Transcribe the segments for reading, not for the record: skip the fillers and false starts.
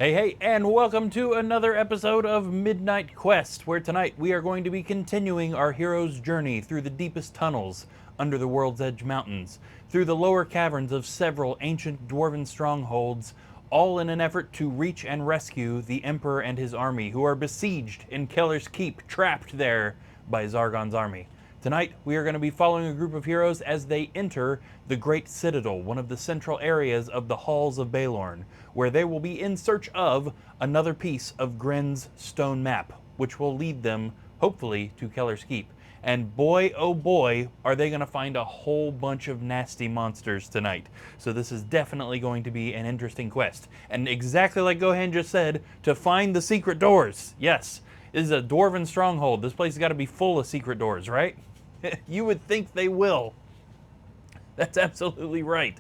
Hey, and welcome to another episode of Midnight Quest, where tonight we are going to be continuing our hero's journey through the deepest tunnels under the World's Edge Mountains, through the lower caverns of several ancient Dwarven strongholds, all in an effort to reach and rescue the Emperor and his army, who are besieged in Keller's Keep, trapped there by Zargon's army. Tonight, we are going to be following a group of heroes as they enter the Great Citadel, one of the central areas of the Halls of Baelorn, where they will be in search of another piece of Grin's stone map, which will lead them, hopefully, to Keller's Keep. And boy, oh boy, are they going to find a whole bunch of nasty monsters tonight. So this is definitely going to be an interesting quest. And exactly like Gohan just said, to find the secret doors. Yes, this is a Dwarven stronghold. This place has got to be full of secret doors, right? You would think they will. That's absolutely right.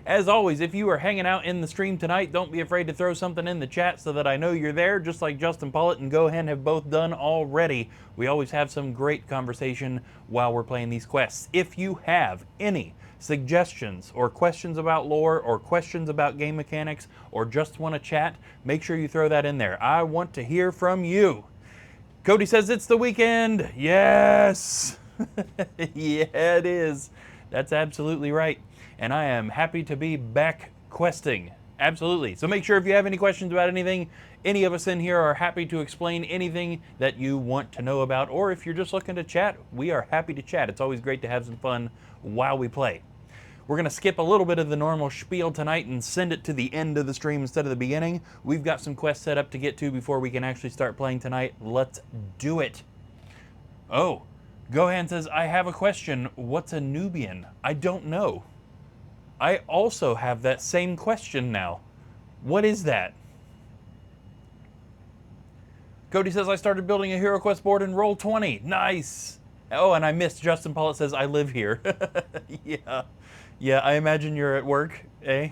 As always, if you are hanging out in the stream tonight, don't be afraid to throw something in the chat so that I know you're there, just like Justin Pollitt and Gohan have both done already. We always have some great conversation while we're playing these quests. If you have any suggestions or questions about lore or questions about game mechanics or just want to chat, make sure you throw that in there. I want to hear from you. Cody says it's the weekend. Yes! Yeah, it is. That's absolutely right. And I am happy to be back questing. Absolutely. So make sure if you have any questions about anything, any of us in here are happy to explain anything that you want to know about. Or if you're just looking to chat, we are happy to chat. It's always great to have some fun while we play. We're going to skip a little bit of the normal spiel tonight and send it to the end of the stream instead of the beginning. We've got some quests set up to get to before we can actually start playing tonight. Let's do it. Oh. Gohan says, I have a question. What's a Nubian? I don't know. I also have that same question now. What is that? Cody says, I started building a Hero Quest board in Roll20. Nice. Oh, and I missed. Justin Pollitt says, I live here. Yeah, I imagine you're at work, eh?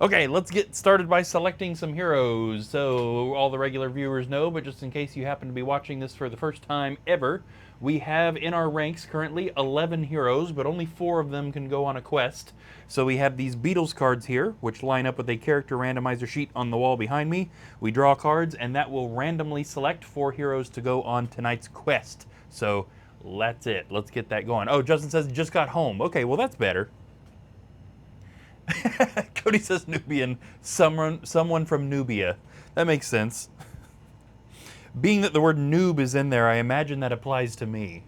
Okay, let's get started by selecting some heroes. So all the regular viewers know, but just in case you happen to be watching this for the first time ever, we have in our ranks currently 11 heroes, but only 4 of them can go on a quest. So we have these Beatles cards here, which line up with a character randomizer sheet on the wall behind me. We draw cards, and that will randomly select 4 heroes to go on tonight's quest. So that's it. Let's get that going. Oh, Justin says, just got home. Okay, well that's better. Cody says Nubian, someone from Nubia. That makes sense. Being that the word noob is in there, I imagine that applies to me.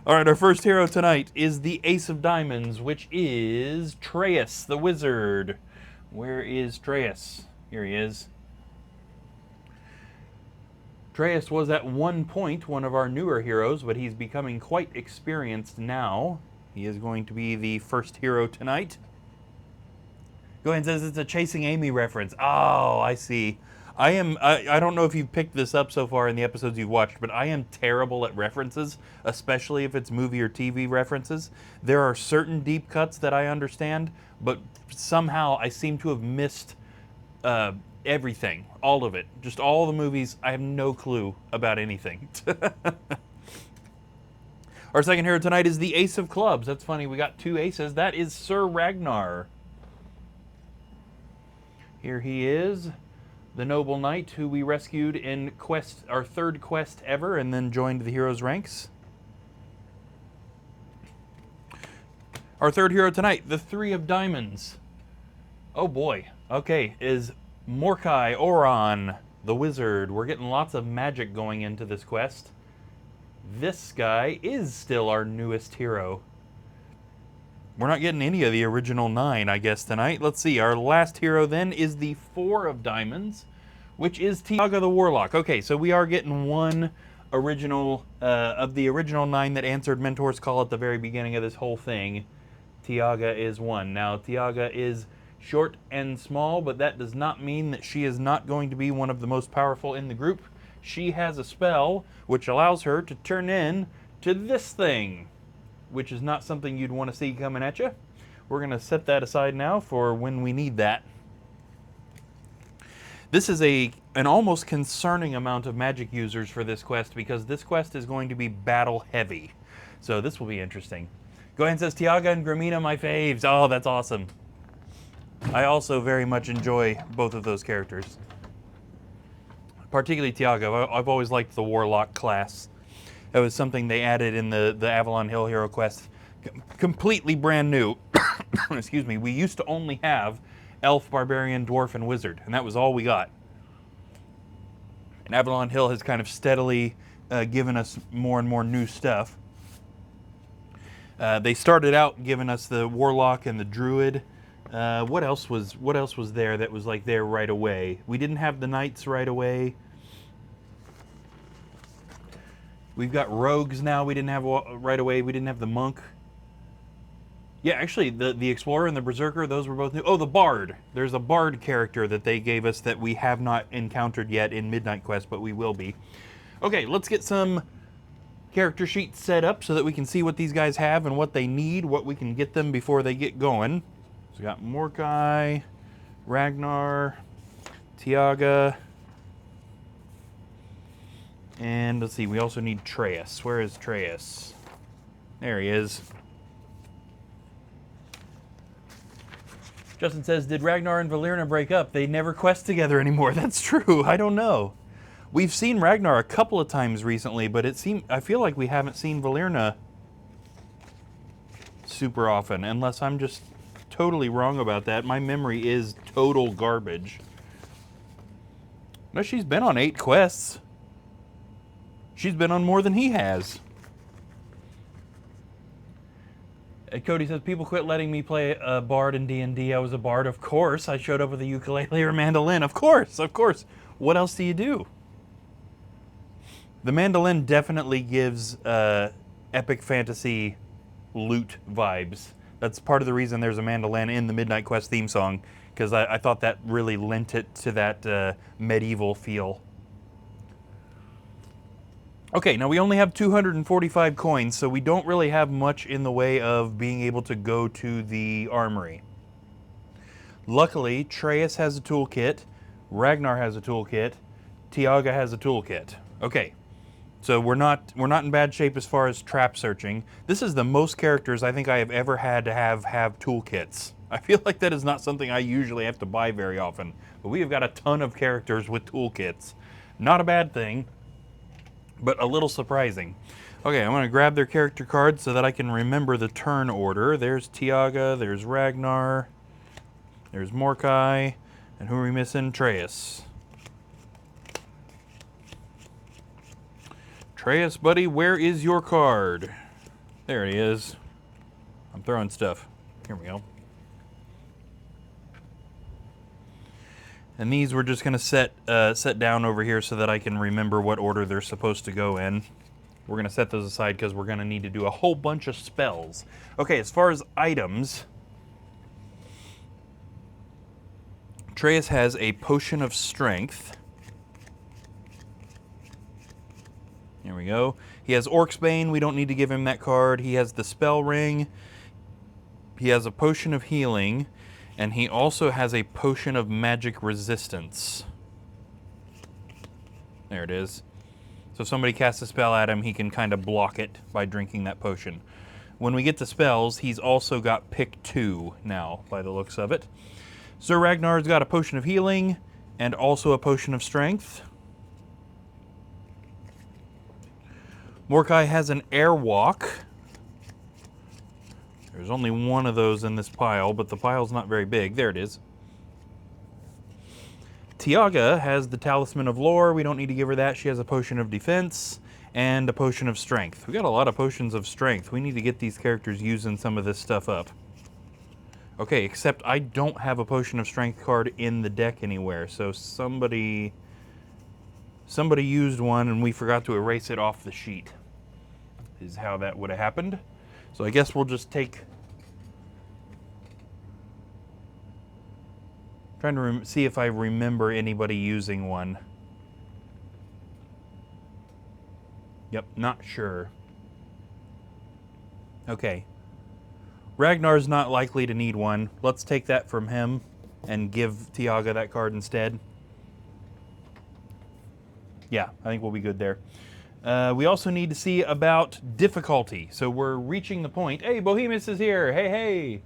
Alright, our first hero tonight is the Ace of Diamonds, which is Traeus, the wizard. Where is Traeus? Here he is. Traeus was at one point one of our newer heroes, but he's becoming quite experienced now. He is going to be the first hero tonight. Gohan says it's a Chasing Amy reference. Oh, I see. I don't know if you've picked this up so far in the episodes you've watched, but I am terrible at references, especially if it's movie or TV references. There are certain deep cuts that I understand, but somehow I seem to have missed everything, all of it. Just all the movies, I have no clue about anything. Our second hero tonight is the Ace of Clubs. That's funny, we got 2 aces. That is Sir Ragnar. Here he is, the noble knight who we rescued in our 3rd quest ever and then joined the heroes' ranks. Our 3rd hero tonight, the 3 of Diamonds. Oh boy. Okay, is Morkai Oron, the wizard. We're getting lots of magic going into this quest. This guy is still our newest hero. We're not getting any of the original 9, I guess, tonight. Let's see. Our last hero, then, is the 4 of Diamonds, which is Tiaga the Warlock. Okay, so we are getting one original, of the original 9 that answered Mentor's Call at the very beginning of this whole thing. Tiaga is one. Now, Tiaga is short and small, but that does not mean that she is not going to be one of the most powerful in the group. She has a spell which allows her to turn in to this thing, which is not something you'd want to see coming at you. We're going to set that aside now for when we need that. This is an almost concerning amount of magic users for this quest because this quest is going to be battle heavy. So this will be interesting. Gohan says, Tiaga and Gramina, my faves. Oh, that's awesome. I also very much enjoy both of those characters. Particularly Tiago. I've always liked the Warlock class. That was something they added in the Avalon Hill Hero Quest. Completely brand new. Excuse me. We used to only have Elf, Barbarian, Dwarf, and Wizard, and that was all we got. And Avalon Hill has kind of steadily given us more and more new stuff. They started out giving us the Warlock and the Druid. What else was there that was like there right away? We didn't have the Knights right away. We've got Rogues now. We didn't have right away. We didn't have the Monk. Yeah, actually, the Explorer and the Berserker, those were both new. Oh, the Bard. There's a Bard character that they gave us that we have not encountered yet in Midnight Quest, but we will be. Okay, let's get some character sheets set up so that we can see what these guys have and what they need, what we can get them before they get going. So we got Mordecai, Ragnar, Tiaga, and let's see, we also need Treyas. Where is Treyas? There he is. Justin says, did Ragnar and Valerna break up? They never quest together anymore. That's true. I don't know. We've seen Ragnar a couple of times recently, but I feel like we haven't seen Valerna super often, unless I'm just totally wrong about that. My memory is total garbage. No, she's been on 8 quests. She's been on more than he has. Cody says, people quit letting me play a bard in D&D. I was a bard, of course. I showed up with a ukulele or mandolin. Of course, of course. What else do you do? The mandolin definitely gives epic fantasy lute vibes. That's part of the reason there's a mandolin in the Midnight Quest theme song, because I thought that really lent it to that medieval feel. Okay, now we only have 245 coins, so we don't really have much in the way of being able to go to the armory. Luckily, Treyas has a toolkit, Ragnar has a toolkit, Tiaga has a toolkit. Okay, so we're not in bad shape as far as trap searching. This is the most characters I think I have ever had to have toolkits. I feel like that is not something I usually have to buy very often, but we have got a ton of characters with toolkits. Not a bad thing, but a little surprising. Okay, I'm going to grab their character cards so that I can remember the turn order. There's Tiaga, there's Ragnar, there's Mordecai, and who are we missing? Treyas. Treyas, buddy, where is your card? There he is. I'm throwing stuff. Here we go. And these we're just going to set down over here so that I can remember what order they're supposed to go in. We're going to set those aside because we're going to need to do a whole bunch of spells. Okay, as far as items, Treyas has a potion of strength. Here we go. He has Orc's Bane. We don't need to give him that card. He has the spell ring. He has a potion of healing. And he also has a potion of magic resistance. There it is. So if somebody casts a spell at him, he can kind of block it by drinking that potion. When we get to spells, he's also got pick 2 now, by the looks of it. Sir Ragnar's got a potion of healing and also a potion of strength. Mordecai has an airwalk. There's only one of those in this pile, but the pile's not very big. There it is. Tiaga has the Talisman of Lore. We don't need to give her that. She has a potion of defense and a potion of strength. We got a lot of potions of strength. We need to get these characters using some of this stuff up. Okay, except I don't have a potion of strength card in the deck anywhere. So somebody used one and we forgot to erase it off the sheet. Is how that would have happened. So I guess we'll just take... Trying to see if I remember anybody using one. Yep, not sure. Okay. Ragnar's not likely to need one. Let's take that from him and give Tiaga that card instead. Yeah, I think we'll be good there. We also need to see about difficulty. So we're reaching the point. Hey, Bohemus is here. Hey, hey.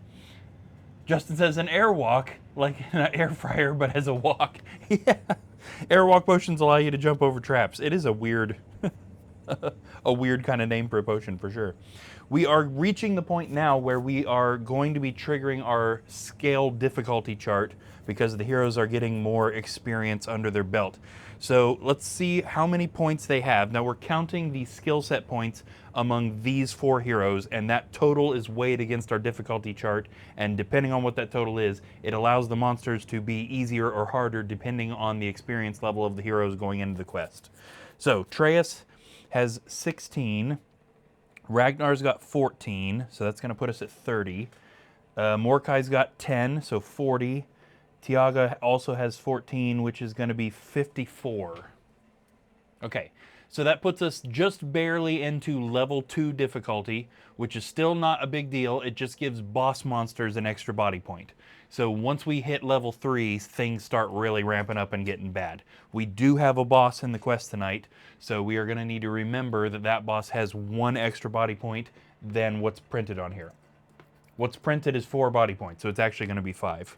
Justin says an airwalk. Like an air fryer, but as a walk. Yeah. Air walk potions allow you to jump over traps. It is a weird, a weird kind of name for a potion for sure. We are reaching the point now where we are going to be triggering our scale difficulty chart because the heroes are getting more experience under their belt. So let's see how many points they have. Now we're counting the skill set points among these 4 heroes, and that total is weighed against our difficulty chart, and depending on what that total is, it allows the monsters to be easier or harder depending on the experience level of the heroes going into the quest. So Traeus has 16, Ragnar's got 14, so that's going to put us at 30. Mordecai's got 10, so 40. Tiaga also has 14, which is going to be 54. Okay, so that puts us just barely into level 2 difficulty, which is still not a big deal. It just gives boss monsters an extra body point. So once we hit level 3, things start really ramping up and getting bad. We do have a boss in the quest tonight, so we are going to need to remember that that boss has 1 extra body point than what's printed on here. What's printed is 4 body points, so it's actually going to be 5.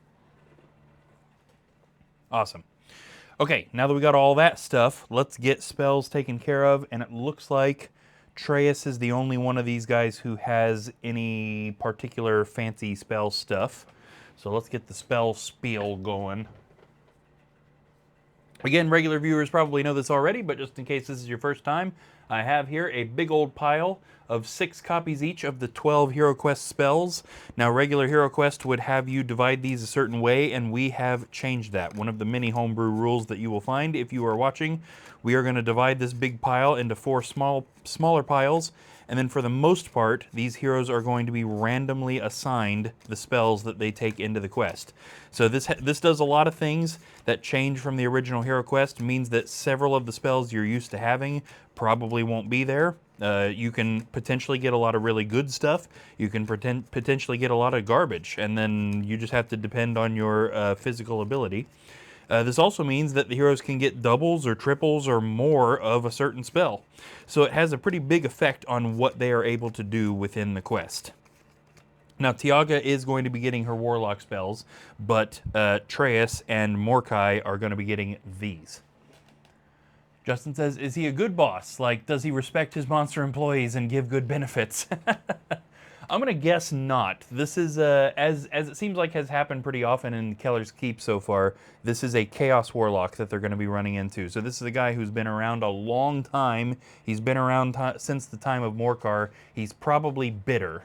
Awesome. Okay, now that we got all that stuff, let's get spells taken care of, and it looks like Traeus is the only one of these guys who has any particular fancy spell stuff. So let's get the spell spiel going. Again, regular viewers probably know this already, but just in case this is your first time, I have here a big old pile of 6 copies each of the 12 HeroQuest spells. Now, regular HeroQuest would have you divide these a certain way, and we have changed that. One of the many homebrew rules that you will find if you are watching, we are going to divide this big pile into 4 smaller piles, and then for the most part, these heroes are going to be randomly assigned the spells that they take into the quest. So this does a lot of things that change from the original HeroQuest, means that several of the spells you're used to having probably won't be there. You can potentially get a lot of really good stuff. You can potentially get a lot of garbage, and then you just have to depend on your physical ability. This also means that the heroes can get doubles or triples or more of a certain spell. So it has a pretty big effect on what they are able to do within the quest. Now, Tiaga is going to be getting her Warlock spells, but Traeus and Mordecai are going to be getting these. Justin says, is he a good boss? Like, does he respect his monster employees and give good benefits? I'm going to guess not. This is, as it seems like has happened pretty often in Keller's Keep so far, this is a Chaos Warlock that they're going to be running into. So this is a guy who's been around a long time. He's been around since the time of Morcar. He's probably bitter,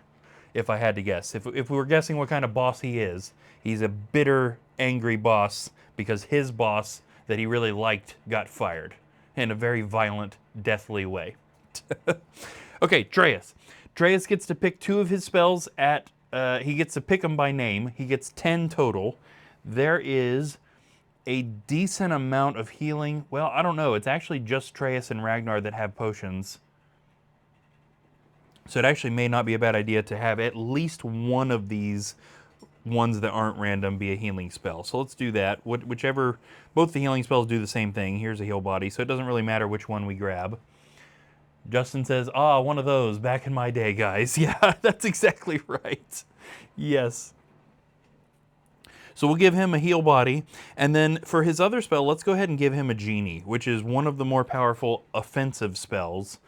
if I had to guess. If we were guessing what kind of boss he is, he's a bitter, angry boss because his boss that he really liked got fired in a very violent, deathly way. Okay, Traeus. Traeus gets to pick 2 of his spells at, he gets to pick them by name. He gets 10 total. There is a decent amount of healing. Well, I don't know. It's actually just Traeus and Ragnar that have potions. So it actually may not be a bad idea to have at least one of these ones that aren't random be a healing spell. So let's do that. Whichever, both the healing spells do the same thing. Here's a heal body, so it doesn't really matter which one we grab. Justin says, one of those back in my day, guys. Yeah, that's exactly right. Yes. So we'll give him a heal body, and then for his other spell, let's go ahead and give him a genie, which is one of the more powerful offensive spells.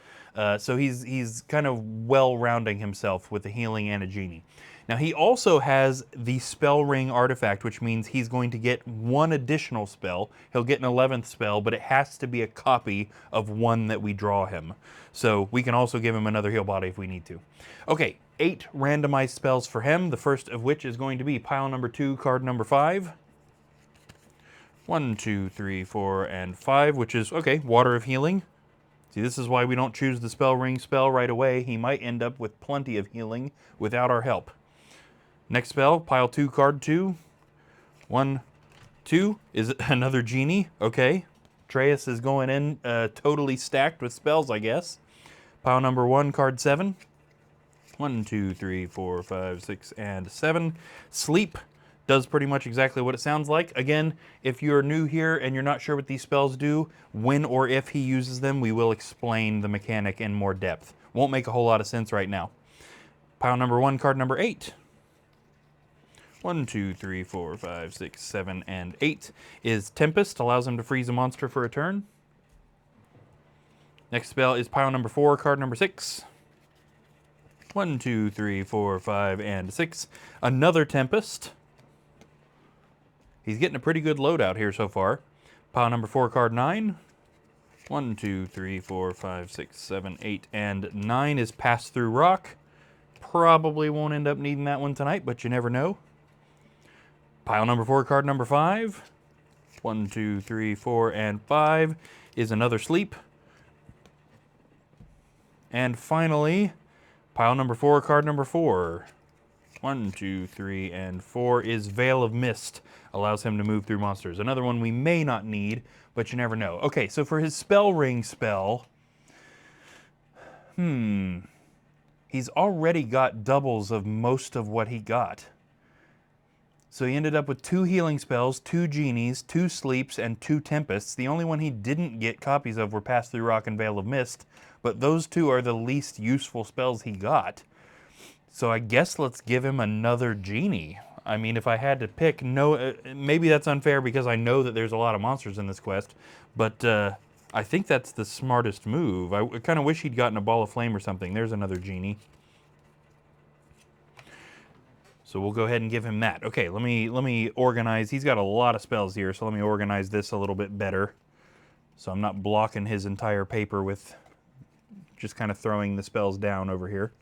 So he's kind of well-rounding himself with a healing and a genie. Now he also has the spell ring artifact, which means he's going to get 1 additional spell. He'll get an 11th spell, but it has to be a copy of one that we draw him. So we can also give him another heal body if we need to. Okay, 8 randomized spells for him, the first of which is going to be pile number 2, card number 5. 1, 2, 3, 4, and 5, which is, okay, Water of Healing. See, this is why we don't choose the spell ring spell right away. He might end up with plenty of healing without our help. Next spell, pile 2, card 2. 1, 2 is another genie. Okay. Traeus is going in totally stacked with spells, I guess. Pile number 1, card 7. 1, 2, 3, 4, 5, 6, and 7. Sleep does pretty much exactly what it sounds like. Again, if you're new here and you're not sure what these spells do, when or if he uses them, we will explain the mechanic in more depth. Won't make a whole lot of sense right now. Pile number 1, card number 8. 1, 2, 3, 4, 5, 6, 7, and 8 is Tempest. Allows him to freeze a monster for a turn. Next spell is pile number 4, card number 6. 1, 2, 3, 4, 5, and 6. Another Tempest. He's getting a pretty good loadout here so far. Pile number 4, card 9. 1, 2, 3, 4, 5, 6, 7, 8, and 9 is Pass Through Rock. Probably won't end up needing that one tonight, but you never know. Pile number 4, card number 5. 1, 2, 3, 4, and 5 is another Sleep. And finally, pile number 4, card number 4. 1, 2, 3, and 4 is Veil of Mist. Allows him to move through monsters. Another one we may not need, but you never know. Okay, so for his Spell Ring spell, he's already got doubles of most of what he got. So he ended up with 2 healing spells, 2 genies, 2 sleeps, and 2 tempests. The only one he didn't get copies of were Pass Through Rock and Veil of Mist, but those 2 are the least useful spells he got. So I guess let's give him another genie. I mean, if I had to pick, maybe that's unfair because I know that there's a lot of monsters in this quest, but I think that's the smartest move. I kind of wish he'd gotten a Ball of Flame or something. There's another genie. So we'll go ahead and give him that. Okay, let me organize. He's got a lot of spells here, so let me organize this a little bit better. So I'm not blocking his entire paper with just kind of throwing the spells down over here.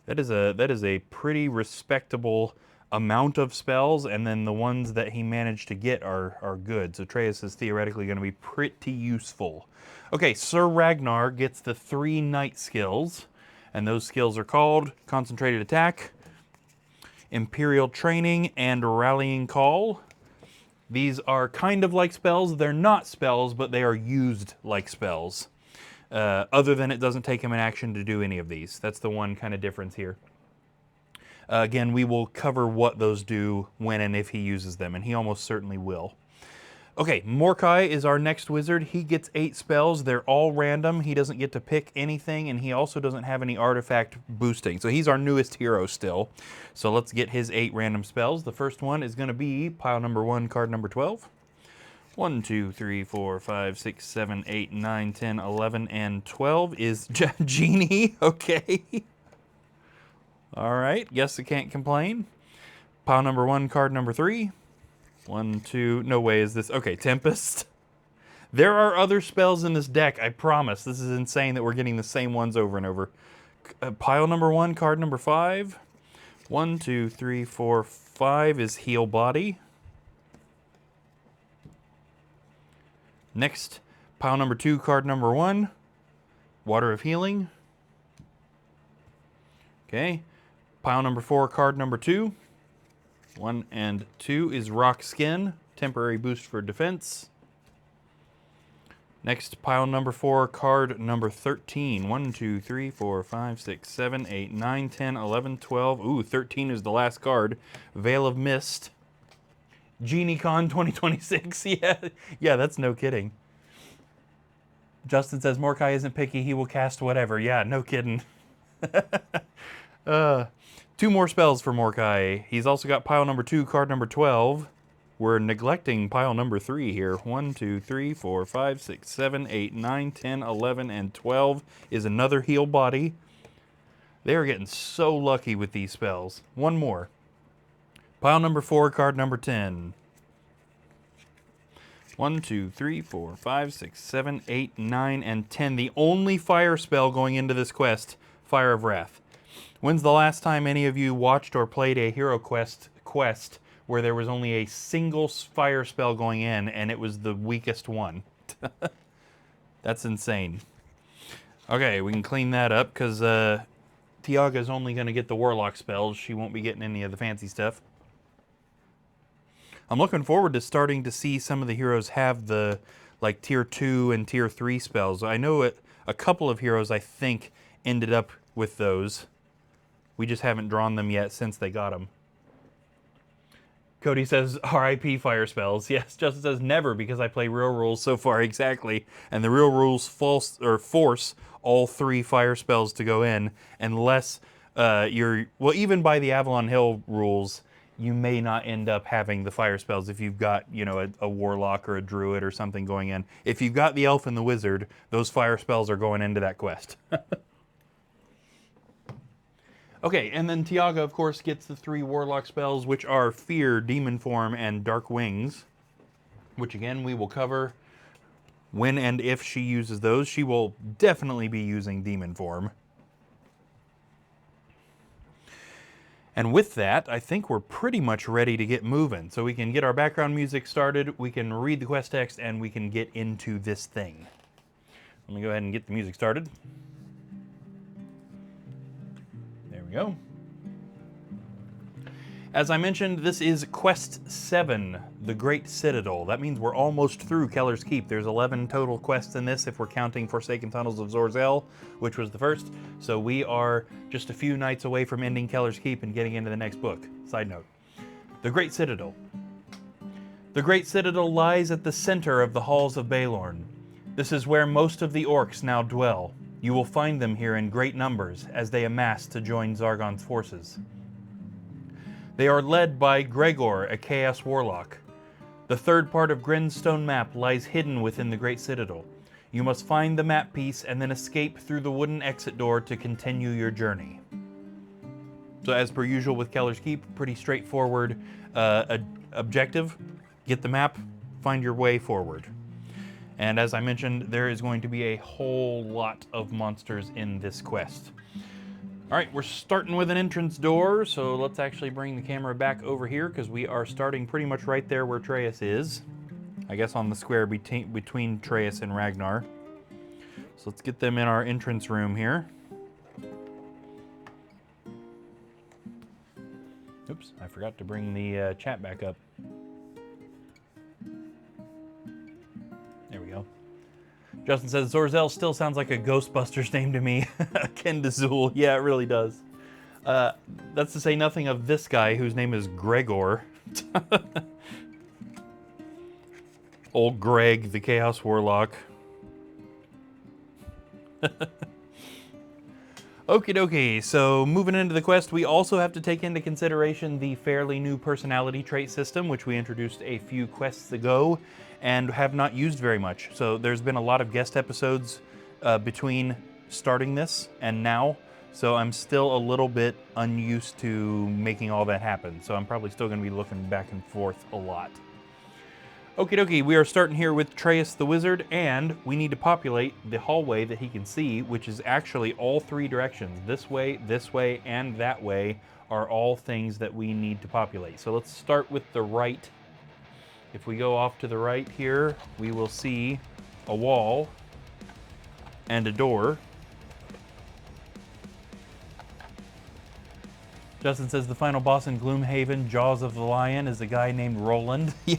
That is a pretty respectable amount of spells, and then the ones that he managed to get are good. So Atreus is theoretically going to be pretty useful. Okay, Sir Ragnar gets the 3 knight skills, and those skills are called Concentrated Attack, Imperial Training, and Rallying Call. These are kind of like spells. They're not spells, but they are used like spells. Other than it doesn't take him an action to do any of these. That's the one kind of difference here. Again, we will cover what those do when and if he uses them, and he almost certainly will. Okay, Mordecai is our next wizard. He gets 8 spells. They're all random. He doesn't get to pick anything, and he also doesn't have any artifact boosting. So he's our newest hero still. So let's get his 8 random spells. The first one is going to be pile number 1, card number 12. 1, 2, 3, 4, 5, 6, 7, 8, 9, 10, 11, and 12 is Genie. Okay. All right, guess I can't complain. Pile number 1, card number 3. 1, 2, no way is this. Okay, Tempest. There are other spells in this deck, I promise. This is insane that we're getting the same ones over and over. Pile number 1, card number 5. 1, 2, 3, 4, 5 is Heal Body. Next, pile number 2, card number 1, Water of Healing. Okay, pile number 4, card number 2. 1 and 2 is Rock Skin, temporary boost for defense. Next, pile number 4, card number 13. 1, 2, 3, 4, 5, 6, 7, 8, 9, 10, 11, 12. Ooh, 13 is the last card. Veil of Mist. GenieCon 2026. Yeah, that's no kidding. Justin says Mordecai isn't picky. He will cast whatever. Yeah, no kidding. 2 more spells for Mordecai. He's also got pile number 2, card number 12. We're neglecting pile number 3 here. 1, 2, 3, 4, 5, 6, 7, 8, 9, 10, 11, and 12 is another Heal Body. They are getting so lucky with these spells. 1 more. Pile number 4, card number 10. 1, 2, 3, 4, 5, 6, 7, 8, 9, and 10. The only fire spell going into this quest, Fire of Wrath. When's the last time any of you watched or played a Hero Quest where there was only a single fire spell going in and it was the weakest one? That's insane. Okay, we can clean that up because Tiaga's only going to get the Warlock spells. She won't be getting any of the fancy stuff. I'm looking forward to starting to see some of the heroes have the like tier 2 and tier 3 spells. I know a couple of heroes I think ended up with those. We just haven't drawn them yet since they got them. Cody says, RIP fire spells. Yes, Justin says never because I play real rules so far, exactly. And the real rules force all 3 fire spells to go in unless well, even by the Avalon Hill rules, you may not end up having the fire spells if you've got, you know, a warlock or a druid or something going in. If you've got the elf and the wizard, those fire spells are going into that quest. Okay, and then Tiaga, of course, gets the 3 warlock spells, which are Fear, Demon Form, and Dark Wings, which again we will cover when and if she uses those. She will definitely be using Demon Form. And with that, I think we're pretty much ready to get moving. So we can get our background music started, we can read the quest text, and we can get into this thing. Let me go ahead and get the music started. There we go. As I mentioned, this is Quest 7, the Great Citadel. That means we're almost through Keller's Keep. There's 11 total quests in this if we're counting Forsaken Tunnels of Zorzel, which was the first. So we are just a few nights away from ending Keller's Keep and getting into the next book. Side note. The Great Citadel. The Great Citadel lies at the center of the halls of Baelorn. This is where most of the orcs now dwell. You will find them here in great numbers as they amass to join Zargon's forces. They are led by Gregor, a Chaos Warlock. The third part of Grin's stone map lies hidden within the Great Citadel. You must find the map piece and then escape through the wooden exit door to continue your journey. So as per usual with Keller's Keep, pretty straightforward objective. Get the map, find your way forward. And as I mentioned, there is going to be a whole lot of monsters in this quest. All right, we're starting with an entrance door, so let's actually bring the camera back over here because we are starting pretty much right there where Treyas is. I guess on the square between Treyas and Ragnar. So let's get them in our entrance room here. Oops, I forgot to bring the chat back up. There we go. Justin says, Zorzel still sounds like a Ghostbusters name to me. Ken DeZul. Yeah, it really does. That's to say nothing of this guy whose name is Gregor. Old Greg, the Chaos Warlock. Okie dokie, so moving into the quest, we also have to take into consideration the fairly new personality trait system, which we introduced a few quests ago and have not used very much. So there's been a lot of guest episodes between starting this and now, so I'm still a little bit unused to making all that happen. So I'm probably still gonna be looking back and forth a lot. Okie dokie, we are starting here with Treyas the Wizard, and we need to populate the hallway that he can see, which is actually all 3 directions. This way, and that way are all things that we need to populate. So let's start with the right. If we go off to the right here, we will see a wall and a door. Justin says the final boss in Gloomhaven, Jaws of the Lion, is a guy named Roland. Yeah.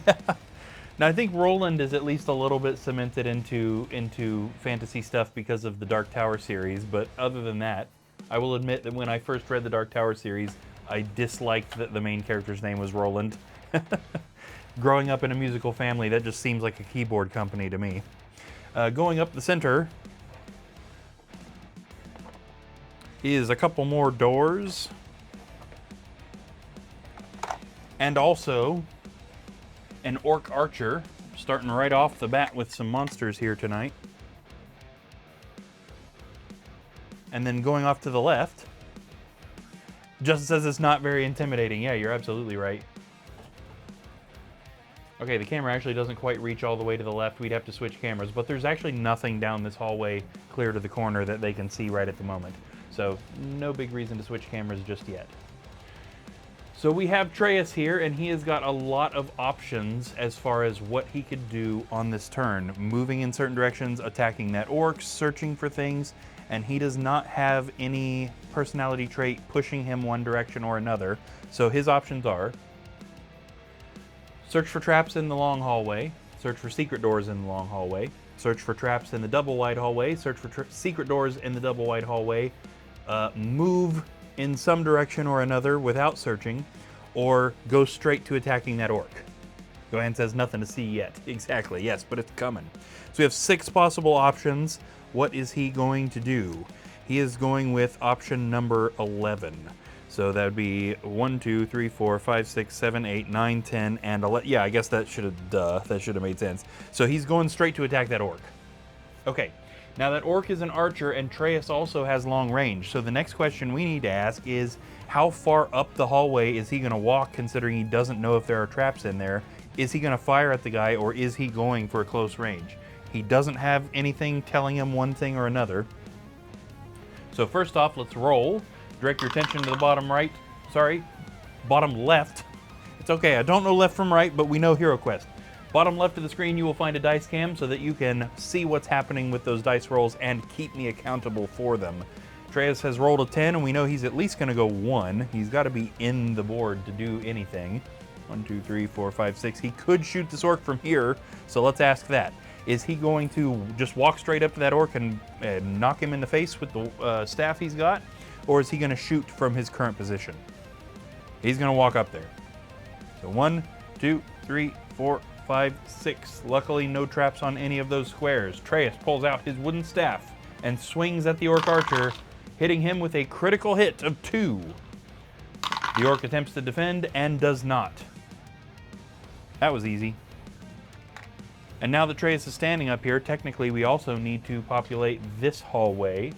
Now, I think Roland is at least a little bit cemented into fantasy stuff because of the Dark Tower series, but other than that, I will admit that when I first read the Dark Tower series, I disliked that the main character's name was Roland. Growing up in a musical family, that just seems like a keyboard company to me. Going up the center is a couple more doors, and also an orc archer, starting right off the bat with some monsters here tonight. And then going off to the left, Justin says it's not very intimidating. Yeah, you're absolutely right. Okay, the camera actually doesn't quite reach all the way to the left. We'd have to switch cameras, but there's actually nothing down this hallway clear to the corner that they can see right at the moment. So no big reason to switch cameras just yet. So we have Treyas here, and he has got a lot of options as far as what he could do on this turn. Moving in certain directions, attacking that orc, searching for things, and he does not have any personality trait pushing him one direction or another. So his options are search for traps in the long hallway, search for secret doors in the long hallway, search for traps in the double wide hallway, search for secret doors in the double wide hallway, move in some direction or another without searching, or go straight to attacking that orc. Gohan says nothing to see yet. Exactly, yes, but it's coming. So we have 6 possible options. What is he going to do? He is going with option number 11. So that would be 1, 2, 3, 4, 5, 6, 7, 8, 9, 10, and 11. Yeah, I guess that should have made sense. So he's going straight to attack that orc. Okay, now that orc is an archer, and Trace also has long range. So the next question we need to ask is, how far up the hallway is he going to walk, considering he doesn't know if there are traps in there? Is he going to fire at the guy, or is he going for a close range? He doesn't have anything telling him one thing or another. So first off, let's roll. Direct your attention to the bottom left. It's okay, I don't know left from right, but we know Hero Quest. Bottom left of the screen, you will find a dice cam so that you can see what's happening with those dice rolls and keep me accountable for them. Trace has rolled a 10, and we know he's at least going to go 1. He's got to be in the board to do anything. 1, 2, 3, 4, 5, 6. He could shoot this orc from here, so let's ask that. Is he going to just walk straight up to that orc and knock him in the face with the staff he's got? Or is he going to shoot from his current position? He's going to walk up there. So 1, 2, 3, 4, 5, 6. Luckily, no traps on any of those squares. Trace pulls out his wooden staff and swings at the orc archer, hitting him with a critical hit of 2. The orc attempts to defend and does not. That was easy. And now that Trace is standing up here, technically we also need to populate this hallway.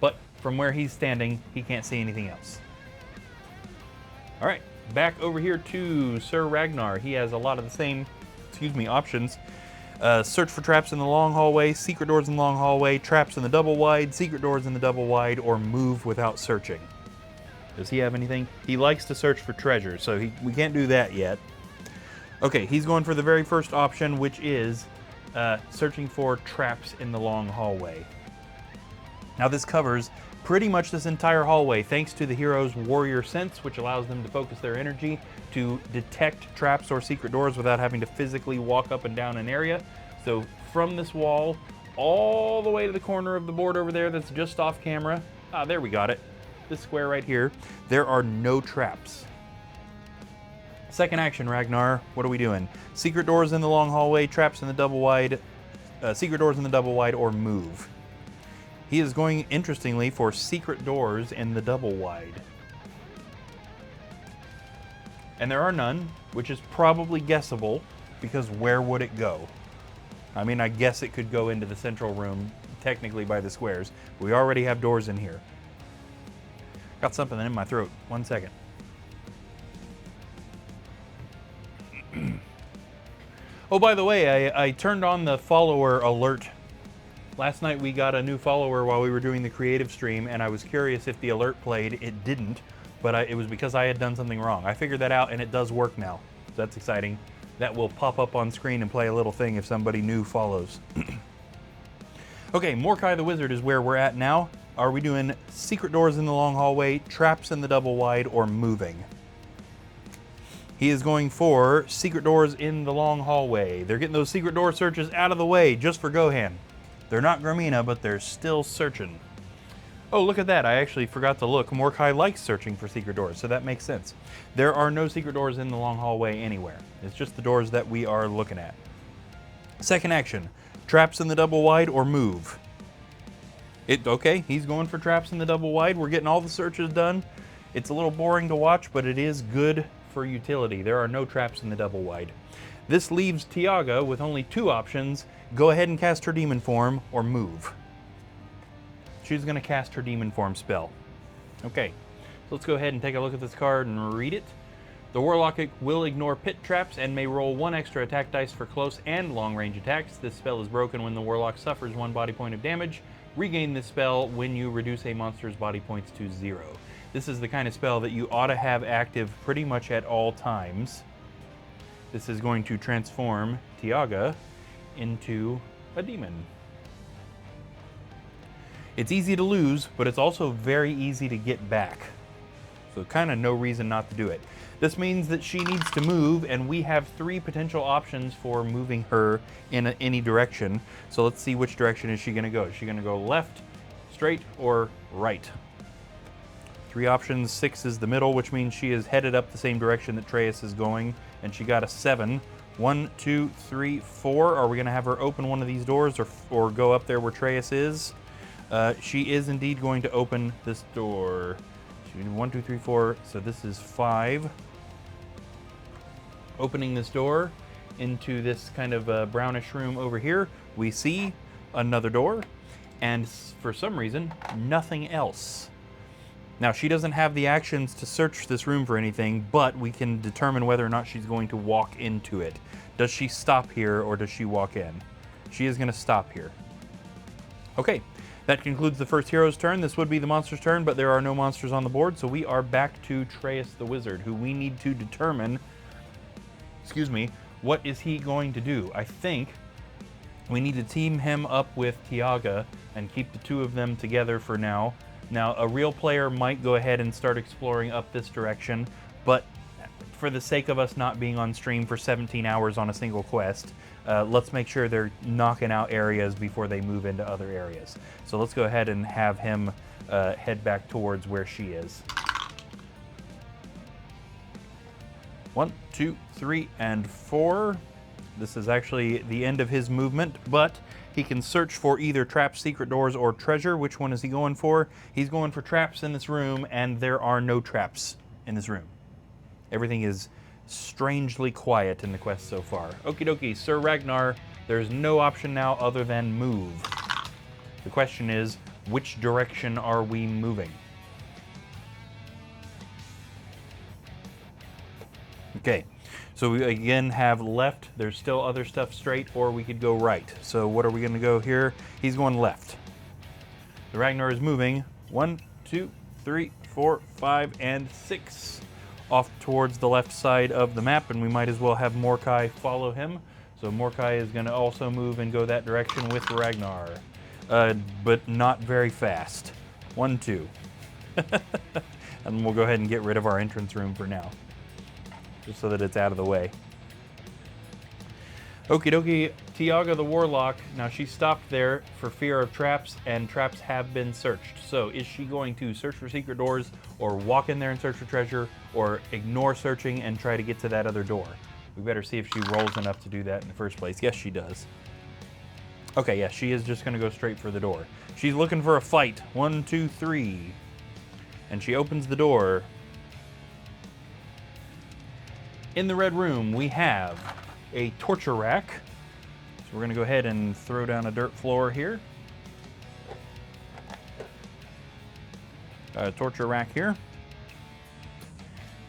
But from where he's standing, he can't see anything else. All right, back over here to Sir Ragnar. He has a lot of the same, options. Search for traps in the long hallway, secret doors in the long hallway, traps in the double wide, secret doors in the double wide, or move without searching. Does he have anything? He likes to search for treasure, so we can't do that yet. Okay, he's going for the very first option, which is searching for traps in the long hallway. Now this covers pretty much this entire hallway, thanks to the hero's warrior sense, which allows them to focus their energy to detect traps or secret doors without having to physically walk up and down an area. So from this wall, all the way to the corner of the board over there that's just off camera, there we got it, this square right here, there are no traps. Second action, Ragnar, what are we doing? Secret doors in the long hallway, traps in the double wide, secret doors in the double wide, or move. He is going, interestingly, for secret doors in the double wide. And there are none, which is probably guessable, because where would it go? I mean, I guess it could go into the central room, technically by the squares. We already have doors in here. Got something in my throat. 1 second. Oh, by the way, I turned on the follower alert. Last night we got a new follower while we were doing the creative stream, and I was curious if the alert played. It didn't, but it was because I had done something wrong. I figured that out, and it does work now. So that's exciting. That will pop up on screen and play a little thing if somebody new follows. Okay, Mordecai the Wizard is where we're at now. Are we doing secret doors in the long hallway, traps in the double wide, or moving? He is going for secret doors in the long hallway. They're getting those secret door searches out of the way just for Gohan. They're not Gramina, but they're still searching. Oh, look at that. I actually forgot to look. Mordecai likes searching for secret doors, so that makes sense. There are no secret doors in the long hallway anywhere. It's just the doors that we are looking at. Second action, traps in the double wide or move. Okay, he's going for traps in the double wide. We're getting all the searches done. It's a little boring to watch, but it is good for utility. There are no traps in the double wide. This leaves Tiaga with only 2 options. Go ahead and cast her demon form or move. She's going to cast her demon form spell. Okay, so let's go ahead and take a look at this card and read it. The Warlock will ignore pit traps and may roll 1 extra attack dice for close and long range attacks. This spell is broken when the Warlock suffers 1 body point of damage. Regain this spell when you reduce a monster's body points to 0. This is the kind of spell that you ought to have active pretty much at all times. This is going to transform Tiaga into a demon. It's easy to lose, but it's also very easy to get back. So kind of no reason not to do it. This means that she needs to move, and we have 3 potential options for moving her in any direction. So let's see which direction is she going to go. Is she going to go left, straight, or right? 3 options, 6 is the middle, which means she is headed up the same direction that Treyas is going, and she got a 7. 1, 2, 3, 4. Are we going to have her open one of these doors or go up there where Treyas is? She is indeed going to open this door. 1, 2, 3, 4. So this is 5. Opening this door into this kind of brownish room over here, we see another door, and for some reason, nothing else. Now, she doesn't have the actions to search this room for anything, but we can determine whether or not she's going to walk into it. Does she stop here, or does she walk in? She is going to stop here. Okay, that concludes the first hero's turn. This would be the monster's turn, but there are no monsters on the board, so we are back to Treyas the Wizard, who we need to determine, what is he going to do? I think we need to team him up with Tiaga and keep the two of them together for now. Now, a real player might go ahead and start exploring up this direction, but for the sake of us not being on stream for 17 hours on a single quest, let's make sure they're knocking out areas before they move into other areas. So let's go ahead and have him head back towards where she is. 1, 2, 3, and 4. This is actually the end of his movement, but he can search for either traps, secret doors, or treasure. Which one is he going for? He's going for traps in this room, and there are no traps in this room. Everything is strangely quiet in the quest so far. Okie dokie, Sir Ragnar, there's no option now other than move. The question is, which direction are we moving? Okay, so we again have left. There's still other stuff straight, or we could go right. So what are we going to go here? He's going left. The Ragnar is moving 1, 2, 3, 4, 5, and 6 off towards the left side of the map, and we might as well have Mordecai follow him. So Mordecai is going to also move and go that direction with Ragnar, but not very fast. 1, 2. And we'll go ahead and get rid of our entrance room for now, just so that it's out of the way. Okie dokie, Tiaga the Warlock. Now she stopped there for fear of traps, and traps have been searched. So is she going to search for secret doors, or walk in there and search for treasure, or ignore searching and try to get to that other door? We better see if she rolls enough to do that in the first place. Yes, she does. Okay, yes, she is just going to go straight for the door. She's looking for a fight. 1, 2, 3. And she opens the door. In the red room, we have a torture rack. So we're going to go ahead and throw down a dirt floor here. A torture rack here.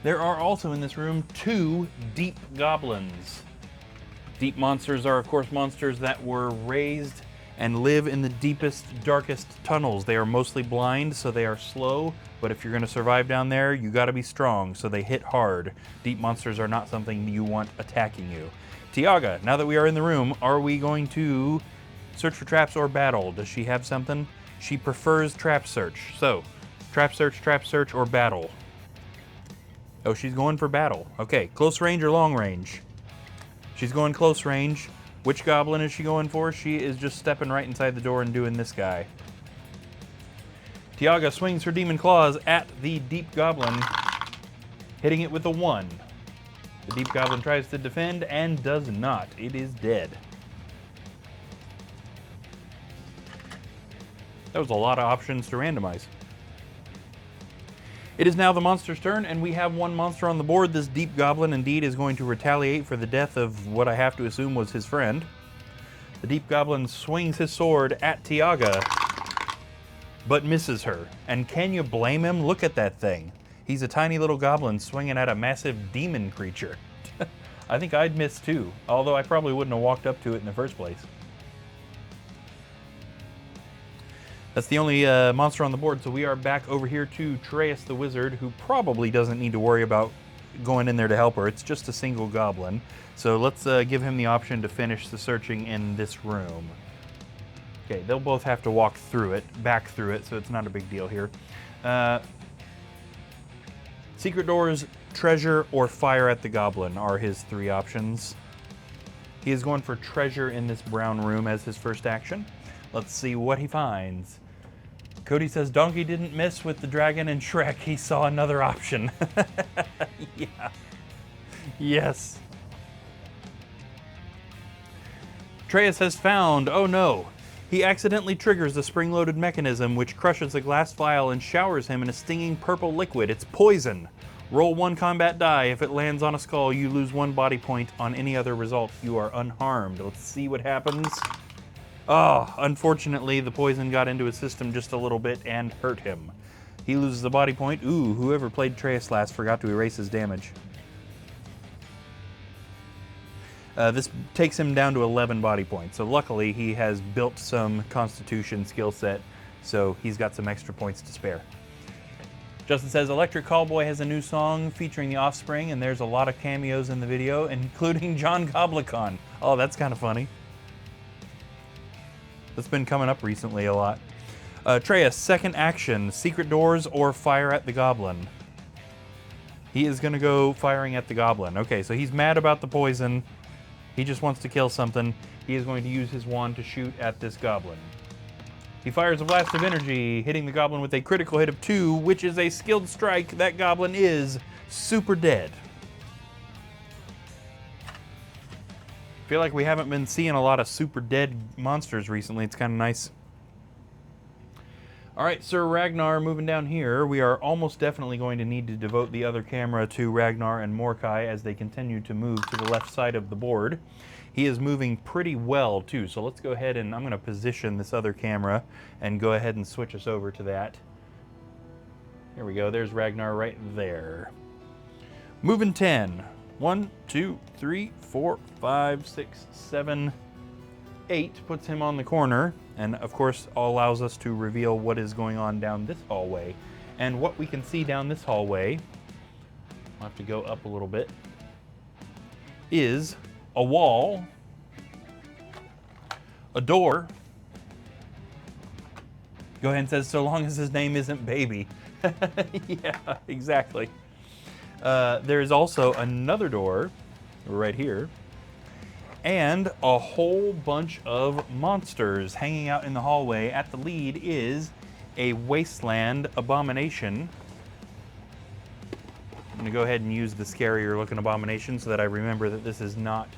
There are also in this room 2 deep goblins. Deep monsters are, of course, monsters that were raised and live in the deepest, darkest tunnels. They are mostly blind, so they are slow, but if you're going to survive down there, you got to be strong, so they hit hard. Deep monsters are not something you want attacking you. Tiaga, now that we are in the room, are we going to search for traps or battle? Does she have something? She prefers trap search. So, trap search, or battle? Oh, she's going for battle. Okay, close range or long range? She's going close range. Which goblin is she going for? She is just stepping right inside the door and doing this guy. Tiaga swings her demon claws at the deep goblin, hitting it with a 1. The deep goblin tries to defend and does not. It is dead. That was a lot of options to randomize. It is now the monster's turn, and we have 1 monster on the board. This deep goblin indeed is going to retaliate for the death of what I have to assume was his friend. The deep goblin swings his sword at Tiaga, but misses her. And can you blame him? Look at that thing. He's a tiny little goblin swinging at a massive demon creature. I think I'd miss too, although I probably wouldn't have walked up to it in the first place. That's the only monster on the board, so we are back over here to Treyas the Wizard, who probably doesn't need to worry about going in there to help her. It's just a single goblin. So let's give him the option to finish the searching in this room. Okay, they'll both have to walk through it, back through it, so it's not a big deal here. Secret doors, treasure, or fire at the goblin are his 3 options. He is going for treasure in this brown room as his first action. Let's see what he finds. Cody says Donkey didn't miss with the dragon and Shrek. He saw another option. Yeah. Yes. Atreus has found, oh no. He accidentally triggers the spring-loaded mechanism which crushes a glass vial and showers him in a stinging purple liquid. It's poison. Roll 1 combat die. If it lands on a skull, you lose 1 body point. On any other result, you are unharmed. Let's see what happens. Oh, unfortunately, the poison got into his system just a little bit and hurt him. He loses a body point. Ooh, whoever played Atreus last forgot to erase his damage. This takes him down to 11 body points. So luckily, he has built some Constitution skill set, so he's got some extra points to spare. Justin says, Electric Callboy has a new song featuring the Offspring, and there's a lot of cameos in the video, including John Goblikon. Oh, that's kind of funny. That's been coming up recently a lot. Atreus, second action, secret doors or fire at the goblin. He is going to go firing at the goblin. Okay, so he's mad about the poison. He just wants to kill something. He is going to use his wand to shoot at this goblin. He fires a blast of energy, hitting the goblin with a critical hit of 2, which is a skilled strike. That goblin is super dead. I feel like we haven't been seeing a lot of super dead monsters recently. It's kind of nice. All right, Sir Ragnar, moving down here. We are almost definitely going to need to devote the other camera to Ragnar and Mordecai as they continue to move to the left side of the board. He is moving pretty well, too, so let's go ahead and I'm going to position this other camera and go ahead and switch us over to that. Here we go. There's Ragnar right there. Moving 10. 1, 2, 3, 4, 5, 6, 7, 8 puts him on the corner, and of course allows us to reveal what is going on down this hallway. And what we can see down this hallway, I'll have to go up a little bit, is a wall, a door. Go ahead and says, so long as his name isn't Baby. Yeah, exactly. There is also another door right here, and a whole bunch of monsters hanging out in the hallway. At the lead is a wasteland abomination. I'm going to go ahead and use the scarier looking abomination so that I remember that this is not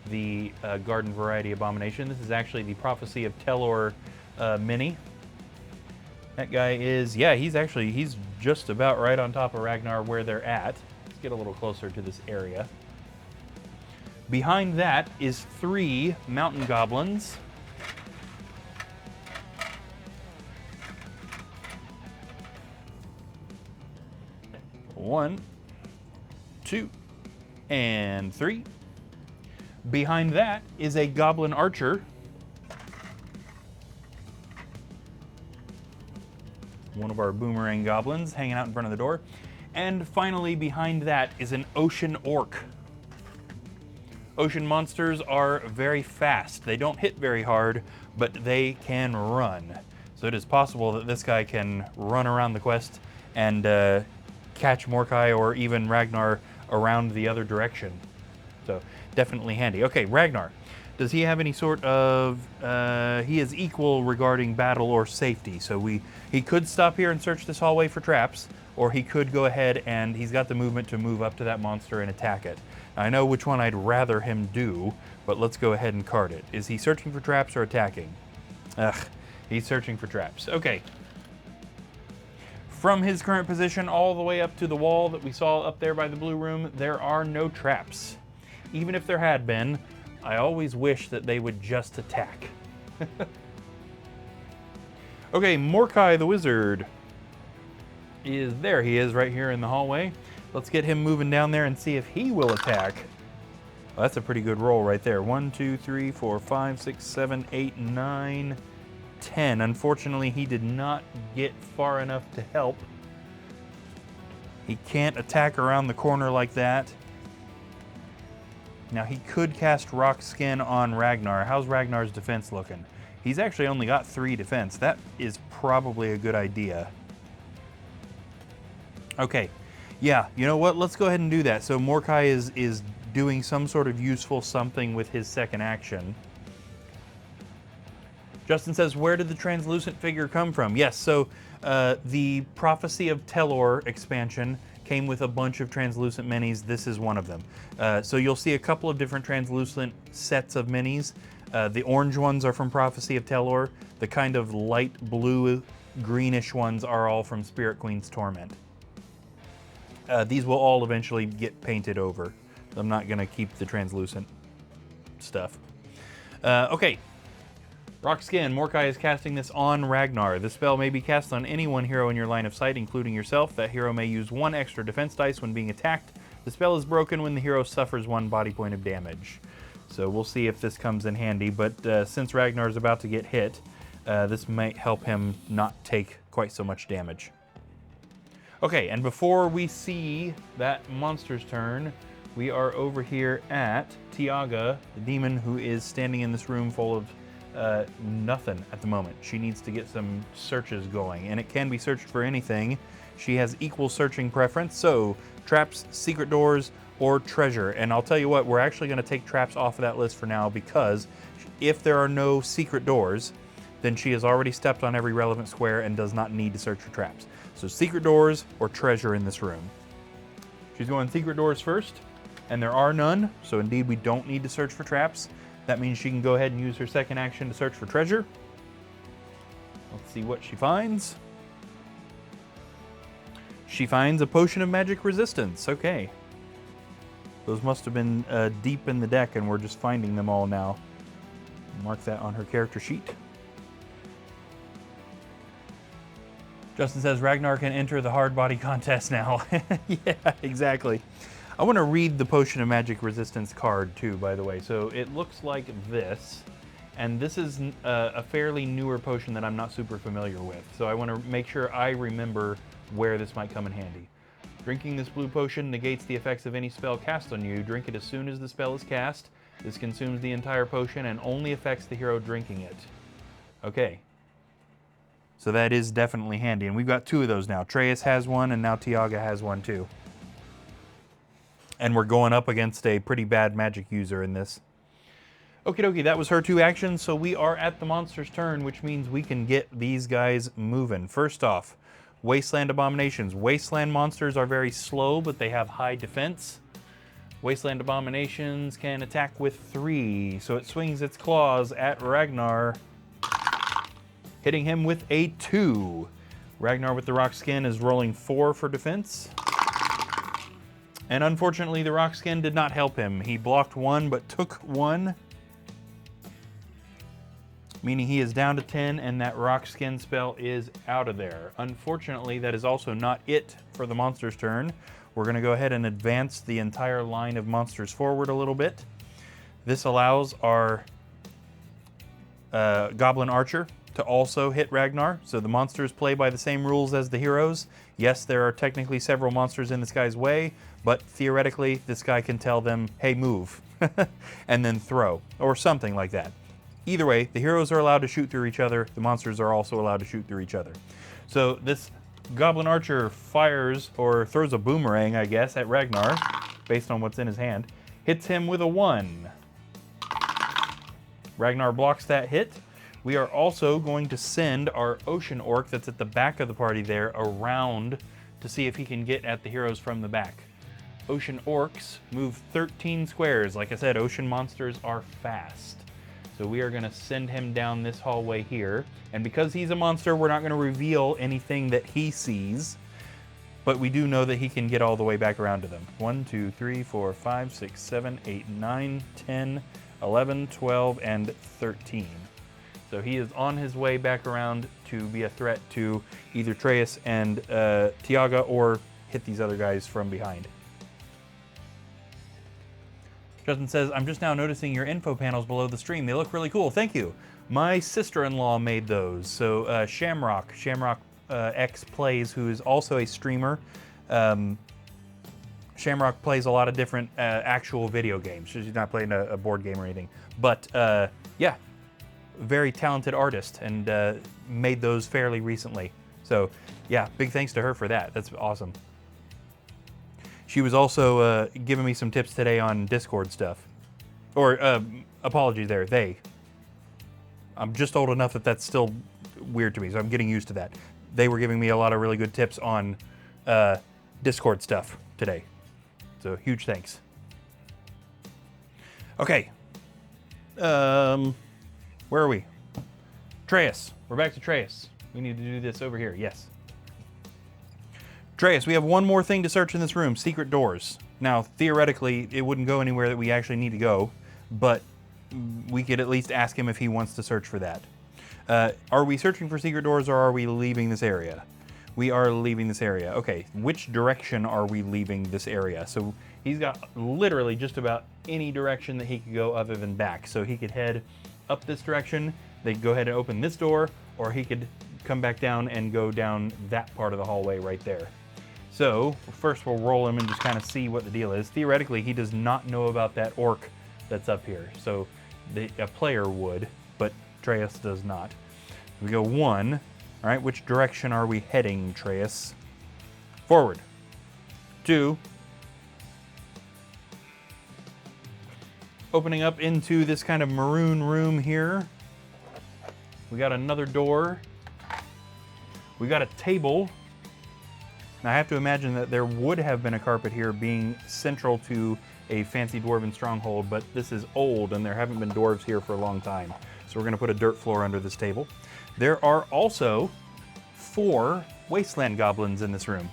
the garden variety abomination. This is actually the Prophecy of Telor mini. That guy is, yeah, he's just about right on top of Ragnar where they're at. Let's get a little closer to this area. Behind that is 3 mountain goblins. One, 2, and 3. Behind that is a goblin archer. One of our boomerang goblins hanging out in front of the door. And finally, behind that is an ocean orc. Ocean monsters are very fast. They don't hit very hard, but they can run. So it is possible that this guy can run around the quest and catch Mordecai or even Ragnar around the other direction. So definitely handy. Okay, Ragnar. Does he have any sort of, he is equal regarding battle or safety. So he could stop here and search this hallway for traps, or he could go ahead and he's got the movement to move up to that monster and attack it. Now, I know which one I'd rather him do, but let's go ahead and card it. Is he searching for traps or attacking? Ugh, he's searching for traps. Okay. From his current position all the way up to the wall that we saw up there by the blue room, there are no traps. Even if there had been, I always wish that they would just attack. Okay, Mordecai the Wizard is there. He is right here in the hallway. Let's get him moving down there and see if he will attack. Well, that's a pretty good roll right there. 1, 2, 3, 4, 5, 6, 7, 8, 9, 10. Unfortunately, he did not get far enough to help. He can't attack around the corner like that. Now, he could cast Rock Skin on Ragnar. How's Ragnar's defense looking? He's actually only got 3 defense. That is probably a good idea. Okay, yeah, you know what? Let's go ahead and do that. So Mordecai is doing some sort of useful something with his second action. Justin says, where did the translucent figure come from? Yes, so the Prophecy of Telor expansion came with a bunch of translucent minis. This is one of them. So you'll see a couple of different translucent sets of minis. The orange ones are from Prophecy of Telor. The kind of light blue, greenish ones are all from Spirit Queen's Torment. These will all eventually get painted over. I'm not going to keep the translucent stuff. Okay. Rock Skin. Mordecai is casting this on Ragnar. The spell may be cast on any one hero in your line of sight, including yourself. That hero may use 1 extra defense dice when being attacked. The spell is broken when the hero suffers 1 body point of damage. So we'll see if this comes in handy, but since Ragnar is about to get hit, this might help him not take quite so much damage. Okay, and before we see that monster's turn, we are over here at Tiaga, the demon who is standing in this room full of nothing at the moment. She needs to get some searches going, and it can be searched for anything. She has equal searching preference, so traps, secret doors, or treasure. And I'll tell you what, we're actually going to take traps off of that list for now, because if there are no secret doors, then she has already stepped on every relevant square and does not need to search for traps. So secret doors or treasure in this room. She's going secret doors first, and there are none, so indeed we don't need to search for traps. That means she can go ahead and use her second action to search for treasure. Let's see what she finds. She finds a potion of magic resistance. Okay. Those must have been deep in the deck, and we're just finding them all now. Mark that on her character sheet. Justin says Ragnar can enter the hard body contest now. Yeah, exactly. I want to read the Potion of Magic Resistance card too, by the way. So it looks like this, and this is a fairly newer potion that I'm not super familiar with. So I want to make sure I remember where this might come in handy. Drinking this blue potion negates the effects of any spell cast on you. Drink it as soon as the spell is cast. This consumes the entire potion and only affects the hero drinking it. Okay. So that is definitely handy, and we've got 2 of those now. Treyas has one, and now Tiaga has one too. And we're going up against a pretty bad magic user in this. Okie dokie, that was her 2 actions, so we are at the monster's turn, which means we can get these guys moving. First off, Wasteland Abominations. Wasteland monsters are very slow, but they have high defense. Wasteland Abominations can attack with 3, so it swings its claws at Ragnar, hitting him with a 2. Ragnar with the rock skin is rolling 4 for defense. And unfortunately, the rock skin did not help him. He blocked 1, but took 1. Meaning he is down to 10, and that rock skin spell is out of there. Unfortunately, that is also not it for the monster's turn. We're going to go ahead and advance the entire line of monsters forward a little bit. This allows our Goblin Archer to also hit Ragnar. So the monsters play by the same rules as the heroes. Yes, there are technically several monsters in this guy's way, but theoretically, this guy can tell them, hey, move, and then throw, or something like that. Either way, the heroes are allowed to shoot through each other. The monsters are also allowed to shoot through each other. So this Goblin Archer fires, or throws a boomerang, I guess, at Ragnar, based on what's in his hand. Hits him with a 1. Ragnar blocks that hit. We are also going to send our Ocean Orc that's at the back of the party there around to see if he can get at the heroes from the back. Ocean Orcs move 13 squares. Like I said, ocean monsters are fast. So we are going to send him down this hallway here. And because he's a monster, we're not going to reveal anything that he sees. But we do know that he can get all the way back around to them. 1, 2, 3, 4, 5, 6, 7, 8, 9, 10, 11, 12, and 13. So he is on his way back around to be a threat to either Treyas and Tiaga, or hit these other guys from behind. Justin says, I'm just now noticing your info panels below the stream. They look really cool. Thank you. My sister-in-law made those. So Shamrock X Plays, who is also a streamer. Shamrock plays a lot of different actual video games. She's not playing a board game or anything. But yeah, very talented artist, and made those fairly recently. So yeah, big thanks to her for that. That's awesome. She was also giving me some tips today on Discord stuff. Or apologies there, they. I'm just old enough that that's still weird to me, so I'm getting used to that. They were giving me a lot of really good tips on Discord stuff today. So huge thanks. Okay. Where are we? Traeus. We're back to Traeus. We need to do this over here. Yes. Traeus, we have one more thing to search in this room. Secret doors. Now, theoretically, it wouldn't go anywhere that we actually need to go, but we could at least ask him if he wants to search for that. Are we searching for secret doors, or are we leaving this area? We are leaving this area. Okay, which direction are we leaving this area? So he's got literally just about any direction that he could go other than back. So he could head up this direction, they could go ahead and open this door, or he could come back down and go down that part of the hallway right there. So first we'll roll him and just kind of see what the deal is. Theoretically, he does not know about that orc that's up here. So a player would, but Traeus does not. We go 1. All right, which direction are we heading, Traeus? Forward. 2. Opening up into this kind of maroon room here. We got another door. We got a table. Now I have to imagine that there would have been a carpet here being central to a fancy dwarven stronghold, but this is old and there haven't been dwarves here for a long time. So we're gonna put a dirt floor under this table. There are also 4 wasteland goblins in this room.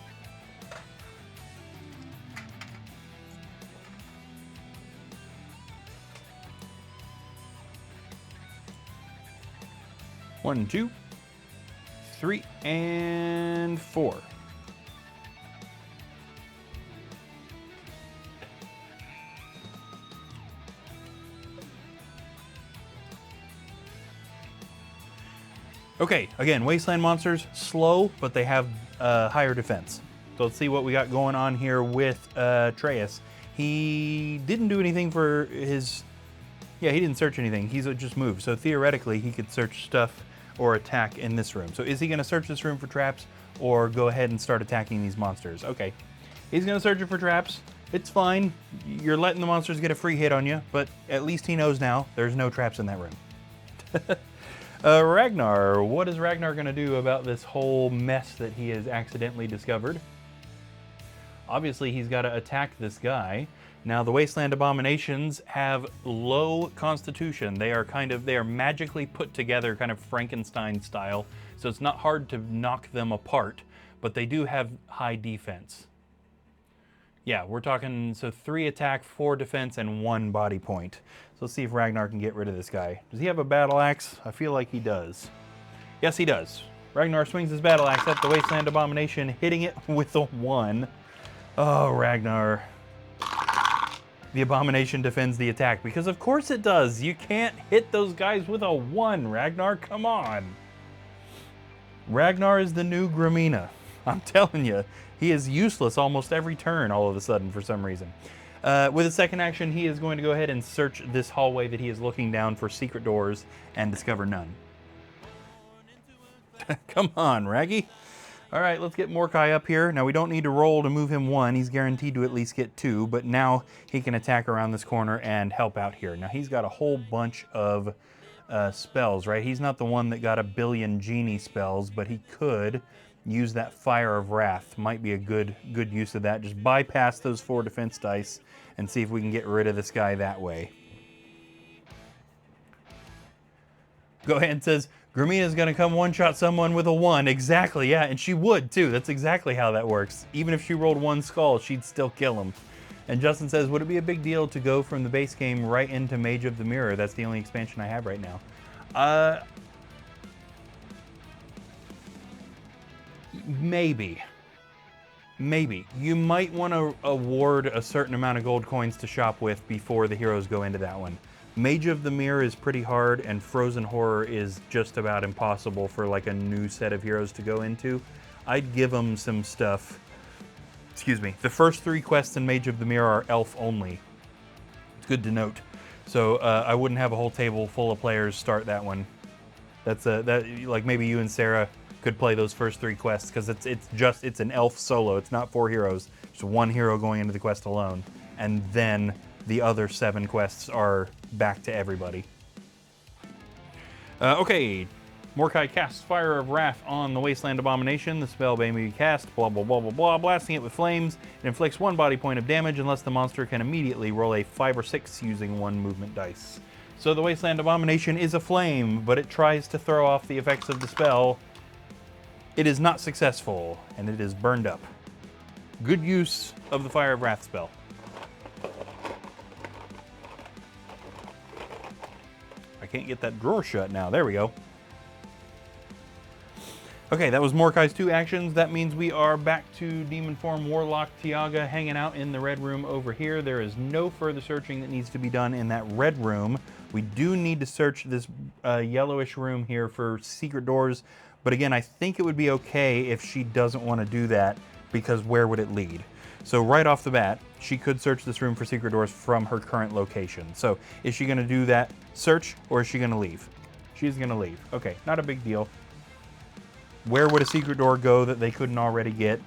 One, 2, 3, and 4. Okay, again, wasteland monsters, slow, but they have higher defense. So let's see what we got going on here with Traeus. He didn't do anything for his... Yeah, he didn't search anything. He's just moved. So theoretically, he could search stuff or attack in this room. So is he going to search this room for traps or go ahead and start attacking these monsters? Okay, he's going to search it for traps. It's fine. You're letting the monsters get a free hit on you, but at least he knows now there's no traps in that room. Ragnar, what is Ragnar going to do about this whole mess that he has accidentally discovered? Obviously, he's got to attack this guy. Now, the Wasteland Abominations have low constitution. They are magically put together, kind of Frankenstein style, so it's not hard to knock them apart, but they do have high defense. Yeah, we're talking, so 3 attack, 4 defense, and 1 body point. So let's see if Ragnar can get rid of this guy. Does he have a battle axe? I feel like he does. Yes, he does. Ragnar swings his battle axe at the Wasteland Abomination, hitting it with a 1. Oh, Ragnar. The Abomination defends the attack, because of course it does. You can't hit those guys with a 1, Ragnar. Come on. Ragnar is the new Grimina. I'm telling you, he is useless almost every turn all of a sudden for some reason. With a second action, he is going to go ahead and search this hallway that he is looking down for secret doors and discover none. Come on, Raggy. All right, let's get Mordecai up here. Now, we don't need to roll to move him 1. He's guaranteed to at least get 2, but now he can attack around this corner and help out here. Now, he's got a whole bunch of spells, right? He's not the one that got a billion genie spells, but he could use that Fire of Wrath. Might be a good use of that. Just bypass those 4 defense dice and see if we can get rid of this guy that way. Go ahead and says, Grimina's gonna come one-shot someone with a 1. Exactly, yeah, and she would too. That's exactly how that works. Even if she rolled 1 skull, she'd still kill him. And Justin says, would it be a big deal to go from the base game right into Mage of the Mirror? That's the only expansion I have right now. Maybe. You might want to award a certain amount of gold coins to shop with before the heroes go into that one. Mage of the Mirror is pretty hard, and Frozen Horror is just about impossible for like a new set of heroes to go into. I'd give them some stuff. Excuse me. The first 3 quests in Mage of the Mirror are elf only. It's good to note. So I wouldn't have a whole table full of players start that one. That's like maybe you and Sarah could play those first 3 quests, because it's an elf solo. It's not 4 heroes. Just 1 hero going into the quest alone, and then the other 7 quests are back to everybody. Okay, Mordecai casts Fire of Wrath on the Wasteland Abomination. The spell may be cast, blah, blah, blah, blah, blah, blasting it with flames. It inflicts 1 body point of damage unless the monster can immediately roll a 5 or 6 using 1 movement dice. So the Wasteland Abomination is a flame, but it tries to throw off the effects of the spell. It is not successful, and it is burned up. Good use of the Fire of Wrath spell. I can't get that drawer shut now. There we go. Okay, that was Mordecai's 2 actions. That means we are back to Demon Form Warlock Tiaga hanging out in the red room over here. There is no further searching that needs to be done in that red room. We do need to search this yellowish room here for secret doors. But again, I think it would be okay if she doesn't want to do that, because where would it lead? So right off the bat, she could search this room for secret doors from her current location. So is she going to do that search, or is she going to leave? She's going to leave. Okay, not a big deal. Where would a secret door go that they couldn't already get?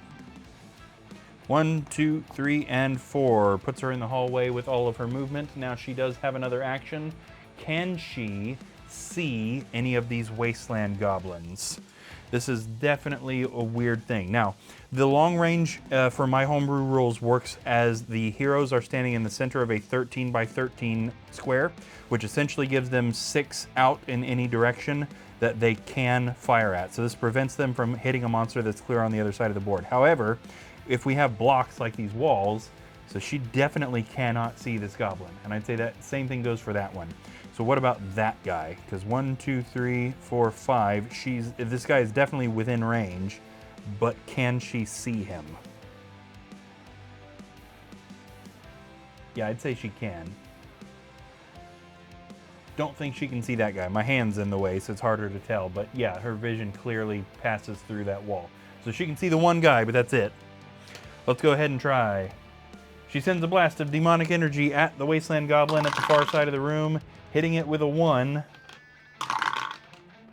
1, 2, 3, and 4. Puts her in the hallway with all of her movement. Now she does have another action. Can she see any of these wasteland goblins? This is definitely a weird thing. Now, the long range for my homebrew rules works as the heroes are standing in the center of a 13 by 13 square, which essentially gives them 6 out in any direction that they can fire at. So this prevents them from hitting a monster that's clear on the other side of the board. However, if we have blocks like these walls, so she definitely cannot see this goblin. And I'd say that same thing goes for that one. So what about that guy? Because 1, 2, 3, 4, 5, this guy is definitely within range, but can she see him? Yeah, I'd say she can. Don't think she can see that guy. My hand's in the way, so it's harder to tell. But yeah, her vision clearly passes through that wall. So she can see the one guy, but that's it. Let's go ahead and try. She sends a blast of demonic energy at the Wasteland Goblin at the far side of the room, hitting it with a 1.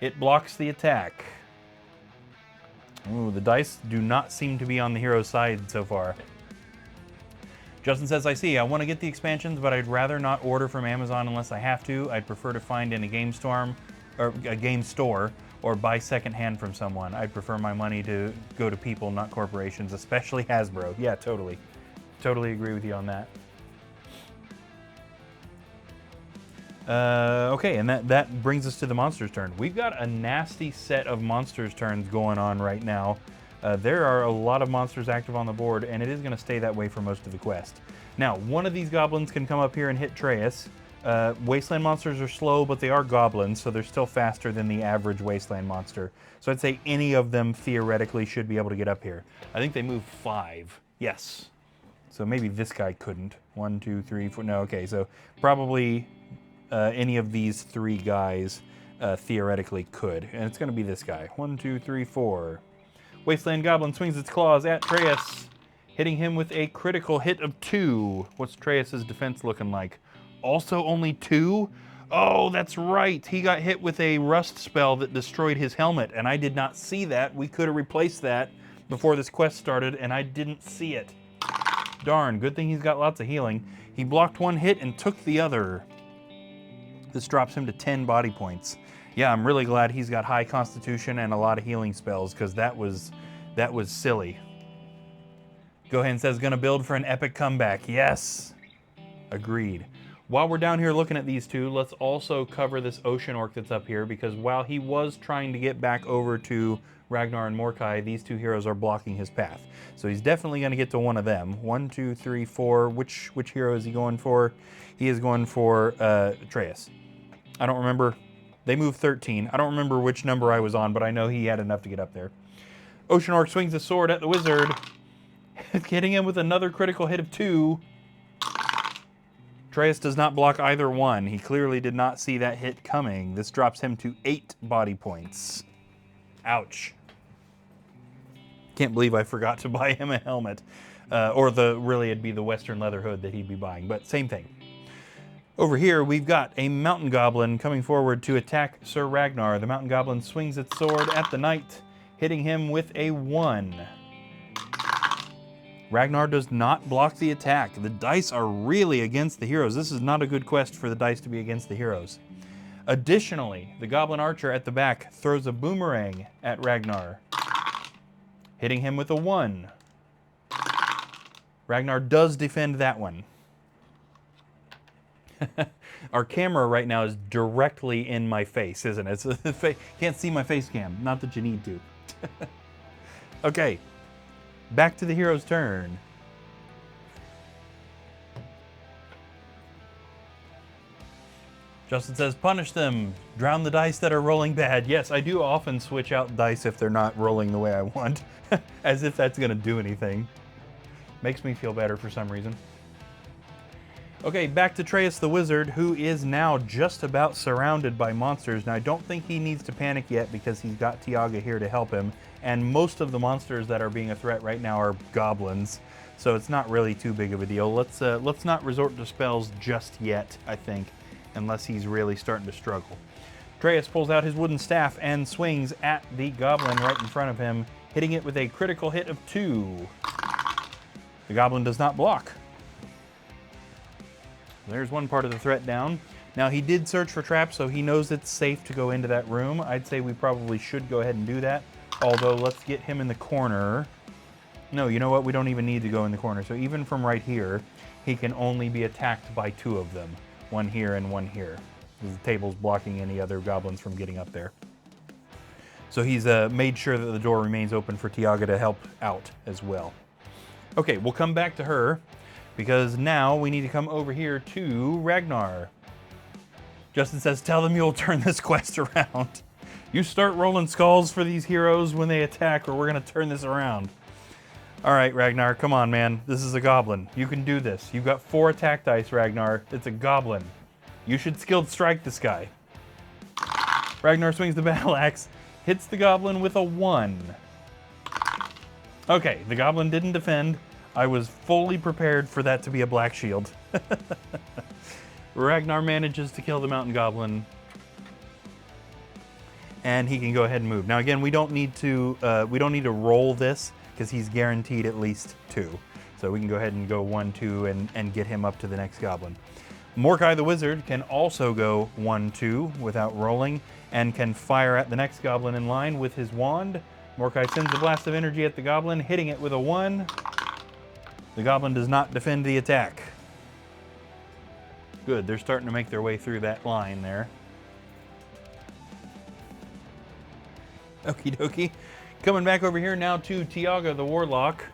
It blocks the attack. Ooh, the dice do not seem to be on the hero's side so far. Justin says, I see. I want to get the expansions, but I'd rather not order from Amazon unless I have to. I'd prefer to find in a game store or buy secondhand from someone. I'd prefer my money to go to people, not corporations, especially Hasbro. Yeah, totally. Totally agree with you on that. Okay, and that brings us to the monster's turn. We've got a nasty set of monster's turns going on right now. There are a lot of monsters active on the board, and it is going to stay that way for most of the quest. Now, one of these goblins can come up here and hit Treyas. Wasteland monsters are slow, but they are goblins, so they're still faster than the average wasteland monster. So I'd say any of them theoretically should be able to get up here. I think they move 5. Yes. So maybe this guy couldn't. 1, 2, 3, 4. No, okay. So probably any of these 3 guys theoretically could. And it's going to be this guy. 1, 2, 3, 4. Wasteland Goblin swings its claws at Treyas, hitting him with a critical hit of 2. What's Treyas' defense looking like? Also only 2? Oh, that's right. He got hit with a rust spell that destroyed his helmet, and I did not see that. We could have replaced that before this quest started, and I didn't see it. Darn, good thing he's got lots of healing. He blocked 1 hit and took the other. This drops him to 10 body points. Yeah, I'm really glad he's got high constitution and a lot of healing spells, because that was silly. Gohan says, gonna build for an epic comeback. Yes. Agreed. While we're down here looking at these 2, let's also cover this ocean orc that's up here, because while he was trying to get back over to Ragnar and Mordecai, these 2 heroes are blocking his path. So he's definitely going to get to one of them. 1, 2, 3, 4. Which hero is he going for? He is going for Treyas. I don't remember. They moved 13. I don't remember which number I was on, but I know he had enough to get up there. Ocean Orc swings a sword at the wizard, hitting him with another critical hit of 2. Treyas does not block either one. He clearly did not see that hit coming. This drops him to 8 body points. Ouch. Can't believe I forgot to buy him a helmet. Really it'd be the Western leather hood that he'd be buying, but same thing. Over here, we've got a mountain goblin coming forward to attack Sir Ragnar. The mountain goblin swings its sword at the knight, hitting him with a 1. Ragnar does not block the attack. The dice are really against the heroes. This is not a good quest for the dice to be against the heroes. Additionally, the goblin archer at the back throws a boomerang at Ragnar, hitting him with a 1. Ragnar does defend that one. Our camera right now is directly in my face, isn't it? Can't see my face cam. Not that you need to. Okay, back to the hero's turn. Justin says, punish them. Drown the dice that are rolling bad. Yes, I do often switch out dice if they're not rolling the way I want. As if that's going to do anything. Makes me feel better for some reason. Okay, back to Traeus the Wizard, who is now just about surrounded by monsters. Now, I don't think he needs to panic yet because he's got Tiaga here to help him. And most of the monsters that are being a threat right now are goblins. So it's not really too big of a deal. Let's not resort to spells just yet, I think, unless he's really starting to struggle. Traeus pulls out his wooden staff and swings at the goblin right in front of him, hitting it with a critical hit of 2. The goblin does not block. There's one part of the threat down. Now, he did search for traps, so he knows it's safe to go into that room. I'd say we probably should go ahead and do that. Although, let's get him in the corner. No, you know what? We don't even need to go in the corner. So even from right here, he can only be attacked by 2 of them. One here and one here. The table's blocking any other goblins from getting up there. So he's made sure that the door remains open for Tiaga to help out as well. Okay, we'll come back to her, because now we need to come over here to Ragnar. Justin says, tell them you'll turn this quest around. You start rolling skulls for these heroes when they attack, or we're going to turn this around. All right, Ragnar, come on, man. This is a goblin. You can do this. You've got 4 attack dice, Ragnar. It's a goblin. You should skilled strike this guy. Ragnar swings the battle axe, hits the goblin with a 1. Okay, the goblin didn't defend. I was fully prepared for that to be a black shield. Ragnar manages to kill the mountain goblin, and he can go ahead and move. Now again, we don't need to roll this because he's guaranteed at least 2. So we can go ahead and go 1, 2, and get him up to the next goblin. Mordecai the Wizard can also go 1, 2 without rolling, and can fire at the next goblin in line with his wand. Mordecai sends a blast of energy at the goblin, hitting it with a 1. The goblin does not defend the attack. Good, they're starting to make their way through that line there. Okie dokie. Coming back over here now to Tiaga the Warlock.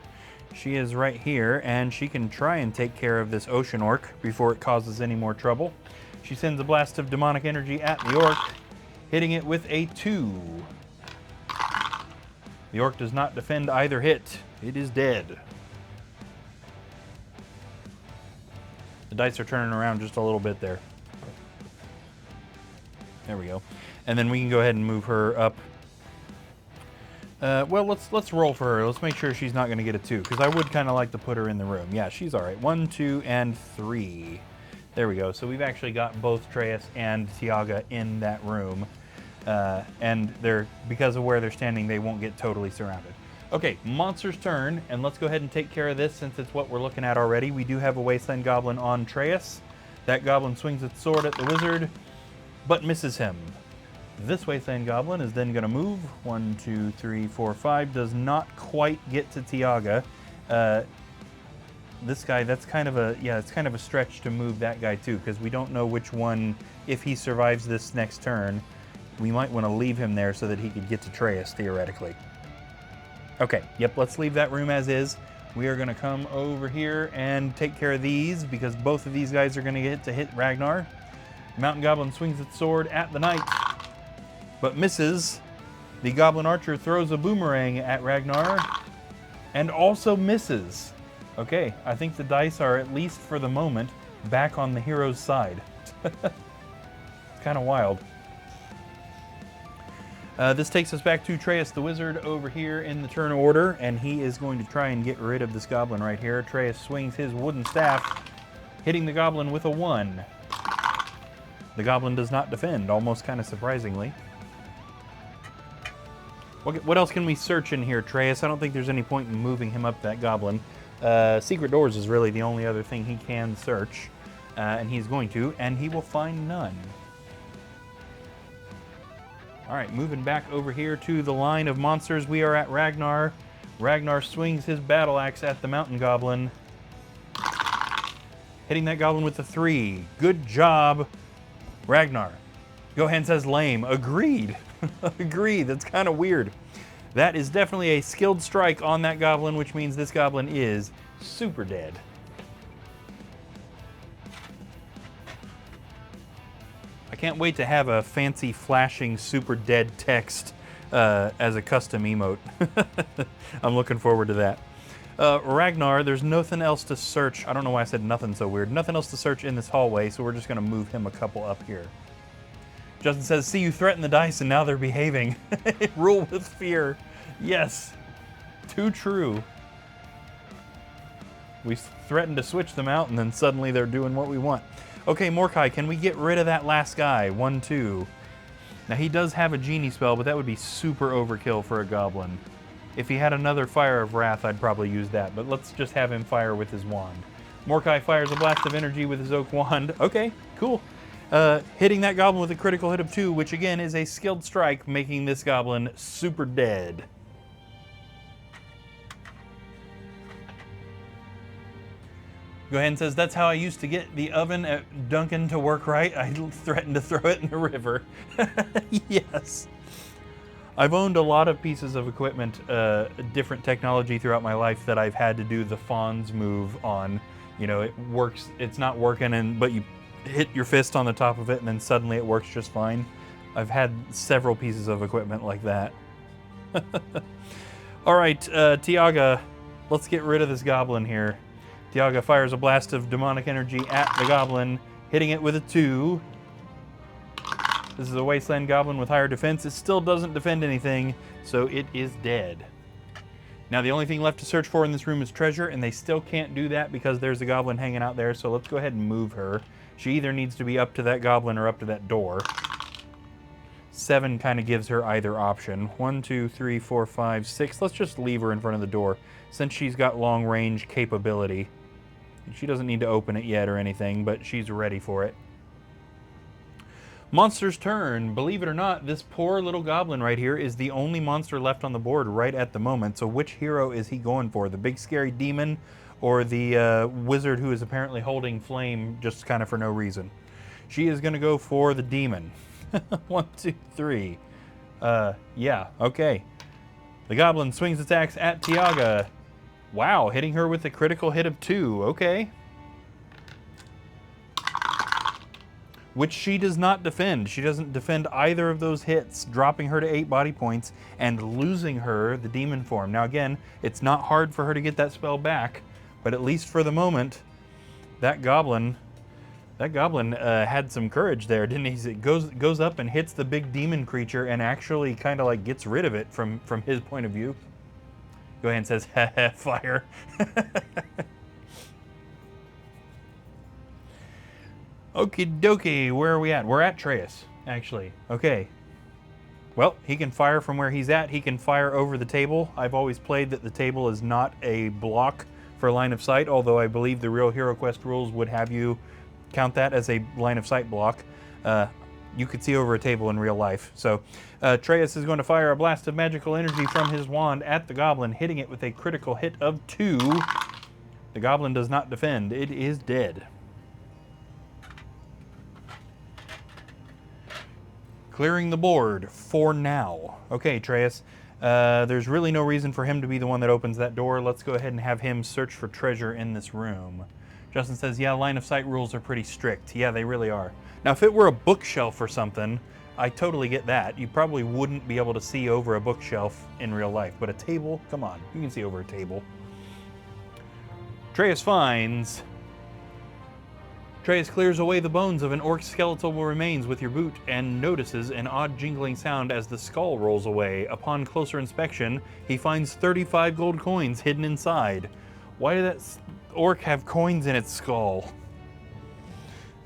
She is right here, and she can try and take care of this ocean orc before it causes any more trouble. She sends a blast of demonic energy at the orc, hitting it with a 2. The orc does not defend either hit. It is dead. The dice are turning around just a little bit there. There we go. And then we can go ahead and move her up. Well, let's roll for her. Let's make sure she's not going to get a 2, because I would kind of like to put her in the room. Yeah, she's all right. 1, 2, and 3. There we go. So we've actually got both Traeus and Tiaga in that room. And because of where they're standing, they won't get totally surrounded. Okay, monster's turn, and let's go ahead and take care of this since it's what we're looking at already. We do have a wasteland goblin on Traeus. That goblin swings its sword at the wizard, but misses him. This wasteland goblin is then going to move. 1, 2, 3, 4, 5. Does not quite get to Tiaga. This guy, it's kind of a stretch to move that guy too, because we don't know which one, if he survives this next turn, we might want to leave him there so that he could get to Traeus, theoretically. Okay, yep, let's leave that room as is. We are going to come over here and take care of these, because both of these guys are going to get to hit Ragnar. Mountain Goblin swings its sword at the knight, but misses. The Goblin Archer throws a boomerang at Ragnar, and also misses. Okay, I think the dice are, at least for the moment, back on the hero's side. It's kind of wild. This takes us back to Traeus the Wizard over here in the turn order, and he is going to try and get rid of this goblin right here. Traeus swings his wooden staff, hitting the goblin with a 1. The goblin does not defend, almost kind of surprisingly. What else can we search in here, Traeus? I don't think there's any point in moving him up that goblin. Secret doors is really the only other thing he can search, and he's going to, and he will find none. All right, moving back over here to the line of monsters. We are at Ragnar. Ragnar swings his battle axe at the mountain goblin, hitting that goblin with the 3. Good job, Ragnar. Gohan says lame. Agreed. Agreed. That's kind of weird. That is definitely a skilled strike on that goblin, which means this goblin is super dead. I can't wait to have a fancy flashing super dead text as a custom emote. I'm looking forward to that. Ragnar, there's nothing else to search. I don't know why I said nothing so weird. Nothing else to search in this hallway, so we're just going to move him a couple up here. Justin says, see, you threaten the dice and now they're behaving. Rule with fear. Yes. Too true. We threatened to switch them out and then suddenly they're doing what we want. Okay, Mordecai, can we get rid of that last guy? 1, 2. Now, he does have a genie spell, but that would be super overkill for a goblin. If he had another Fire of Wrath, I'd probably use that, but let's just have him fire with his wand. Mordecai fires a blast of energy with his oak wand. Okay, cool. Hitting that goblin with a critical hit of 2, which again is a skilled strike, making this goblin super dead. Gohan says, that's how I used to get the oven at Duncan to work right. I threatened to throw it in the river. Yes. I've owned a lot of pieces of equipment, different technology throughout my life that I've had to do the Fonz move on. You know, it works, it's not working, but you hit your fist on the top of it and then suddenly it works just fine. I've had several pieces of equipment like that. All right, Tiaga, let's get rid of this goblin here. Tiaga fires a blast of demonic energy at the goblin, hitting it with a 2. This is a wasteland goblin with higher defense. It still doesn't defend anything, so it is dead. Now the only thing left to search for in this room is treasure, and they still can't do that because there's a goblin hanging out there, so let's go ahead and move her. She either needs to be up to that goblin or up to that door. 7 kind of gives her either option. 1, 2, 3, 4, 5, 6. Let's just leave her in front of the door since she's got long range capability. She doesn't need to open it yet or anything, but she's ready for it. Monster's turn. Believe it or not, this poor little goblin right here is the only monster left on the board right at the moment. So which hero is he going for? The big scary demon or the wizard who is apparently holding flame just kind of for no reason? She is going to go for the demon. 1, 2, 3. Yeah, okay. The goblin swings its axe at Tiaga. Wow, hitting her with a critical hit of 2. Okay. Which she does not defend. She doesn't defend either of those hits, dropping her to 8 body points and losing her the demon form. Now again, it's not hard for her to get that spell back, but at least for the moment, that goblin had some courage there, didn't he? It goes up and hits the big demon creature and actually kind of like gets rid of it from his point of view. Gohan says, ha, fire. Okie dokie, where are we at? We're at Trace, actually. Okay. Well, he can fire from where he's at. He can fire over the table. I've always played that the table is not a block for line of sight, although I believe the real Hero Quest rules would have you count that as a line of sight block. You could see over a table in real life. So Atreus is going to fire a blast of magical energy from his wand at the goblin, hitting it with a critical hit of 2. The goblin does not defend. It is dead. Clearing the board for now. Okay, Atreus. There's really no reason for him to be the one that opens that door. Let's go ahead and have him search for treasure in this room. Justin says, yeah, line of sight rules are pretty strict. Yeah, they really are. Now, if it were a bookshelf or something, I totally get that. You probably wouldn't be able to see over a bookshelf in real life, but a table, come on, you can see over a table. Atreus finds. Atreus clears away the bones of an orc's skeletal remains with your boot and notices an odd jingling sound as the skull rolls away. Upon closer inspection, he finds 35 gold coins hidden inside. Why did that orc have coins in its skull?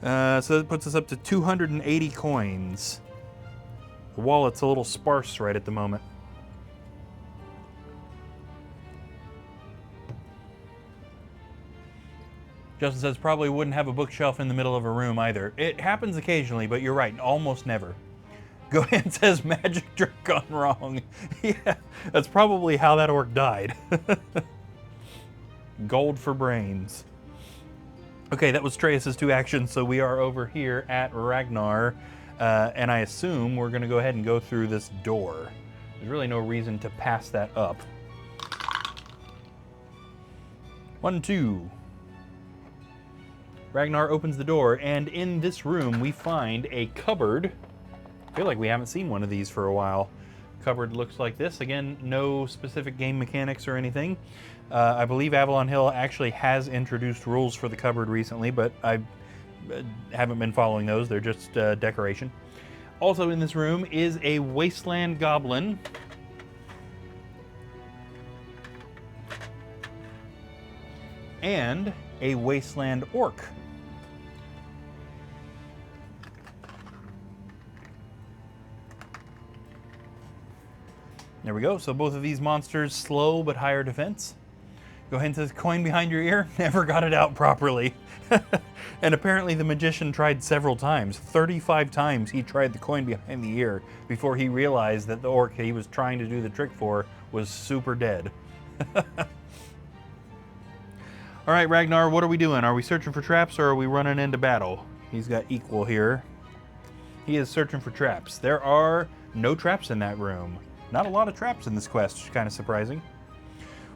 So that puts us up to 280 coins. The wallet's a little sparse right at the moment. Justin says probably wouldn't have a bookshelf in the middle of a room either. It happens occasionally, but you're right, almost never. Gohan says magic trick gone wrong. Yeah, that's probably how that orc died. Gold for brains. Okay, that was Traeus' 2 actions, so we are over here at Ragnar, and I assume we're going to go ahead and go through this door. There's really no reason to pass that up. 1, 2. Ragnar opens the door, and in this room we find a cupboard. I feel like we haven't seen one of these for a while. Cupboard looks like this. Again, no specific game mechanics or anything. I believe Avalon Hill actually has introduced rules for the cupboard recently, but I haven't been following those. They're just decoration. Also in this room is a wasteland goblin. And a wasteland orc. There we go. So both of these monsters slow but higher defense. Go ahead and says coin behind your ear. Never got it out properly. And apparently the magician tried several times. 35 times he tried the coin behind the ear before he realized that the orc he was trying to do the trick for was super dead. All right, Ragnar, what are we doing? Are we searching for traps or are we running into battle? He's got equal here. He is searching for traps. There are no traps in that room. Not a lot of traps in this quest, which is kind of surprising.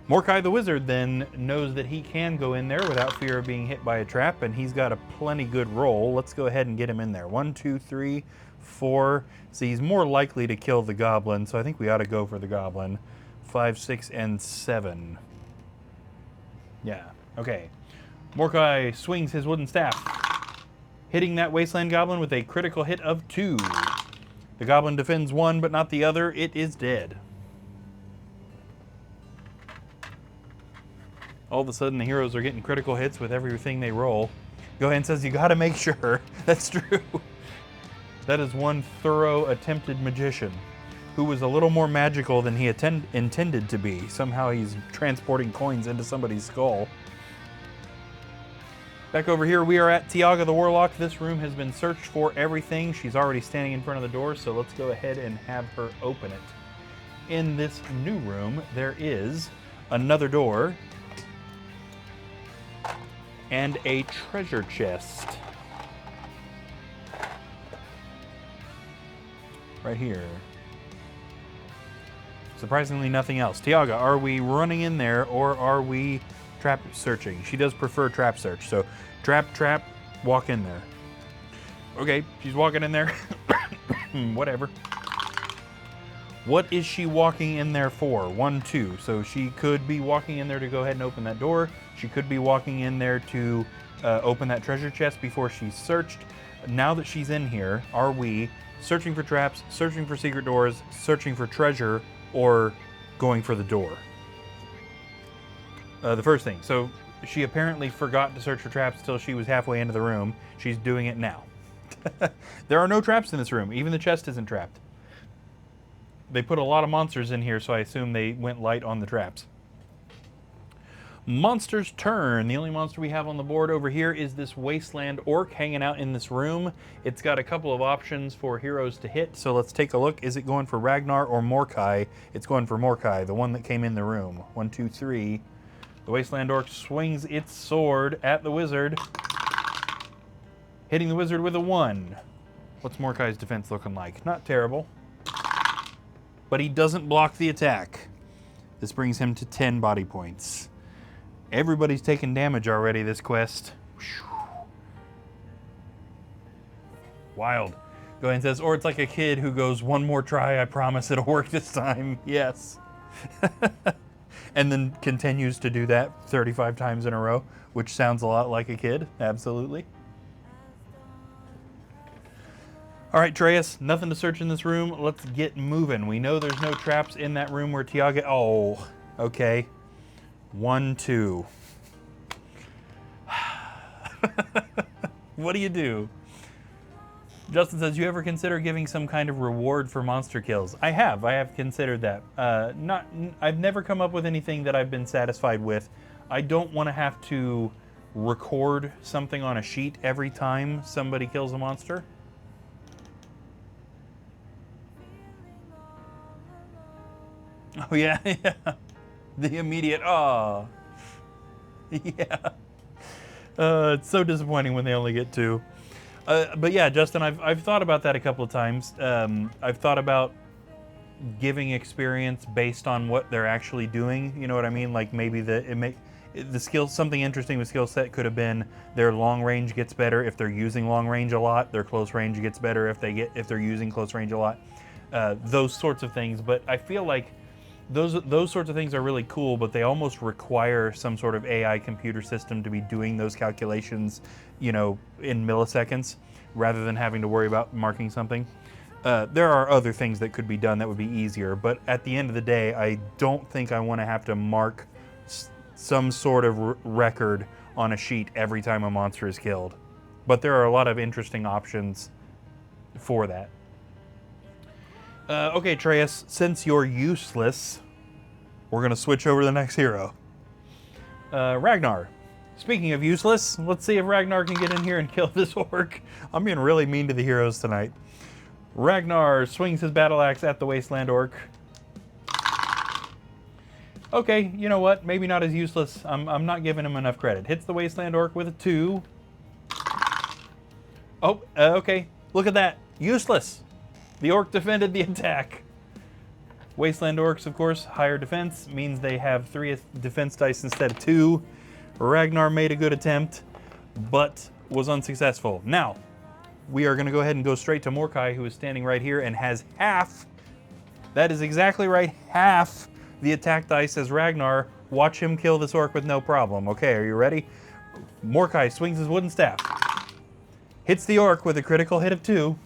Morkai the Wizard then knows that he can go in there without fear of being hit by a trap, and he's got a plenty good roll. Let's go ahead and get him in there. 1, 2, 3, 4. So he's more likely to kill the goblin, so I think we ought to go for the goblin. 5, 6, and 7. Yeah, okay. Morkai swings his wooden staff, hitting that wasteland goblin with a critical hit of 2. The goblin defends one, but not the other. It is dead. All of a sudden, the heroes are getting critical hits with everything they roll. Gohan says, you gotta make sure. That's true. That is one thorough attempted magician who was a little more magical than he intended to be. Somehow he's transporting coins into somebody's skull. Back over here, we are at Tiaga the Warlock. This room has been searched for everything. She's already standing in front of the door, so let's go ahead and have her open it. In this new room, there is another door and a treasure chest. Right here. Surprisingly, nothing else. Tiaga, are we running in there or are we trap searching? She does prefer trap search, so trap, walk in there. Okay, she's walking in there. Whatever. What is she walking in there for? 1, 2. So she could be walking in there to go ahead and open that door. She could be walking in there to open that treasure chest before she's searched. Now that she's in here, are we searching for traps, searching for secret doors, searching for treasure, or going for the door? The first thing. So she apparently forgot to search for traps till she was halfway into the room. She's doing it now. There are no traps in this room. Even the chest isn't trapped. They put a lot of monsters in here, so I assume they went light on the traps. Monster's turn. The only monster we have on the board over here is this wasteland orc hanging out in this room. It's got a couple of options for heroes to hit, so let's take a look. Is it going for Ragnar or Morkai? It's going for Morkai, the one that came in the room. 1, 2, 3. The wasteland orc swings its sword at the wizard, hitting the wizard with a 1. What's Morkai's defense looking like? Not terrible. But he doesn't block the attack. This brings him to 10 body points. Everybody's taken damage already this quest. Wild. Go ahead and says, or it's like a kid who goes, one more try, I promise it'll work this time. Yes. And then continues to do that 35 times in a row, which sounds a lot like a kid. Absolutely. All right, Traeus, nothing to search in this room. Let's get moving. We know there's no traps in that room where Tiaga... Oh, okay. 1, 2. What do you do? Justin says, you ever consider giving some kind of reward for monster kills? I have considered that. I've never come up with anything that I've been satisfied with. I don't want to have to record something on a sheet every time somebody kills a monster. Oh, yeah, yeah. The immediate, aw. Yeah. It's so disappointing when they only get 2. But yeah, Justin, I've thought about that a couple of times. I've thought about giving experience based on what they're actually doing. You know what I mean? Like maybe the skill, something interesting with skill set could have been their long range gets better if they're using long range a lot. Their close range gets better if they're using close range a lot. Those sorts of things. But I feel like those sorts of things are really cool, but they almost require some sort of AI computer system to be doing those calculations, you know, in milliseconds, rather than having to worry about marking something. There are other things that could be done that would be easier, but at the end of the day, I don't think I want to have to mark some sort of record on a sheet every time a monster is killed. But there are a lot of interesting options for that. Okay, Atreus, since you're useless, we're going to switch over to the next hero. Ragnar. Speaking of useless, let's see if Ragnar can get in here and kill this orc. I'm being really mean to the heroes tonight. Ragnar swings his battle axe at the wasteland orc. Okay, you know what? Maybe not as useless. I'm not giving him enough credit. Hits the wasteland orc with a 2. Oh, okay. Look at that. Useless. The orc defended the attack. Wasteland orcs, of course, higher defense means they have 3 defense dice instead of 2. Ragnar made a good attempt, but was unsuccessful. Now, we are going to go ahead and go straight to Mordecai, who is standing right here and has half, that is exactly right, half the attack dice as Ragnar. Watch him kill this orc with no problem. Okay, are you ready? Mordecai swings his wooden staff. Hits the orc with a critical hit of 2.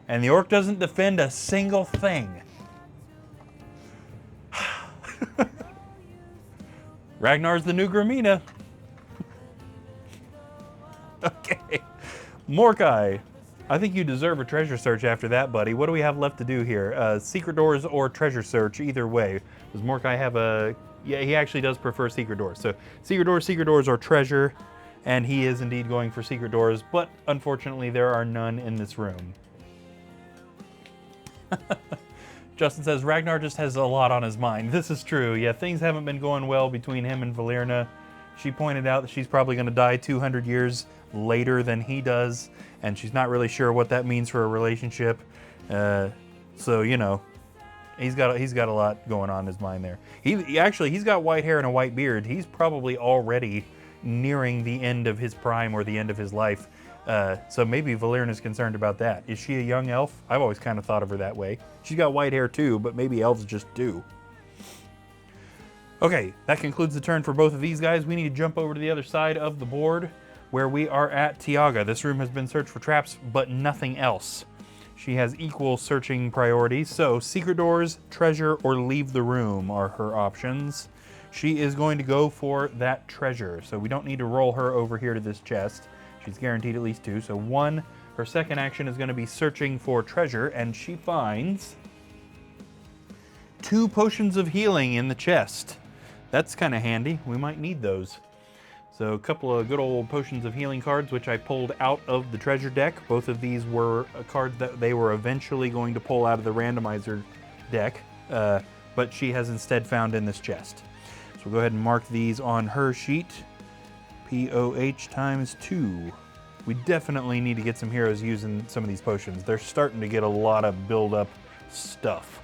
And the orc doesn't defend a single thing. Ragnar's the new Grimina. Okay. Morkai, I think you deserve a treasure search after that, buddy. What do we have left to do here? Secret doors or treasure search, either way. Does Morkai have a... Yeah, he actually does prefer secret doors. So secret doors, or treasure. And he is indeed going for secret doors, but unfortunately there are none in this room. Justin says, Ragnar just has a lot on his mind. This is true. Yeah, things haven't been going well between him and Valerna. She pointed out that she's probably going to die 200 years later than he does, and she's not really sure what that means for a relationship. So, you know, he's got a lot going on in his mind there. He's got white hair and a white beard. He's probably already nearing the end of his prime or the end of his life. So maybe Valerna's concerned about that. Is she a young elf? I've always kind of thought of her that way. She's got white hair too, but maybe elves just do. Okay, that concludes the turn for both of these guys. We need to jump over to the other side of the board where we are at Tiaga. This room has been searched for traps, but nothing else. She has equal searching priorities, so secret doors, treasure, or leave the room are her options. She is going to go for that treasure, so we don't need to roll her over here to this chest. She's guaranteed at least 2, so 1. Her second action is going to be searching for treasure, and she finds 2 potions of healing in the chest. That's kind of handy. We might need those. So a couple of good old potions of healing cards, which I pulled out of the treasure deck. Both of these were cards that they were eventually going to pull out of the randomizer deck, but she has instead found in this chest. So we'll go ahead and mark these on her sheet. POH times 2. We definitely need to get some heroes using some of these potions. They're starting to get a lot of build-up stuff.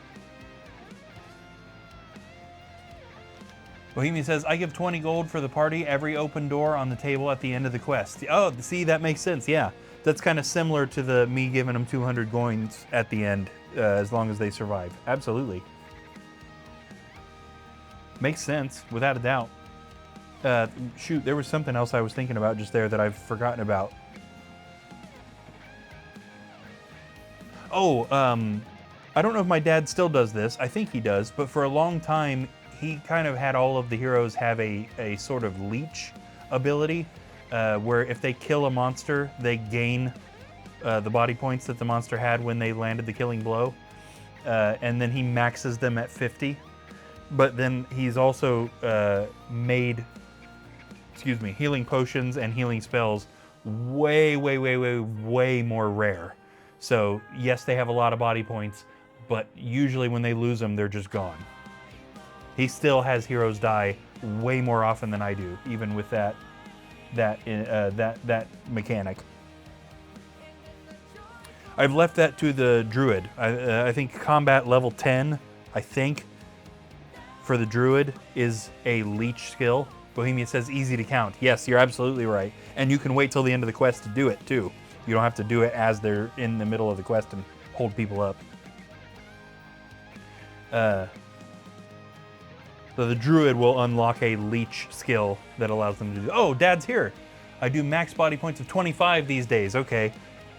Bohemian says, I give 20 gold for the party, every open door on the table at the end of the quest. Oh, see, that makes sense, yeah. That's kind of similar to the me giving them 200 coins at the end, as long as they survive. Absolutely. Makes sense, without a doubt. Shoot, there was something else I was thinking about just there that I've forgotten about. Oh, I don't know if my dad still does this. I think he does, but for a long time, he kind of had all of the heroes have a sort of leech ability, where if they kill a monster, they gain the body points that the monster had when they landed the killing blow, and then he maxes them at 50. But then he's also made, healing potions and healing spells way more rare. So yes, they have a lot of body points, but usually when they lose them, they're just gone. He still has heroes die way more often than I do, even with that mechanic. I've left that to the druid. I think combat level 10, I think, for the druid is a leech skill. Bohemia says easy to count. Yes, you're absolutely right. And you can wait till the end of the quest to do it too. You don't have to do it as they're in the middle of the quest and hold people up. So the druid will unlock a leech skill that allows them to do. Oh, Dad's here. I do max body points of 25 these days. Okay.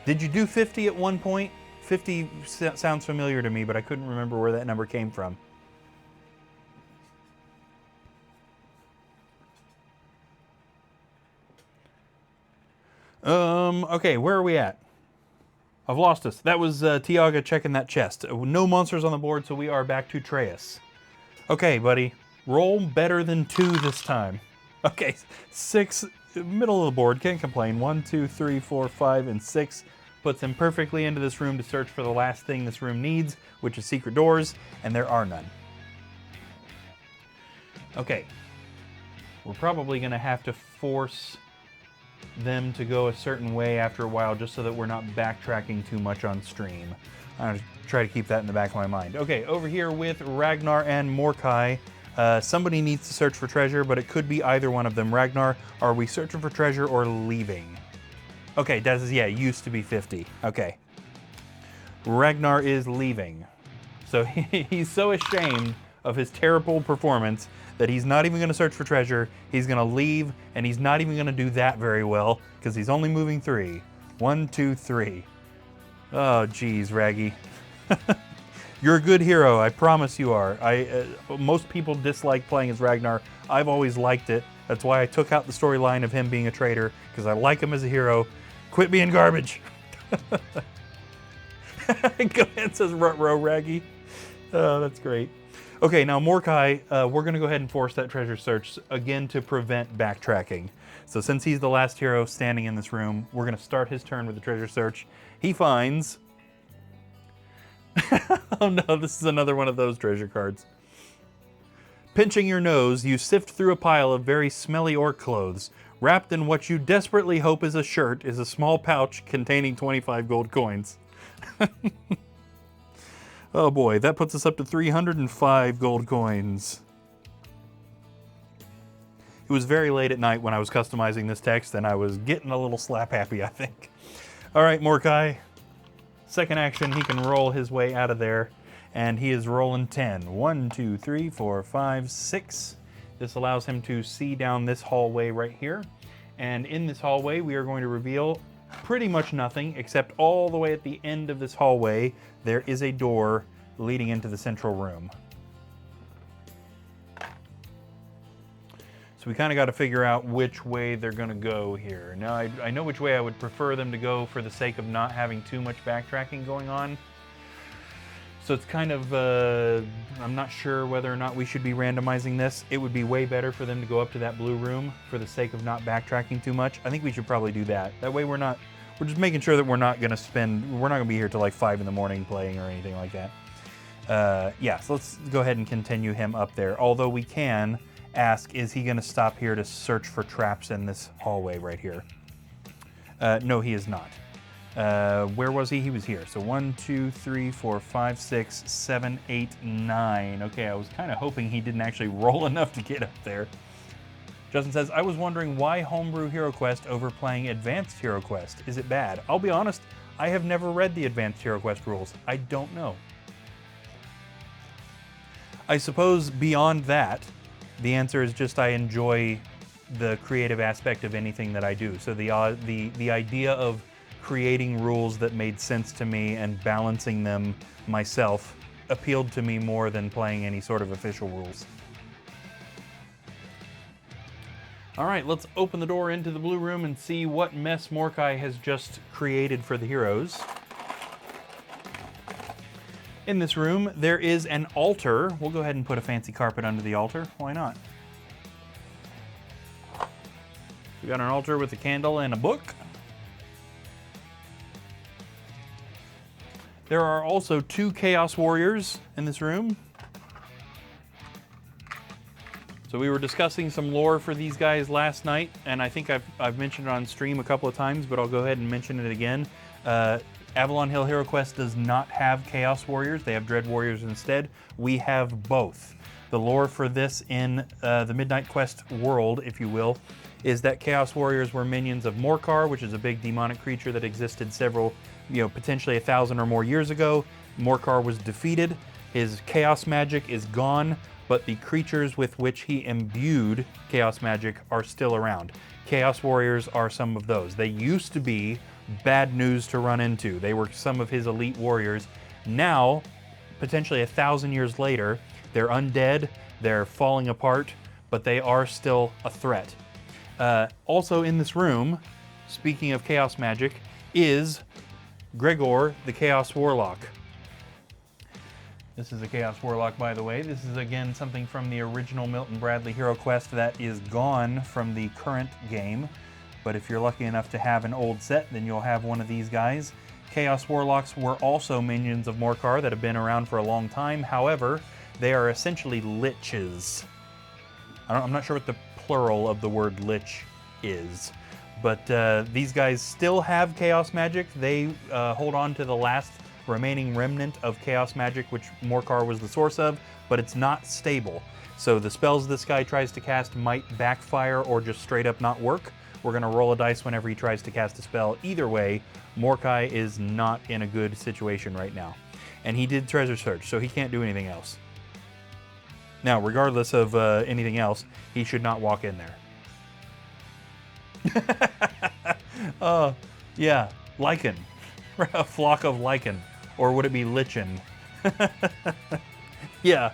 Did you do 50 at one point? 50 sounds familiar to me, but I couldn't remember where that number came from. Okay, where are we at? I've lost us. That was Tiaga checking that chest. No monsters on the board, so we are back to Treyas. Okay, buddy. Roll better than 2 this time. Okay, 6, middle of the board, can't complain. 1, 2, 3, 4, 5, and 6. Puts him perfectly into this room to search for the last thing this room needs, which is secret doors, and there are none. Okay. We're probably going to have to force them to go a certain way after a while just so that we're not backtracking too much on stream. I'm going to try to keep that in the back of my mind. Okay, over here with Ragnar and Mordkai, somebody needs to search for treasure, but it could be either one of them. Ragnar, are we searching for treasure or leaving? Okay, Dad says, yeah, it used to be 50. Okay. Ragnar is leaving. So he's so ashamed of his terrible performance that he's not even going to search for treasure. He's going to leave, and he's not even going to do that very well because he's only moving 3. 1, 2, 3. Oh, geez, Raggy. You're a good hero. I promise you are. Most people dislike playing as Ragnar. I've always liked it. That's why I took out the storyline of him being a traitor, because I like him as a hero. Quit being garbage. Go ahead, says Rutro Raggy. Oh, that's great. Okay, now Mordkai, we're going to go ahead and force that treasure search again to prevent backtracking. So since he's the last hero standing in this room, we're going to start his turn with the treasure search. He finds... Oh no, this is another one of those treasure cards. Pinching your nose, you sift through a pile of very smelly orc clothes. Wrapped in what you desperately hope is a shirt is a small pouch containing 25 gold coins. Oh boy, that puts us up to 305 gold coins. It was very late at night when I was customizing this text, and I was getting a little slap happy, I think. All right, Mordkai. Second action, he can roll his way out of there, and he is rolling 10. 1, 2, 3, 4, 5, 6. This allows him to see down this hallway right here. And in this hallway, we are going to reveal pretty much nothing, except all the way at the end of this hallway, there is a door leading into the central room. So we kind of got to figure out which way they're going to go here. Now, I know which way I would prefer them to go for the sake of not having too much backtracking going on. So it's kind of, I'm not sure whether or not we should be randomizing this. It would be way better for them to go up to that blue room for the sake of not backtracking too much. I think we should probably do that. That way we're just making sure that we're not going to be here till like 5 in the morning playing or anything like that. Yeah, so let's go ahead and continue him up there. Although we can ask, is he going to stop here to search for traps in this hallway right here? No, he is not. Where was he? He was here. So 1, 2, 3, 4, 5, 6, 7, 8, 9. Okay, I was kind of hoping he didn't actually roll enough to get up there. Justin says, I was wondering why Homebrew Hero Quest over playing Advanced Hero Quest. Is it bad? I'll be honest, I have never read the Advanced Hero Quest rules. I don't know. I suppose beyond that, the answer is just I enjoy the creative aspect of anything that I do. So the idea of creating rules that made sense to me and balancing them myself appealed to me more than playing any sort of official rules. All right, let's open the door into the blue room and see what mess Mordkai has just created for the heroes. In this room, there is an altar. We'll go ahead and put a fancy carpet under the altar. Why not? We got an altar with a candle and a book. There are also 2 Chaos Warriors in this room. So we were discussing some lore for these guys last night, and I think I've mentioned it on stream a couple of times, but I'll go ahead and mention it again. Avalon Hill Hero Quest does not have Chaos Warriors. They have Dread Warriors instead. We have both. The lore for this in the Midnight Quest world, if you will, is that Chaos Warriors were minions of Morkar, which is a big demonic creature that existed several, potentially 1,000 or more years ago. Morkar was defeated. His chaos magic is gone, but the creatures with which he imbued chaos magic are still around. Chaos Warriors are some of those. They used to be bad news to run into. They were some of his elite warriors. Now, potentially 1,000 years later, they're undead, they're falling apart, but they are still a threat. Also in this room, speaking of chaos magic, is Gregor, the Chaos Warlock. This is a Chaos Warlock, by the way. This is, again, something from the original Milton Bradley Hero Quest that is gone from the current game. But if you're lucky enough to have an old set, then you'll have one of these guys. Chaos Warlocks were also minions of Morkar that have been around for a long time. However, they are essentially liches. I'm not sure what the plural of the word lich is. But these guys still have chaos magic. They hold on to the last remaining remnant of chaos magic, which Morkar was the source of, but it's not stable. So the spells this guy tries to cast might backfire or just straight up not work. We're going to roll a dice whenever he tries to cast a spell. Either way, Morkai is not in a good situation right now. And he did treasure search, so he can't do anything else. Now, regardless of anything else, he should not walk in there. Yeah, lichen. A flock of lichen. Or would it be lichen? Yeah.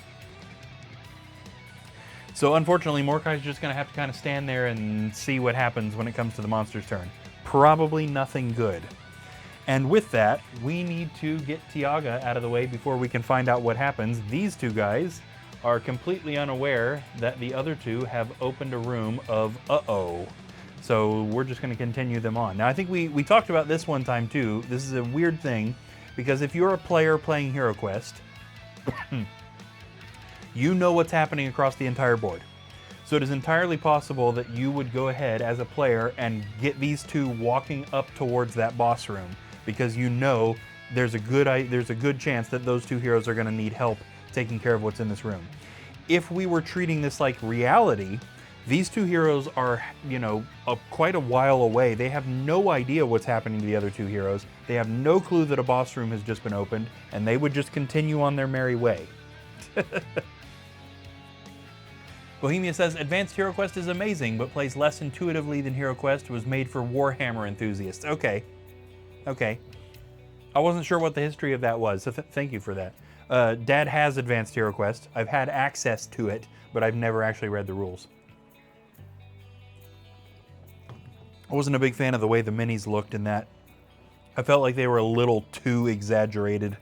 So unfortunately, Morkai's just going to have to kind of stand there and see what happens when it comes to the monster's turn. Probably nothing good. And with that, we need to get Tiaga out of the way before we can find out what happens. These 2 guys are completely unaware that the other 2 have opened a room of uh-oh. So we're just going to continue them on. Now, I think we talked about this one time too. This is a weird thing, because if you're a player playing Hero Quest, you know what's happening across the entire board. So it is entirely possible that you would go ahead as a player and get these 2 walking up towards that boss room, because you know there's a good chance that those 2 heroes are going to need help taking care of what's in this room. If we were treating this like reality, these 2 heroes are, quite a while away. They have no idea what's happening to the other 2 heroes. They have no clue that a boss room has just been opened, and they would just continue on their merry way. Bohemia says, Advanced Hero Quest is amazing, but plays less intuitively than Hero Quest was made for Warhammer enthusiasts. Okay. I wasn't sure what the history of that was, so thank you for that. Dad has Advanced Hero Quest. I've had access to it, but I've never actually read the rules. I wasn't a big fan of the way the minis looked in that. I felt like they were a little too exaggerated.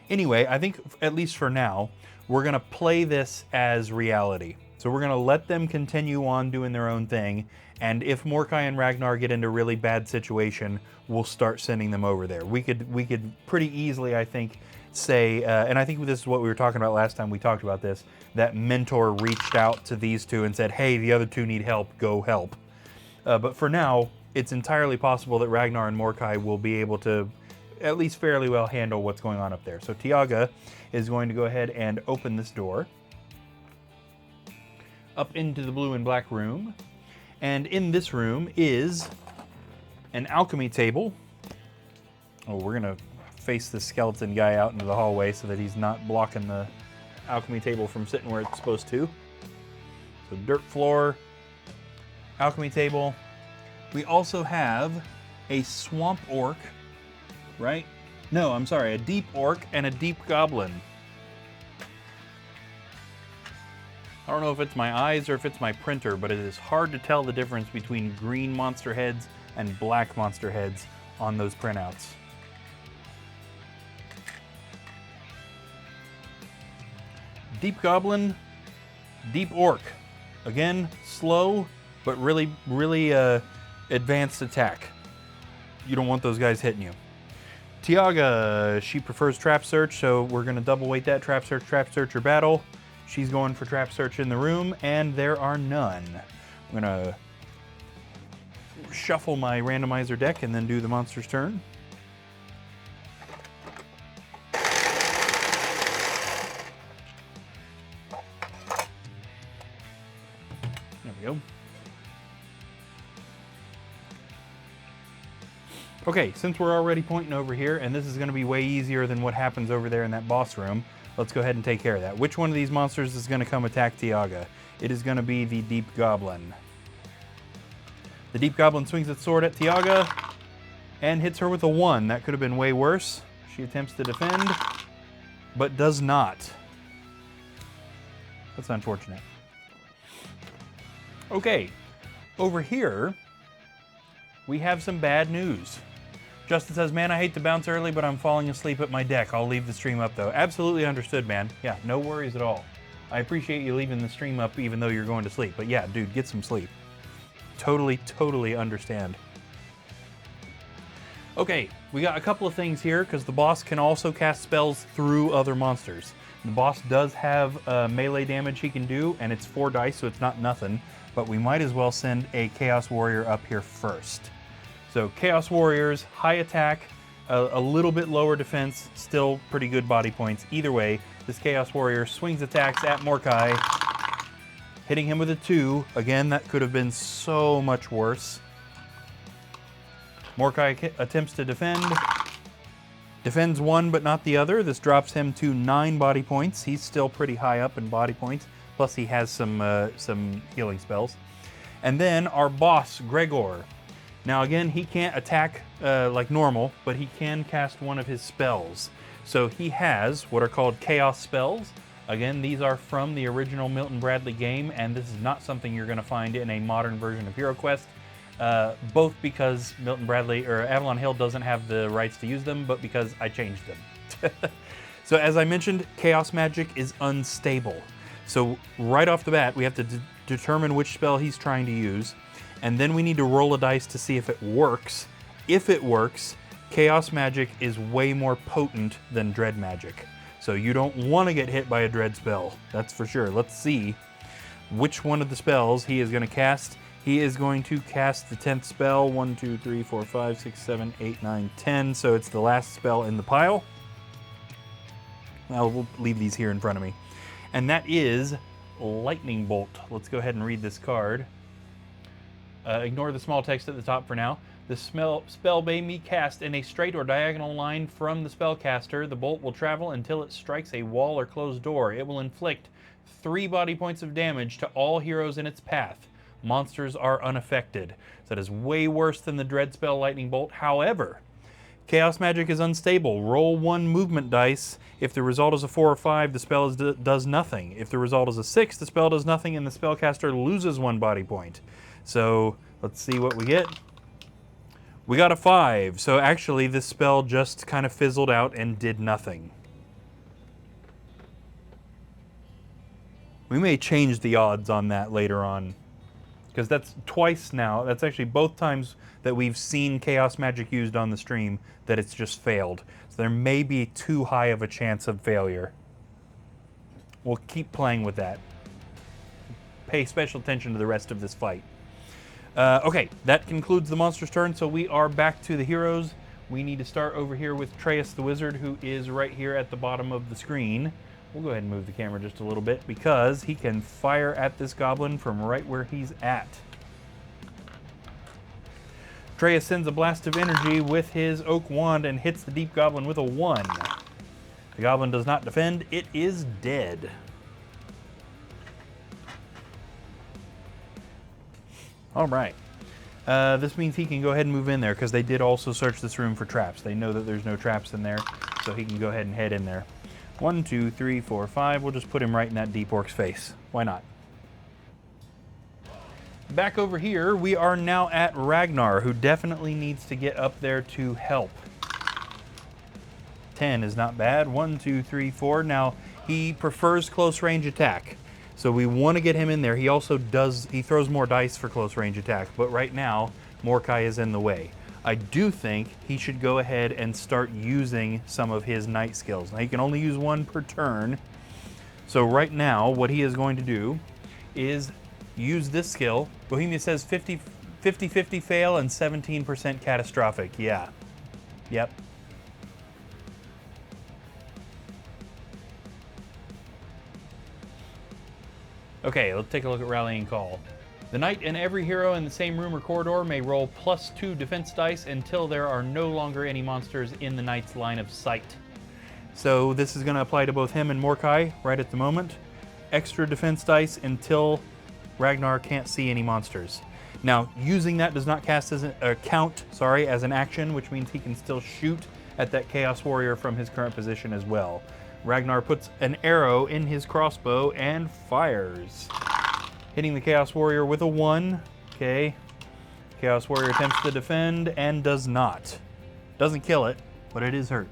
Anyway, I think, at least for now, we're going to play this as reality. So we're going to let them continue on doing their own thing, and if Morkai and Ragnar get into a really bad situation, we'll start sending them over there. We could pretty easily, I think, say, and I think this is what we were talking about last time we talked about this, that Mentor reached out to these 2 and said, hey, the other 2 need help, go help. But for now, it's entirely possible that Ragnar and Morkai will be able to at least fairly well handle what's going on up there. So Tiaga is going to go ahead and open this door up into the blue and black room. And in this room is an alchemy table. Oh, we're going to face the skeleton guy out into the hallway so that he's not blocking the alchemy table from sitting where it's supposed to. So dirt floor, alchemy table. We also have a swamp orc, right? No, I'm sorry, a deep orc and a deep goblin. I don't know if it's my eyes or if it's my printer, but it is hard to tell the difference between green monster heads and black monster heads on those printouts. Deep goblin, deep orc. Again, slow, but really advanced attack. You don't want those guys hitting you. Tiaga, she prefers trap search, so we're going to double weight that trap search, or battle. She's going for trap search in the room, and there are none. I'm going to shuffle my randomizer deck and then do the monster's turn. There we go. Okay, since we're already pointing over here, and this is going to be way easier than what happens over there in that boss room, let's go ahead and take care of that. Which one of these monsters is going to come attack Tiaga? It is going to be the Deep Goblin. The Deep Goblin swings its sword at Tiaga and hits her with a 1. That could have been way worse. She attempts to defend, but does not. That's unfortunate. Okay, over here, we have some bad news. Justin says, man, I hate to bounce early, but I'm falling asleep at my deck. I'll leave the stream up, though. Absolutely understood, man. Yeah, no worries at all. I appreciate you leaving the stream up even though you're going to sleep. But yeah, dude, get some sleep. Totally understand. Okay, we got a couple of things here because the boss can also cast spells through other monsters. The boss does have melee damage he can do, and it's 4 dice, so it's not nothing. But we might as well send a Chaos Warrior up here first. So Chaos Warriors, high attack, a little bit lower defense, still pretty good body points. Either way, this Chaos Warrior swings attacks at Morkai, hitting him with a 2. Again, that could have been so much worse. Morkai attempts to defend. Defends one, but not the other. This drops him to 9 body points. He's still pretty high up in body points. Plus he has some healing spells. And then our boss, Gregor. Now again, he can't attack like normal, but he can cast one of his spells. So he has what are called Chaos spells. Again, these are from the original Milton Bradley game, and this is not something you're going to find in a modern version of HeroQuest. Both because Milton Bradley or Avalon Hill doesn't have the rights to use them, but because I changed them. So as I mentioned, Chaos magic is unstable. So right off the bat, we have to determine which spell he's trying to use, and then we need to roll a dice to see if it works. If it works, Chaos magic is way more potent than Dread magic. So you don't want to get hit by a Dread spell, that's for sure. Let's see which one of the spells he is going to cast. He is going to cast the 10th spell. 1, 2, 3, 4, 5, 6, 7, 8, 9, 10. So it's the last spell in the pile. We'll leave these here in front of me. And that is Lightning Bolt. Let's go ahead and read this card. Ignore the small text at the top for now. The spell may be cast in a straight or diagonal line from the spellcaster. The bolt will travel until it strikes a wall or closed door. It will inflict 3 body points of damage to all heroes in its path. Monsters are unaffected. So that is way worse than the Dread spell Lightning Bolt. However, Chaos magic is unstable. Roll 1 movement dice. If the result is a 4 or 5, the spell does nothing. If the result is a 6, the spell does nothing and the spellcaster loses 1 body point. So let's see what we get. We got a 5. So actually this spell just kind of fizzled out and did nothing. We may change the odds on that later on, because that's twice now. That's actually both times that we've seen Chaos magic used on the stream that it's just failed. So there may be too high of a chance of failure. We'll keep playing with that. Pay special attention to the rest of this fight. Okay, that concludes the monster's turn, so we are back to the heroes. We need to start over here with Traeus the Wizard, who is right here at the bottom of the screen. We'll go ahead and move the camera just a little bit because he can fire at this goblin from right where he's at. Traeus sends a blast of energy with his oak wand and hits the deep goblin with a 1. The goblin does not defend. It is dead. All right. This means he can go ahead and move in there because they did also search this room for traps. They know that there's no traps in there, so he can go ahead and head in there. 1, 2, 3, 4, 5. We'll just put him right in that deep orc's face. Why not? Back over here, we are now at Ragnar, who definitely needs to get up there to help. 10 is not bad. 1, 2, 3, 4. Now, he prefers close range attack. So we want to get him in there. He also he throws more dice for close range attack, but right now, Morkai is in the way. I do think he should go ahead and start using some of his knight skills. Now, he can only use one per turn. So right now, what he is going to do is use this skill. Bohemia says 50-50 fail and 17% catastrophic. Yeah. Yep. Okay, let's take a look at Rallying Call. The knight and every hero in the same room or corridor may roll +2 defense dice until there are no longer any monsters in the knight's line of sight. So this is going to apply to both him and Mordecai right at the moment. Extra defense dice until Ragnar can't see any monsters. Now, using that does not count as an action, which means he can still shoot at that Chaos Warrior from his current position as well. Ragnar puts an arrow in his crossbow and fires, hitting the Chaos Warrior with a 1. Okay. Chaos Warrior attempts to defend and does not. Doesn't kill it, but it is hurt.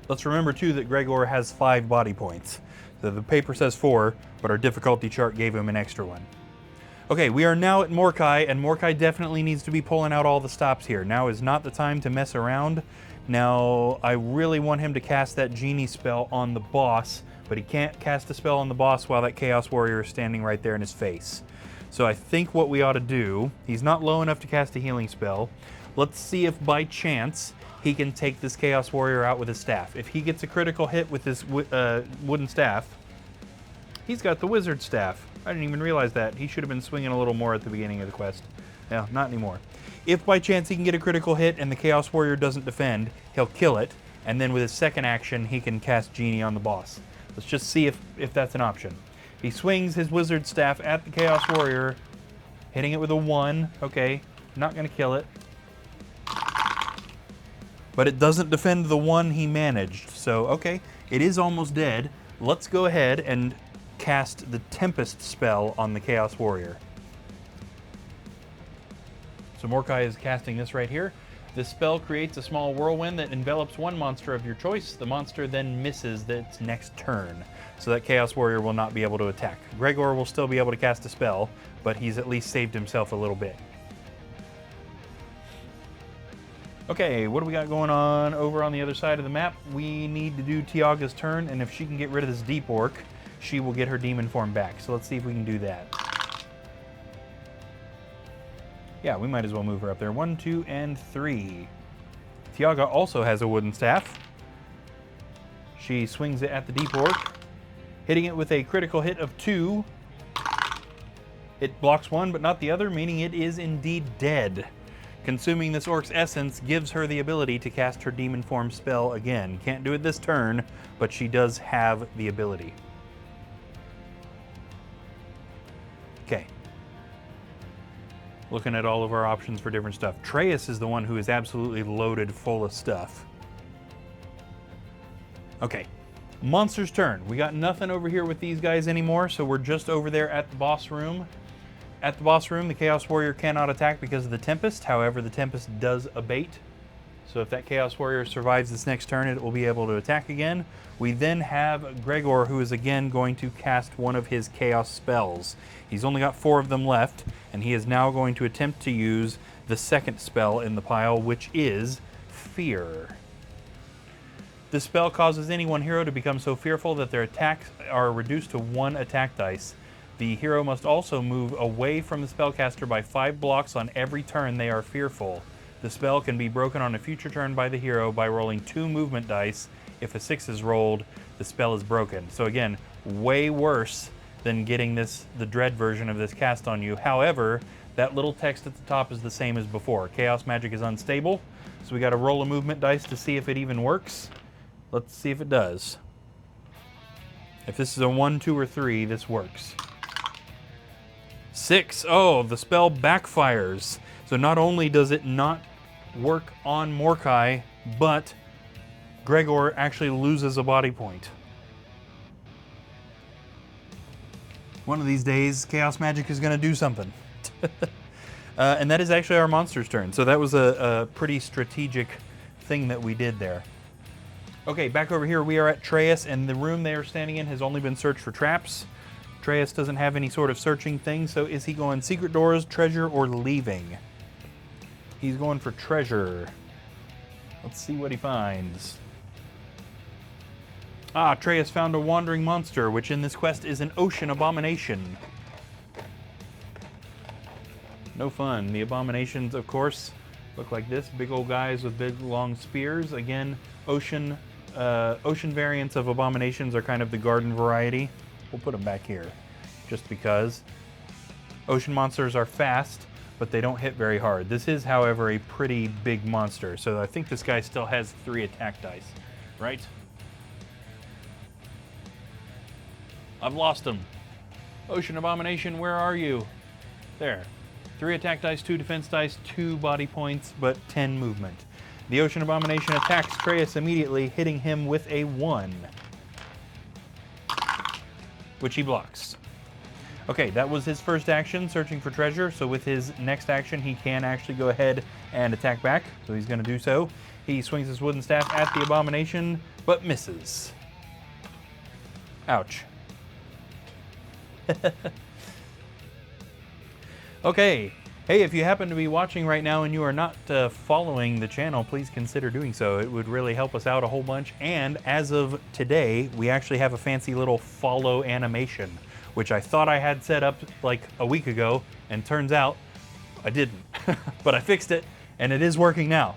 Let's remember, too, that Gregor has 5 body points. So the paper says 4, but our difficulty chart gave him an extra one. Okay, we are now at Mordecai, and Mordecai definitely needs to be pulling out all the stops here. Now is not the time to mess around. Now, I really want him to cast that Genie spell on the boss, but he can't cast a spell on the boss while that Chaos Warrior is standing right there in his face. So I think what we ought to do, he's not low enough to cast a healing spell. Let's see if by chance he can take this Chaos Warrior out with his staff. If he gets a critical hit with his wooden staff, he's got the wizard staff. I didn't even realize that. He should have been swinging a little more at the beginning of the quest. No, not anymore. If by chance he can get a critical hit and the Chaos Warrior doesn't defend, he'll kill it, and then with his second action, he can cast Genie on the boss. Let's just see if that's an option. He swings his wizard staff at the Chaos Warrior, hitting it with a 1. Okay, not going to kill it. But it doesn't defend the 1 he managed. So, okay, it is almost dead. Let's go ahead and cast the Tempest spell on the Chaos Warrior. So Mordecai is casting this right here. This spell creates a small whirlwind that envelops one monster of your choice. The monster then misses its next turn. So that Chaos Warrior will not be able to attack. Gregor will still be able to cast a spell, but he's at least saved himself a little bit. Okay, what do we got going on over on the other side of the map? We need to do Tiaga's turn, and if she can get rid of this deep orc, she will get her demon form back. So let's see if we can do that. Yeah, we might as well move her up there. 1, 2, and 3. Tiaga also has a wooden staff. She swings it at the deep orc, hitting it with a critical hit of 2. It blocks one, but not the other, meaning it is indeed dead. Consuming this orc's essence gives her the ability to cast her demon form spell again. Can't do it this turn, but she does have the ability. Okay. Looking at all of our options for different stuff. Treyas is the one who is absolutely loaded full of stuff. Okay. Monster's turn. We got nothing over here with these guys anymore, so we're just over there at the boss room. At the boss room, the Chaos Warrior cannot attack because of the Tempest. However, the Tempest does abate. So if that Chaos Warrior survives this next turn, it will be able to attack again. We then have Gregor, who is again going to cast one of his Chaos spells. He's only got 4 of them left, and he is now going to attempt to use the second spell in the pile, which is Fear. This spell causes any one hero to become so fearful that their attacks are reduced to 1 attack dice. The hero must also move away from the spellcaster by 5 blocks on every turn they are fearful. The spell can be broken on a future turn by the hero by rolling 2 movement dice. If a 6 is rolled, the spell is broken. So again, way worse than getting the Dread version of this cast on you. However, that little text at the top is the same as before. Chaos magic is unstable, so we got to roll a movement dice to see if it even works. Let's see if it does. If this is a 1, 2, or 3, this works. 6. Oh, the spell backfires. So not only does it not work on Mordecai, but Gregor actually loses a body point. One of these days, Chaos Magic is going to do something. And that is actually our monster's turn. So that was a pretty strategic thing that we did there. Okay, back over here, we are at Treyas, and the room they are standing in has only been searched for traps. Atreus doesn't have any sort of searching thing, so is he going secret doors, treasure, or leaving? He's going for treasure. Let's see what he finds. Ah, Atreus found a wandering monster, which in this quest is an ocean abomination. No fun. The abominations, of course, look like this. Big old guys with big long spears. Again, ocean variants of abominations are kind of the garden variety. We'll put them back here, just because. Ocean monsters are fast, but they don't hit very hard. This is, however, a pretty big monster, so I think this guy still has 3 attack dice, right? I've lost him. Ocean Abomination, where are you? There. 3 attack dice, 2 defense dice, 2 body points, but 10 movement. The Ocean Abomination attacks Atreus immediately, hitting him with a 1. Which he blocks. Okay, that was his first action, searching for treasure, so with his next action he can actually go ahead and attack back, so he's going to do so. He swings his wooden staff at the Abomination, but misses. Ouch. Okay, hey, if you happen to be watching right now and you are not following the channel, please consider doing so. It would really help us out a whole bunch, and as of today, we actually have a fancy little follow animation, which I thought I had set up like a week ago, and turns out I didn't. But I fixed it, and it is working now.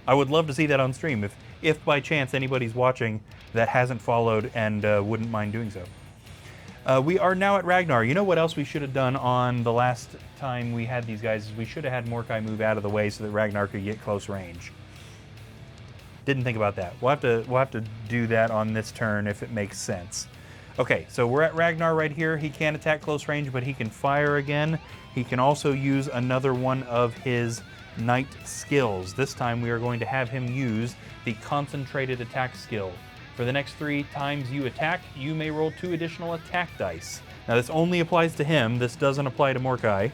I would love to see that on stream if by chance anybody's watching that hasn't followed and wouldn't mind doing so. We are now at Ragnar. You know what else we should have done on the last time we had these guys is we should have had Mordecai move out of the way so that Ragnar could get close range. Didn't think about that. We'll have to do that on this turn if it makes sense. Okay, so we're at Ragnar right here. He can't attack close range, but he can fire again. He can also use another one of his knight skills. This time we are going to have him use the concentrated attack skill. For the next 3 times you attack, you may roll 2 additional attack dice. Now this only applies to him. This doesn't apply to Mordecai.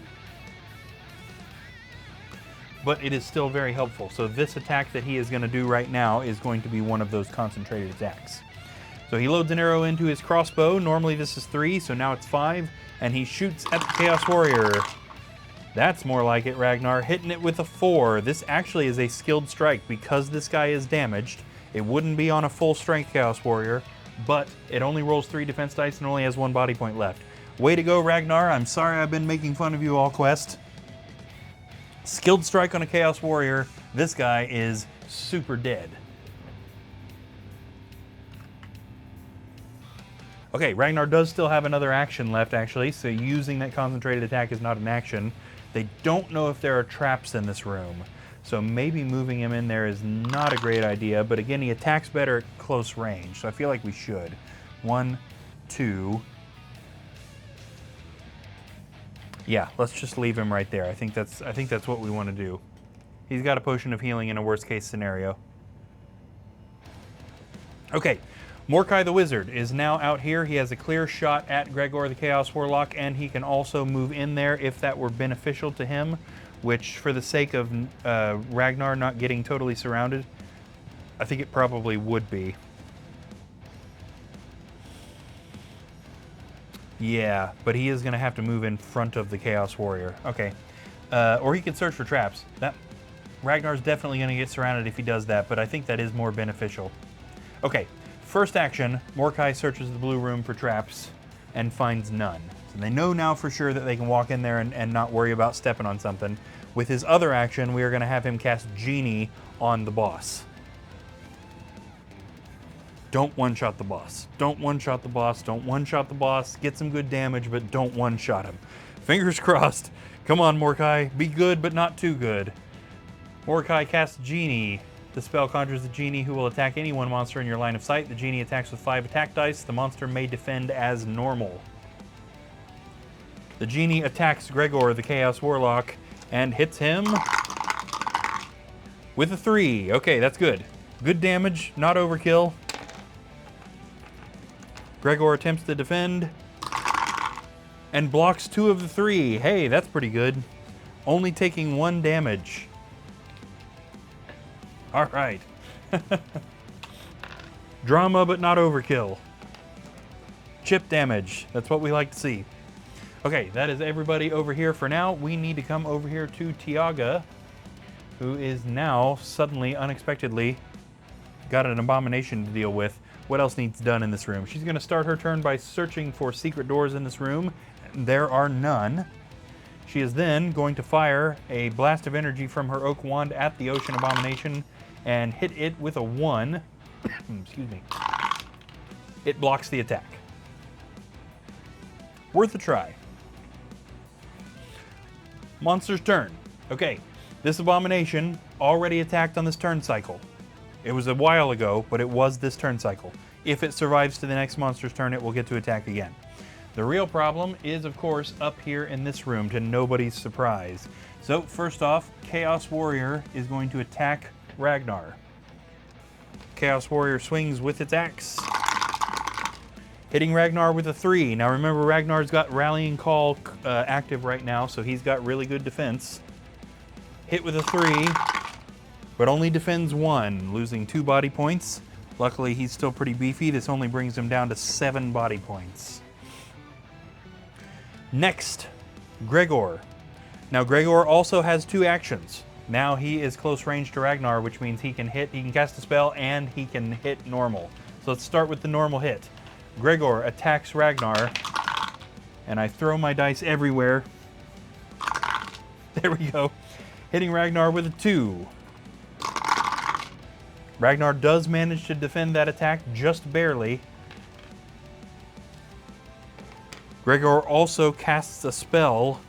But it is still very helpful. So this attack that he is going to do right now is going to be one of those concentrated attacks. So he loads an arrow into his crossbow. Normally this is 3, so now it's 5. And he shoots at the Chaos Warrior. That's more like it, Ragnar. Hitting it with a 4. This actually is a skilled strike because this guy is damaged. It wouldn't be on a full strength Chaos Warrior, but it only rolls 3 defense dice and only has 1 body point left. Way to go, Ragnar. I'm sorry I've been making fun of you all quest. Skilled strike on a Chaos Warrior. This guy is super dead. Okay, Ragnar does still have another action left, actually, so using that concentrated attack is not an action. They don't know if there are traps in this room. So maybe moving him in there is not a great idea, but again, he attacks better at close range, so I feel like we should. 1, 2. Yeah, let's just leave him right there. I think that's what we want to do. He's got a potion of healing in a worst case scenario. Okay, Mordecai the Wizard is now out here. He has a clear shot at Gregor the Chaos Warlock, and he can also move in there if that were beneficial to him, which, for the sake of Ragnar not getting totally surrounded, I think it probably would be. Yeah, but he is going to have to move in front of the Chaos Warrior. Okay. Or he can search for traps. Ragnar's definitely going to get surrounded if he does that, but I think that is more beneficial. Okay, first action, Mordecai searches the blue room for traps and finds none. So they know now for sure that they can walk in there and not worry about stepping on something. With his other action, we are going to have him cast Genie on the boss. Don't one-shot the boss. Don't one-shot the boss. Don't one-shot the boss. Get some good damage, but don't one-shot him. Fingers crossed. Come on, Mordecai. Be good, but not too good. Mordecai casts Genie. The spell conjures the Genie who will attack any one monster in your line of sight. The Genie attacks with 5 attack dice. The monster may defend as normal. The Genie attacks Gregor, the Chaos Warlock, and hits him with a 3. Okay, that's good. Good damage, not overkill. Gregor attempts to defend and blocks 2 of the 3. Hey, that's pretty good. Only taking 1 damage. All right. Drama, but not overkill. Chip damage. That's what we like to see. Okay, that is everybody over here for now. We need to come over here to Tiaga, who is now suddenly, unexpectedly, got an abomination to deal with. What else needs done in this room? She's going to start her turn by searching for secret doors in this room. There are none. She is then going to fire a blast of energy from her oak wand at the ocean abomination and hit it with a 1. Excuse me. It blocks the attack. Worth a try. Monster's turn. Okay, this abomination already attacked on this turn cycle. It was a while ago, but it was this turn cycle. If it survives to the next monster's turn, it will get to attack again. The real problem is, of course, up here in this room, to nobody's surprise. So, first off, Chaos Warrior is going to attack Ragnar. Chaos Warrior swings with its axe, hitting Ragnar with a 3. Now remember, Ragnar's got Rallying Call active right now, so he's got really good defense. Hit with a 3, but only defends 1, losing 2 body points. Luckily, he's still pretty beefy. This only brings him down to 7 body points. Next, Gregor. Now Gregor also has 2 actions. Now he is close range to Ragnar, which means he can cast a spell, and he can hit normal. So let's start with the normal hit. Gregor attacks Ragnar, and I throw my dice everywhere. There we go. Hitting Ragnar with a 2. Ragnar does manage to defend that attack just barely. Gregor also casts a spell.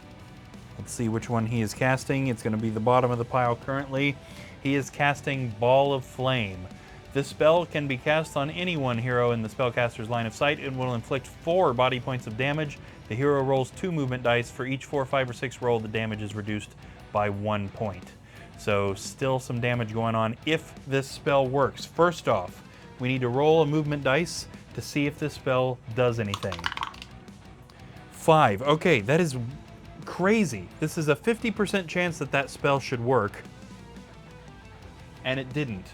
Let's see which one he is casting. It's going to be the bottom of the pile currently. He is casting Ball of Flame. This spell can be cast on any one hero in the spellcaster's line of sight and will inflict 4 body points of damage. The hero rolls 2 movement dice. For each 4, 5, or 6 roll, the damage is reduced by 1 point. So still some damage going on if this spell works. First off, we need to roll a movement dice to see if this spell does anything. 5. Okay, that is crazy. This is a 50% chance that that spell should work, and it didn't.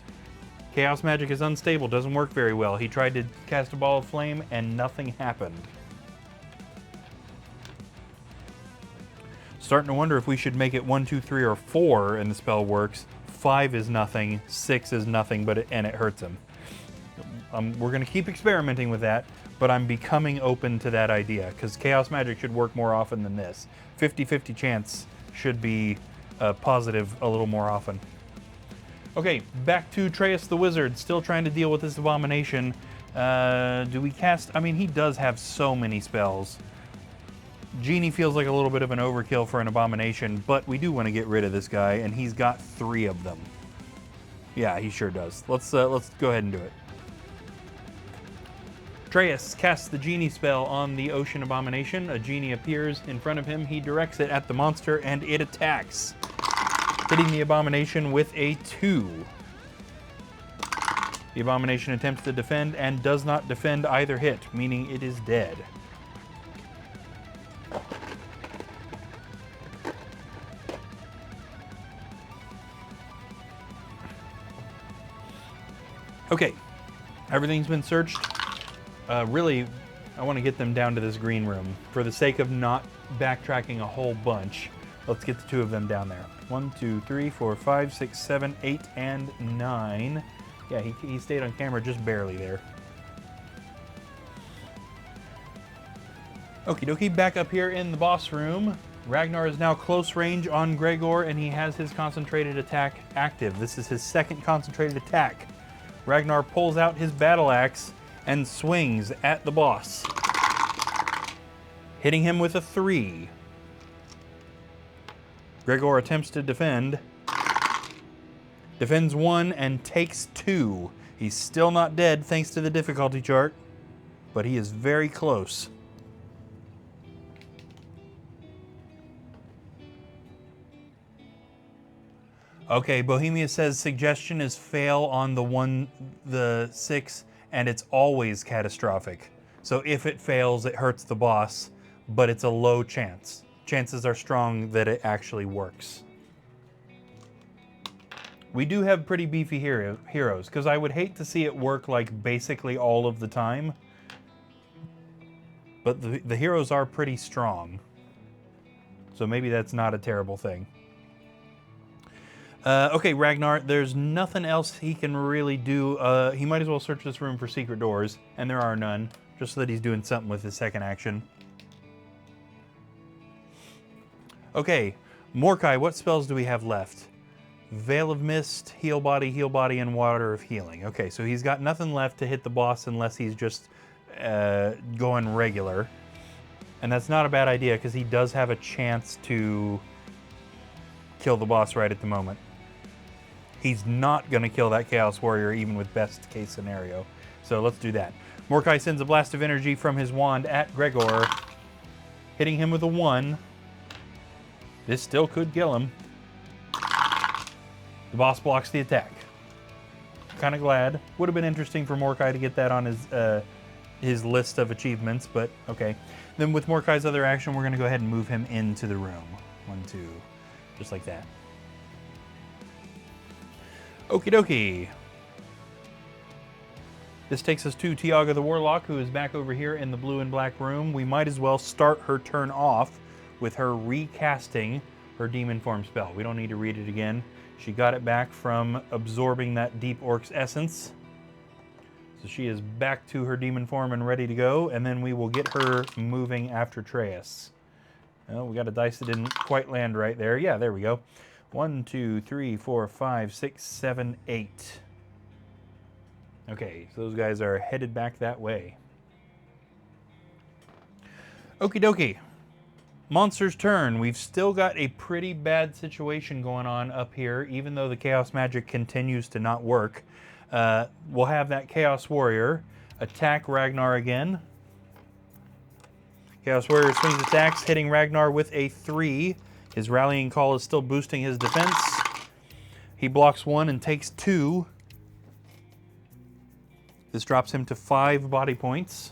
Chaos magic is unstable, doesn't work very well. He tried to cast a ball of flame and nothing happened. Starting to wonder if we should make it 1, 2, 3, or 4 and the spell works. 5 is nothing, 6 is nothing, and it hurts him. We're going to keep experimenting with that, but I'm becoming open to that idea, because chaos magic should work more often than this. 50-50 chance should be positive a little more often. Okay, back to Atreus the Wizard, still trying to deal with this abomination. Do we cast... I mean, he does have so many spells. Genie feels like a little bit of an overkill for an abomination, but we do want to get rid of this guy, and he's got 3 of them. Yeah, he sure does. Let's go ahead and do it. Atreus casts the Genie spell on the Ocean Abomination. A genie appears in front of him. He directs it at the monster, and it attacks, hitting the Abomination with a 2. The Abomination attempts to defend and does not defend either hit, meaning it is dead. Okay, everything's been searched. Really, I want to get them down to this green room. For the sake of not backtracking a whole bunch, let's get the 2 of them down there. 1, 2, 3, 4, 5, 6, 7, 8, and 9. Yeah, he stayed on camera just barely there. Okie dokie, back up here in the boss room. Ragnar is now close range on Gregor, and he has his concentrated attack active. This is his 2nd concentrated attack. Ragnar pulls out his battle axe and swings at the boss, hitting him with a 3. Gregor attempts to defend, defends 1 and takes 2. He's still not dead thanks to the difficulty chart, but he is very close. Okay, Bohemia says suggestion is fail on the 6, and it's always catastrophic. So if it fails, it hurts the boss, but it's a low chance. Chances are strong that it actually works. We do have pretty beefy heroes, because I would hate to see it work like basically all of the time. But the heroes are pretty strong. So maybe that's not a terrible thing. Okay, Ragnar, there's nothing else he can really do. He might as well search this room for secret doors, and there are none, just so that he's doing something with his second action. Okay, Mordecai, what spells do we have left? Veil of Mist, Heal Body, and Water of Healing. Okay, so he's got nothing left to hit the boss unless he's just going regular. And that's not a bad idea, because he does have a chance to kill the boss right at the moment. He's not going to kill that Chaos Warrior, even with best case scenario. So let's do that. Mordecai sends a blast of energy from his wand at Gregor, hitting him with a 1. This still could kill him. The boss blocks the attack. Kind of glad. Would have been interesting for Mordecai to get that on his list of achievements, but okay. Then with Mordecai's other action, we're going to go ahead and move him into the room. 1, 2, just like that. Okie dokie. This takes us to Tiaga the Warlock, who is back over here in the blue and black room. We might as well start her turn off with her recasting her demon form spell. We don't need to read it again. She got it back from absorbing that Deep Orc's essence. So she is back to her demon form and ready to go, and then we will get her moving after Atreus. Well, we got a dice that didn't quite land right there. Yeah, there we go. 1, 2, 3, 4, 5, 6, 7, 8. Okay, so those guys are headed back that way. Okie dokie. Monster's turn. We've still got a pretty bad situation going on up here, even though the Chaos Magic continues to not work. We'll have that Chaos Warrior attack Ragnar again. Chaos Warrior swings attacks, hitting Ragnar with a 3. His rallying call is still boosting his defense. He blocks 1 and takes 2. This drops him to 5 body points.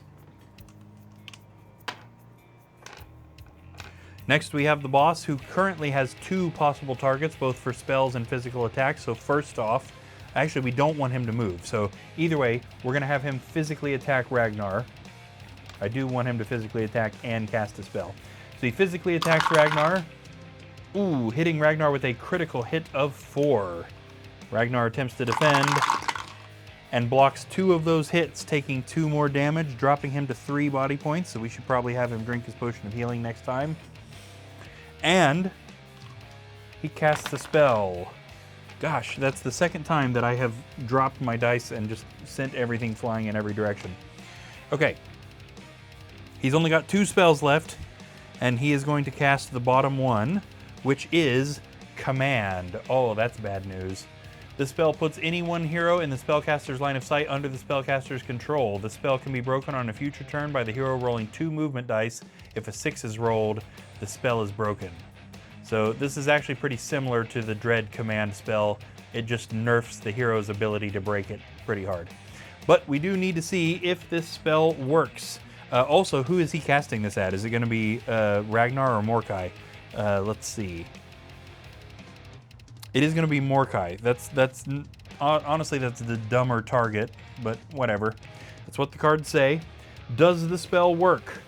Next we have the boss, who currently has 2 possible targets, both for spells and physical attacks. So first off, actually we don't want him to move. So either way, we're going to have him physically attack Ragnar. I do want him to physically attack and cast a spell. So he physically attacks Ragnar. Ooh, hitting Ragnar with a critical hit of 4. Ragnar attempts to defend and blocks 2 of those hits, taking 2 more damage, dropping him to 3 body points. So we should probably have him drink his potion of healing next time. And he casts a spell. Gosh, that's the second time that I have dropped my dice and just sent everything flying in every direction. Okay. He's only got 2 spells left, and he is going to cast the bottom one, which is Command. Oh, that's bad news. The spell puts any one hero in the spellcaster's line of sight under the spellcaster's control. The spell can be broken on a future turn by the hero rolling 2 movement dice. If a 6 is rolled, the spell is broken. So this is actually pretty similar to the Dread Command spell. It just nerfs the hero's ability to break it pretty hard. But we do need to see if this spell works. Also, who is he casting this at? Is it going to be Ragnar or Mordecai? Let's see. It is going to be Mordecai. Honestly, that's the dumber target, but whatever. That's what the cards say. Does the spell work?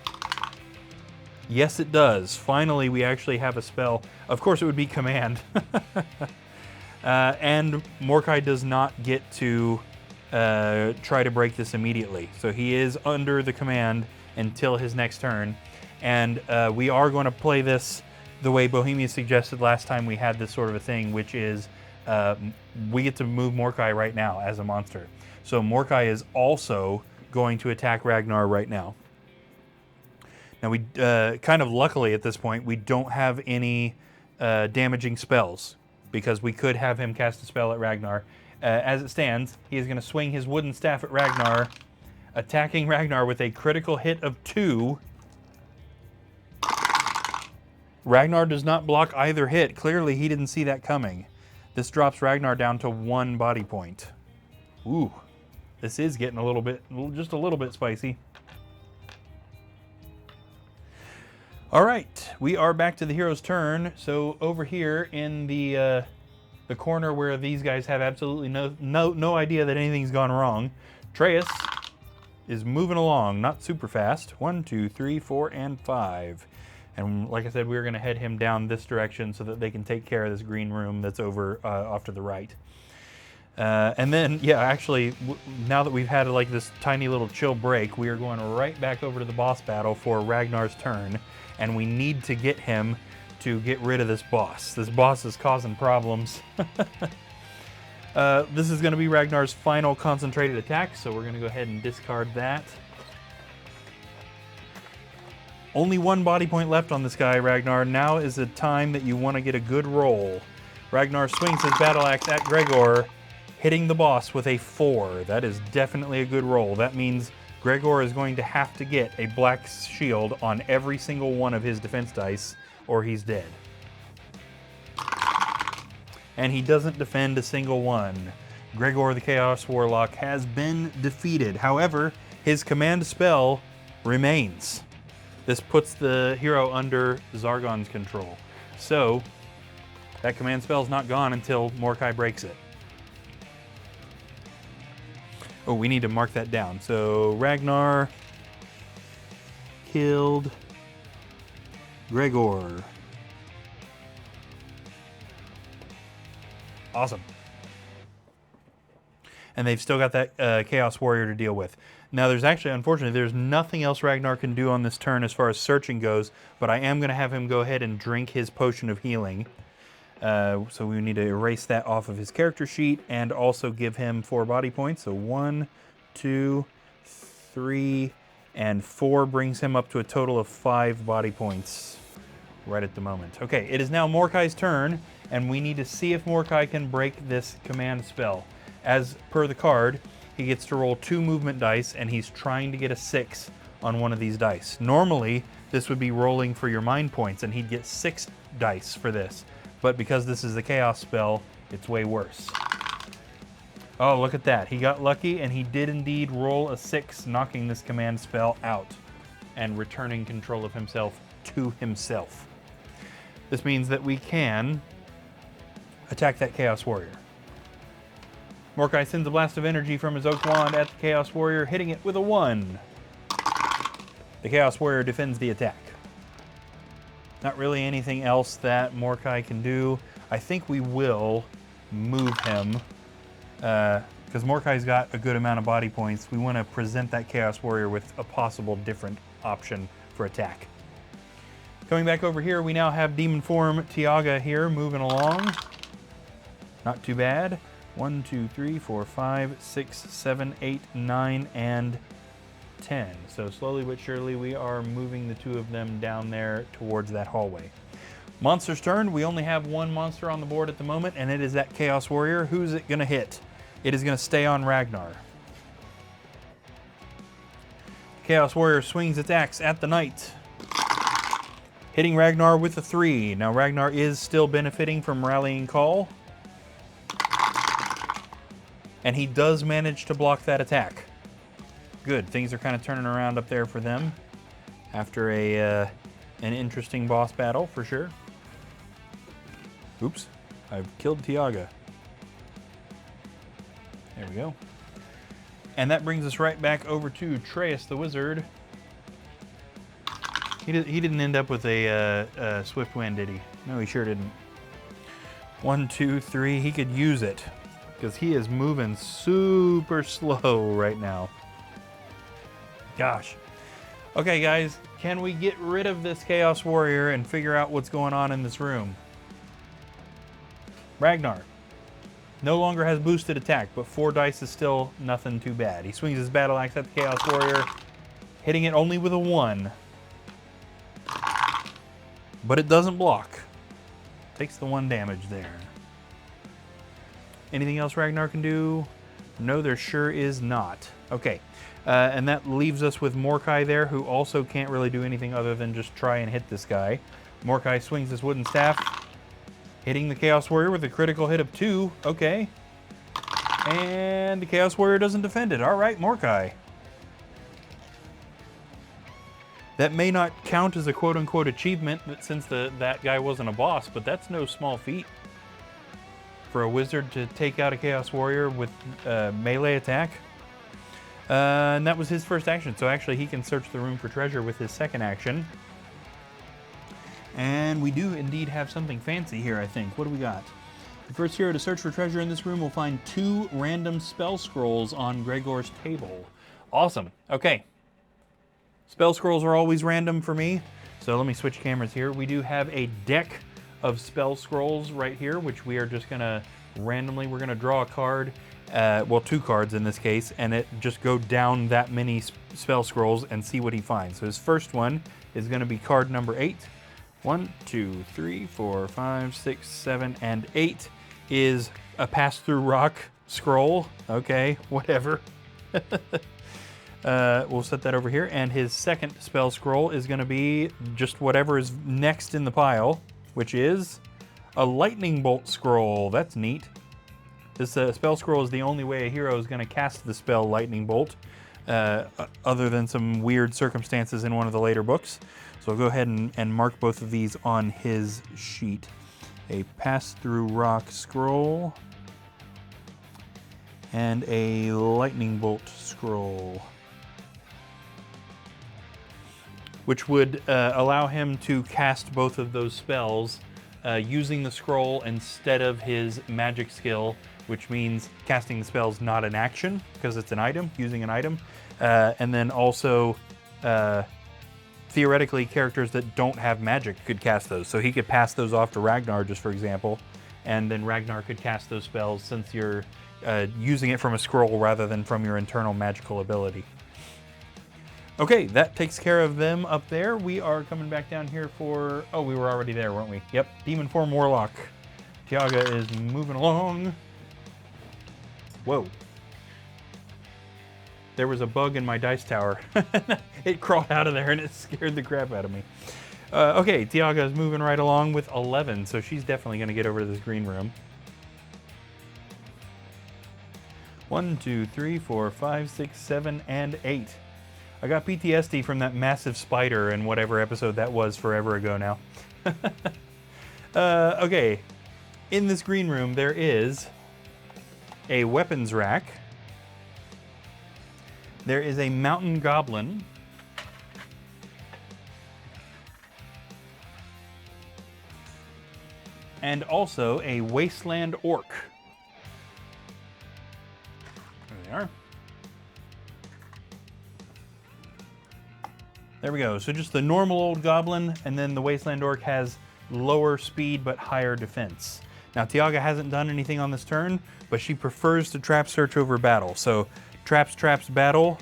Yes, it does. Finally, we actually have a spell. Of course, it would be Command. And Mordecai does not get to try to break this immediately. So he is under the command until his next turn. And we are going to play this the way Bohemia suggested last time we had this sort of a thing, which is we get to move Mordecai right now as a monster. So Mordecai is also going to attack Ragnar right now. Now we kind of luckily at this point, we don't have any damaging spells because we could have him cast a spell at Ragnar. As it stands, he is going to swing his wooden staff at Ragnar, attacking Ragnar with a critical hit of 2. Ragnar does not block either hit. Clearly, he didn't see that coming. This drops Ragnar down to 1 body point. Ooh, this is getting just a little bit spicy. All right, we are back to the hero's turn. So over here in the corner where these guys have absolutely no idea that anything's gone wrong, Atreus is moving along, not super fast. 1, 2, 3, 4, and 5. And like I said, we're going to head him down this direction so that they can take care of this green room that's over off to the right. And then, yeah, actually, now that we've had like this tiny little chill break, we are going right back over to the boss battle for Ragnar's turn. And we need to get him to get rid of this boss. This boss is causing problems. This is going to be Ragnar's final concentrated attack, so we're going to go ahead and discard that. Only one body point left on this guy, Ragnar. Now is the time that you want to get a good roll. Ragnar swings his battle axe at Gregor, hitting the boss with a 4. That is definitely a good roll. That means Gregor is going to have to get a black shield on every single one of his defense dice, or he's dead. And he doesn't defend a single one. Gregor the Chaos Warlock has been defeated. However, his command spell remains. This puts the hero under Zargon's control. So, that command spell's not gone until Mordecai breaks it. Oh, we need to mark that down. So, Ragnar killed Gregor. Awesome. And they've still got that Chaos Warrior to deal with. Now, there's actually, unfortunately, there's nothing else Ragnar can do on this turn as far as searching goes, but I am going to have him go ahead and drink his potion of healing. So we need to erase that off of his character sheet and also give him 4 body points. So 1, 2, 3, and 4 brings him up to a total of 5 body points right at the moment. Okay, it is now Mordecai's turn, and we need to see if Mordecai can break this command spell. As per the card, he gets to roll 2 movement dice, and he's trying to get a 6 on one of these dice. Normally, this would be rolling for your mind points, and he'd get 6 dice for this. But because this is the Chaos spell, it's way worse. Oh, look at that. He got lucky, and he did indeed roll a 6, knocking this command spell out and returning control of himself to himself. This means that we can attack that Chaos Warrior. Mordecai sends a blast of energy from his oak wand at the Chaos Warrior, hitting it with a 1. The Chaos Warrior defends the attack. Not really anything else that Mordecai can do. I think we will move him, because Mordecai's got a good amount of body points. We want to present that Chaos Warrior with a possible different option for attack. Coming back over here, we now have Demon Form Tiaga here, moving along. Not too bad. 1, 2, 3, 4, 5, 6, 7, 8, 9, and 10. So slowly but surely we are moving the 2 of them down there towards that hallway. Monster's turn. We only have 1 monster on the board at the moment, and it is that Chaos Warrior. Who's it going to hit? It is going to stay on Ragnar. Chaos Warrior swings its axe at the knight, hitting Ragnar with a 3. Now Ragnar is still benefiting from Rallying Call, and he does manage to block that attack. Good, things are kind of turning around up there for them after an interesting boss battle, for sure. Oops, I've killed Tiaga. There we go. And that brings us right back over to Atreus the Wizard. He didn't end up with a Swift Wind, did he? No, he sure didn't. 1, 2, 3, he could use it, because he is moving super slow right now. Gosh. Okay, guys, can we get rid of this Chaos Warrior and figure out what's going on in this room? Ragnar no longer has boosted attack, but 4 dice is still nothing too bad. He swings his battle axe at the Chaos Warrior, hitting it only with a 1. But it doesn't block. Takes the 1 damage there. Anything else Ragnar can do? No, there sure is not. Okay, and that leaves us with Mordecai there, who also can't really do anything other than just try and hit this guy. Mordecai swings his wooden staff, hitting the Chaos Warrior with a critical hit of 2. Okay. And the Chaos Warrior doesn't defend it. All right, Mordecai. That may not count as a quote-unquote achievement since that guy wasn't a boss, but that's no small feat for a wizard to take out a Chaos Warrior with melee attack. And that was his first action, so actually he can search the room for treasure with his second action. And we do indeed have something fancy here, I think. What do we got? The first hero to search for treasure in this room will find 2 random spell scrolls on Gregor's table. Awesome. Okay. Spell scrolls are always random for me, so let me switch cameras here. We do have a deck of spell scrolls right here, which we are just gonna randomly, we're gonna draw a card, well, 2 cards in this case, and it just go down that many spell scrolls and see what he finds. So his first one is gonna be card number 8. 1, 2, 3, 4, 5, 6, 7, and 8 is a pass-through rock scroll. Okay, whatever. We'll set that over here. And his second spell scroll is going to be just whatever is next in the pile, which is a lightning bolt scroll. That's neat. This spell scroll is the only way a hero is going to cast the spell lightning bolt, other than some weird circumstances in one of the later books. So I'll go ahead and mark both of these on his sheet. A pass-through rock scroll and a lightning bolt scroll, which would allow him to cast both of those spells using the scroll instead of his magic skill, which means casting the spell's not an action because it's an item, using an item. And then also, theoretically, characters that don't have magic could cast those. So he could pass those off to Ragnar, just for example, and then Ragnar could cast those spells since you're using it from a scroll rather than from your internal magical ability. Okay, that takes care of them up there. We are coming back down here for... Oh, we were already there, weren't we? Yep, Demon Form Warlock. Tiaga is moving along. Whoa. There was a bug in my dice tower. It crawled out of there and it scared the crap out of me. Okay, Tiaga is moving right along with 11, so she's definitely going to get over to this green room. 1, 2, 3, 4, 5, 6, 7, and 8. I got PTSD from that massive spider in whatever episode that was forever ago now. Okay, in this green room there is a weapons rack. There is a mountain goblin. And also a wasteland orc. There they are. There we go. So just the normal old goblin, and then the wasteland orc has lower speed but higher defense. Now Tiaga hasn't done anything on this turn, but she prefers to trap search over battle. So traps, battle.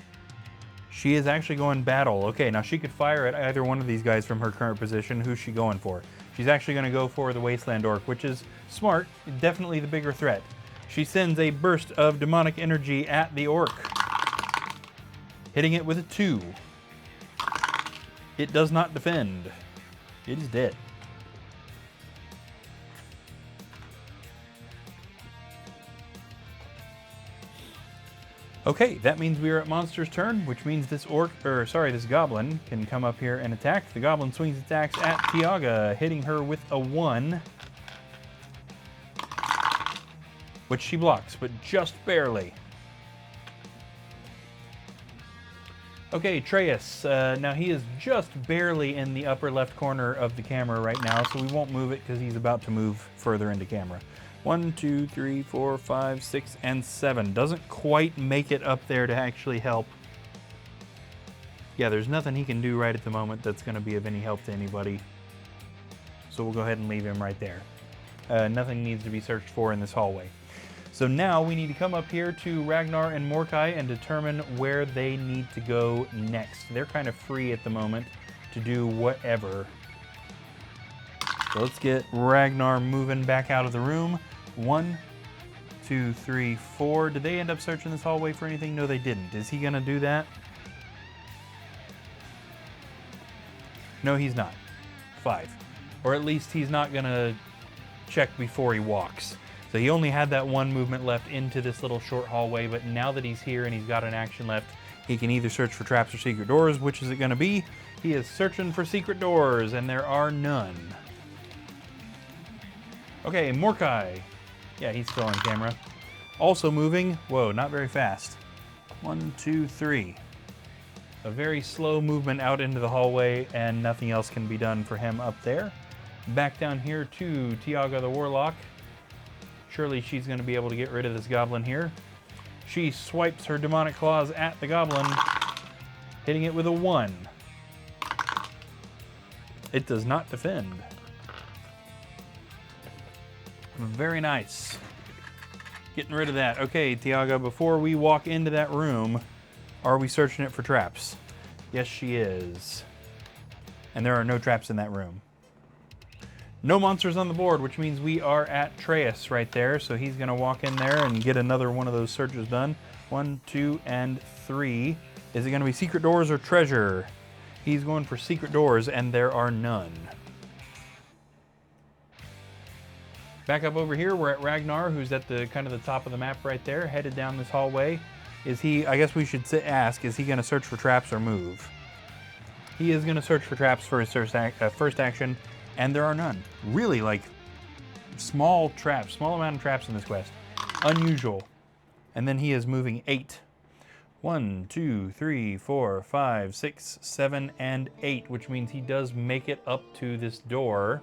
She is actually going battle. Okay, now she could fire at either one of these guys from her current position. Who's she going for? She's actually going to go for the wasteland orc, which is smart, definitely the bigger threat. She sends a burst of demonic energy at the orc, hitting it with a 2. It does not defend. It is dead. Okay, that means we are at monster's turn, which means this this goblin can come up here and attack. The goblin swings attacks at Tiaga, hitting her with a 1, which she blocks, but just barely. Okay, Atreus. Now he is just barely in the upper left corner of the camera right now, so we won't move it because he's about to move further into camera. 1, 2, 3, 4, 5, 6, and 7. Doesn't quite make it up there to actually help. Yeah, there's nothing he can do right at the moment that's going to be of any help to anybody. So we'll go ahead and leave him right there. Nothing needs to be searched for in this hallway. So now we need to come up here to Ragnar and Mordecai and determine where they need to go next. They're kind of free at the moment to do whatever. So let's get Ragnar moving back out of the room. 1, 2, 3, 4. Did they end up searching this hallway for anything? No, they didn't. Is he going to do that? No, he's not. 5. Or at least he's not going to check before he walks. So he only had that 1 movement left into this little short hallway, but now that he's here and he's got an action left, he can either search for traps or secret doors. Which is it going to be? He is searching for secret doors, and there are none. Okay, Mordecai. Yeah, he's still on camera. Also moving. Whoa, not very fast. 1, 2, 3. A very slow movement out into the hallway, and nothing else can be done for him up there. Back down here to Tiaga the Warlock. Surely she's going to be able to get rid of this goblin here. She swipes her demonic claws at the goblin, hitting it with a 1. It does not defend. Very nice. Getting rid of that. Okay, Tiaga, before we walk into that room, are we searching it for traps? Yes, she is. And there are no traps in that room. No monsters on the board, which means we are at Traeus right there. So he's going to walk in there and get another one of those searches done. 1, 2, and 3. Is it going to be secret doors or treasure? He's going for secret doors, and there are none. Back up over here, we're at Ragnar, who's at the kind of the top of the map right there, headed down this hallway. Is he, I guess we should ask, is he going to search for traps or move? He is going to search for traps for his first action, and there are none. Really, like, small traps, small amount of traps in this quest. Unusual. And then he is moving 8. 1, 2, 3, 4, 5, 6, 7, and 8, which means he does make it up to this door.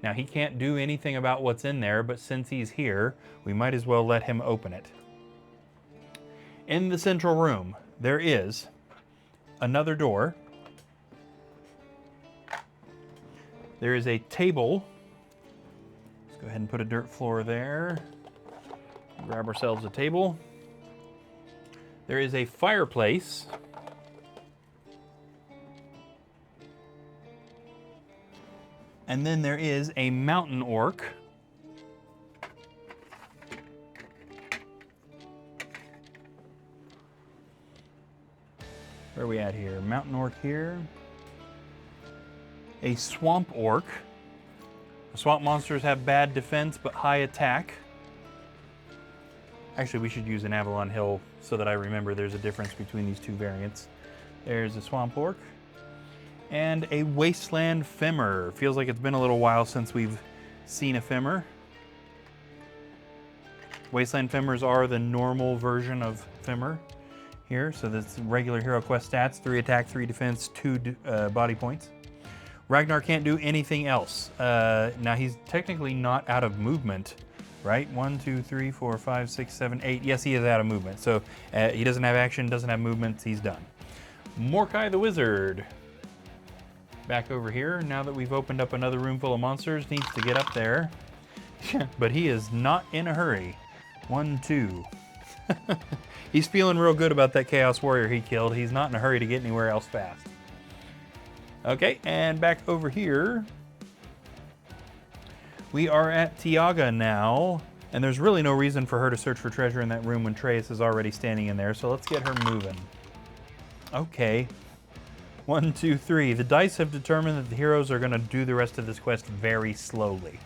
Now, he can't do anything about what's in there, but since he's here, we might as well let him open it. In the central room, there is another door. There is a table. Let's go ahead and put a dirt floor there. Grab ourselves a table. There is a fireplace. And then there is a mountain orc. Where are we at here? Mountain orc here. A swamp orc. The swamp monsters have bad defense but high attack. Actually, we should use an Avalon Hill so that I remember there's a difference between these two variants. There's a swamp orc. And a wasteland femur. Feels like it's been a little while since we've seen a femur. Wasteland femurs are the normal version of femur here. So that's regular Hero Quest stats. 3 attack, 3 defense, 2 body points. Ragnar can't do anything else. Now he's technically not out of movement, right? 1, 2, 3, 4, 5, 6, 7, 8. Yes, he is out of movement. So he doesn't have action, doesn't have movement. He's done. Morkai the Wizard. Back over here, now that we've opened up another room full of monsters, needs to get up there. But he is not in a hurry. 1, 2. He's feeling real good about that Chaos Warrior he killed. He's not in a hurry to get anywhere else fast. Okay, and back over here, we are at Tiaga now, and there's really no reason for her to search for treasure in that room when Traeus is already standing in there, so let's get her moving. Okay. 1, 2, 3. The dice have determined that the heroes are going to do the rest of this quest very slowly.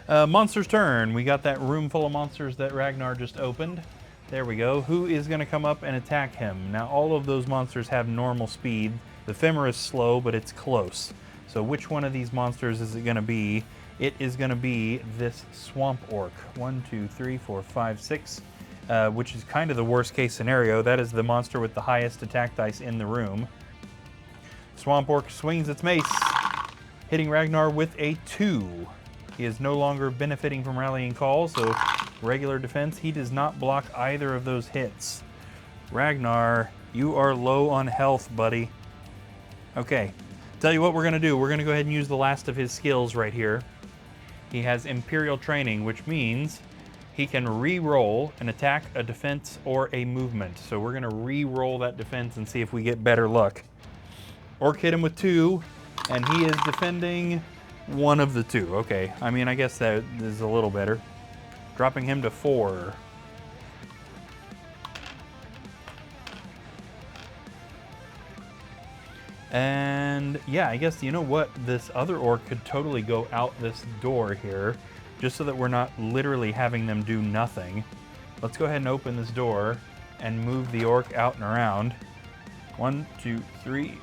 Monster's turn. We got that room full of monsters that Ragnar just opened. There we go. Who is going to come up and attack him? Now, all of those monsters have normal speed. The femur is slow, but it's close. So which one of these monsters is it going to be? It is going to be this swamp orc. 1, 2, 3, 4, 5, 6. Which is kind of the worst case scenario. That is the monster with the highest attack dice in the room. Swamp orc swings its mace, hitting Ragnar with a 2. He is no longer benefiting from rallying call, so regular defense. He does not block either of those hits. Ragnar, you are low on health, buddy. Okay, tell you what we're going to do. We're going to go ahead and use the last of his skills right here. He has Imperial Training, which means he can re-roll an attack, a defense, or a movement. So we're going to re-roll that defense and see if we get better luck. Orc hit him with 2, and he is defending one of the 2. Okay, I mean, I guess that is a little better. Dropping him to 4. And yeah, I guess, you know what? This other orc could totally go out this door here, just so that we're not literally having them do nothing. Let's go ahead and open this door and move the orc out and around. 1, 2, 3,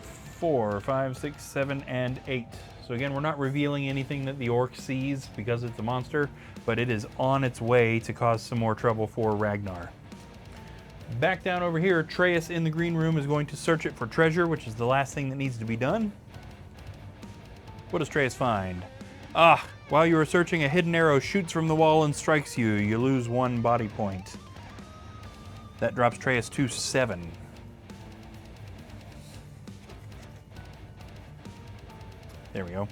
4, 5, 6, 7, and 8. So So again, we're not revealing anything that the orc sees because it's a monster, but it is on its way to cause some more trouble for Ragnar. Back down over here, Atreus in the green room is going to search it for treasure, which is the last thing that needs to be done. What does Atreus find? Ah, while you are searching, a hidden arrow shoots from the wall and strikes you. You lose 1 body point. That drops Atreus to 7. There we go.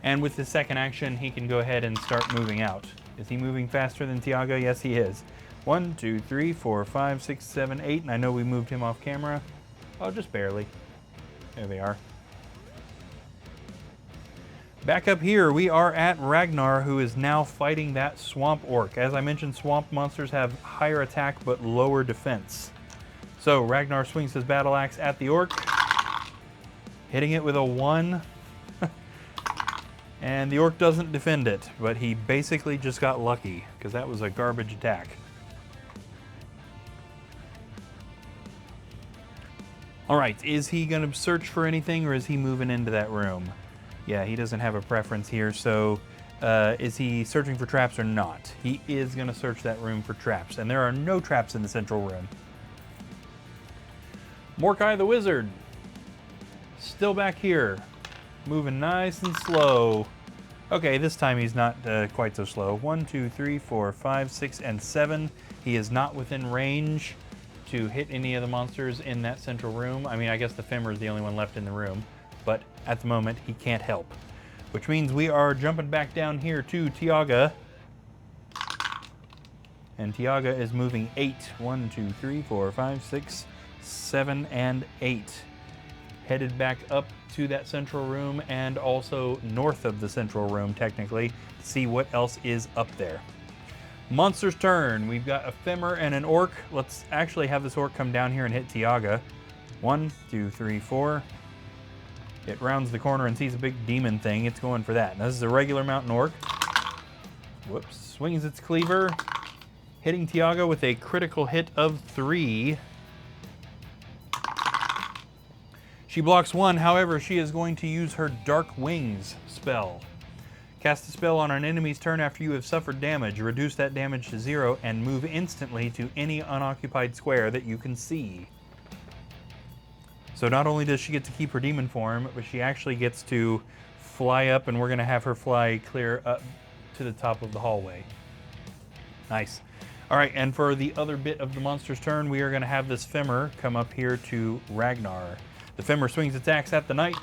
And with his second action, he can go ahead and start moving out. Is he moving faster than Tiago? Yes, he is. 1, 2, 3, 4, 5, 6, 7, 8, and I know we moved him off camera. Oh, just barely. There they are. Back up here, we are at Ragnar, who is now fighting that swamp orc. As I mentioned, swamp monsters have higher attack but lower defense. So Ragnar swings his battle axe at the orc, hitting it with a 1. And the orc doesn't defend it, but he basically just got lucky, because that was a garbage attack. Alright, is he going to search for anything, or is he moving into that room? Yeah, he doesn't have a preference here, so is he searching for traps or not? He is going to search that room for traps, and there are no traps in the central room. Mordecai the Wizard, still back here, moving nice and slow. Okay, this time he's not quite so slow. 1, 2, 3, 4, 5, 6, and 7. He is not within range to hit any of the monsters in that central room. I mean, I guess the Femur is the only one left in the room, but at the moment he can't help. Which means we are jumping back down here to Tiaga. And Tiaga is moving 8. 1, 2, 3, 4, 5, 6, 7, and 8. Headed back up to that central room and also north of the central room, technically, to see what else is up there. Monster's turn. We've got a Femur and an orc. Let's actually have this orc come down here and hit Tiaga. 1, 2, 3, 4. It rounds the corner and sees a big demon thing. It's going for that. Now, this is a regular mountain orc. Whoops. Swings its cleaver, hitting Tiaga with a critical hit of 3. She blocks 1, however, she is going to use her Dark Wings spell. Cast a spell on an enemy's turn after you have suffered damage. Reduce that damage to 0 and move instantly to any unoccupied square that you can see. So not only does she get to keep her demon form, but she actually gets to fly up, and we're going to have her fly clear up to the top of the hallway. Nice. All right, and for the other bit of the monster's turn, we are going to have this Femur come up here to Ragnar. The Femur swings its axe at the knight,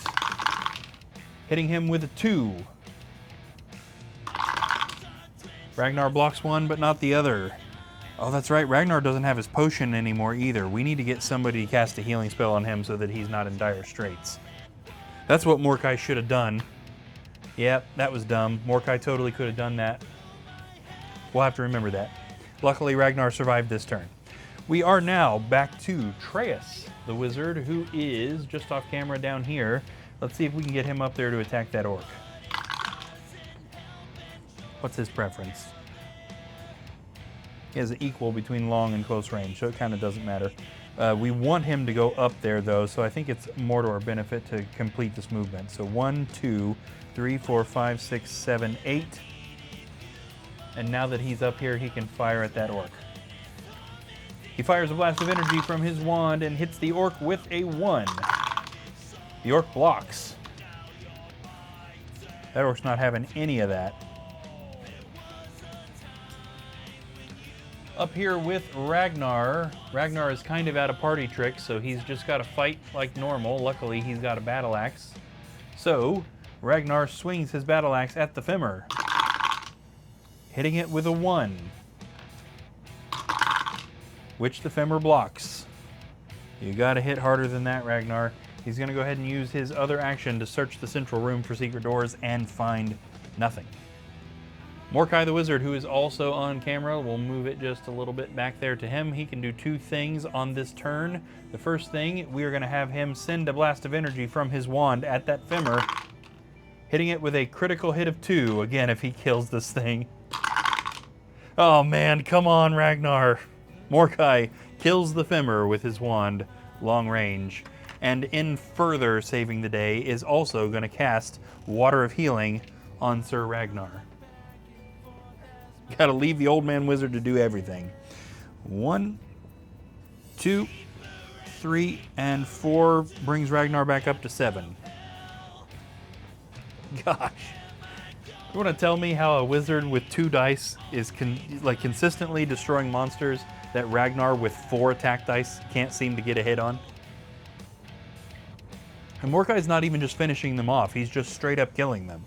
hitting him with a 2. Ragnar blocks 1, but not the other. Oh, that's right. Ragnar doesn't have his potion anymore either. We need to get somebody to cast a healing spell on him so that he's not in dire straits. That's what Mordecai should have done. Yep, that was dumb. Mordecai totally could have done that. We'll have to remember that. Luckily, Ragnar survived this turn. We are now back to Atreus, the wizard, who is just off camera down here. Let's see if we can get him up there to attack that orc. What's his preference? He has an equal between long and close range, so it kind of doesn't matter. We want him to go up there, though, so I think it's more to our benefit to complete this movement. So 1, 2, 3, 4, 5, 6, 7, 8. And now that he's up here, he can fire at that orc. He fires a blast of energy from his wand and hits the orc with a 1. The orc blocks. That orc's not having any of that. Up here with Ragnar. Ragnar is kind of out of party tricks, so he's just got to fight like normal. Luckily, he's got a battle axe. So, Ragnar swings his battle axe at the Femur, hitting it with a 1, which the Femur blocks. You got to hit harder than that, Ragnar. He's going to go ahead and use his other action to search the central room for secret doors and find nothing. Mordecai the Wizard, who is also on camera, we'll move it just a little bit back there to him. He can do 2 things on this turn. The first thing, we are going to have him send a blast of energy from his wand at that Femur, hitting it with a critical hit of 2, again, if he kills this thing. Oh man, come on, Ragnar. Mordecai kills the Femur with his wand, long range. and in further saving the day is also going to cast Water of Healing on Sir Ragnar. Got to leave the old man wizard to do everything. 1, 2, 3, and 4 brings Ragnar back up to 7. Gosh. You want to tell me how a wizard with 2 dice is consistently destroying monsters that Ragnar with 4 attack dice can't seem to get a hit on? And Mordecai's not even just finishing them off, he's just straight up killing them.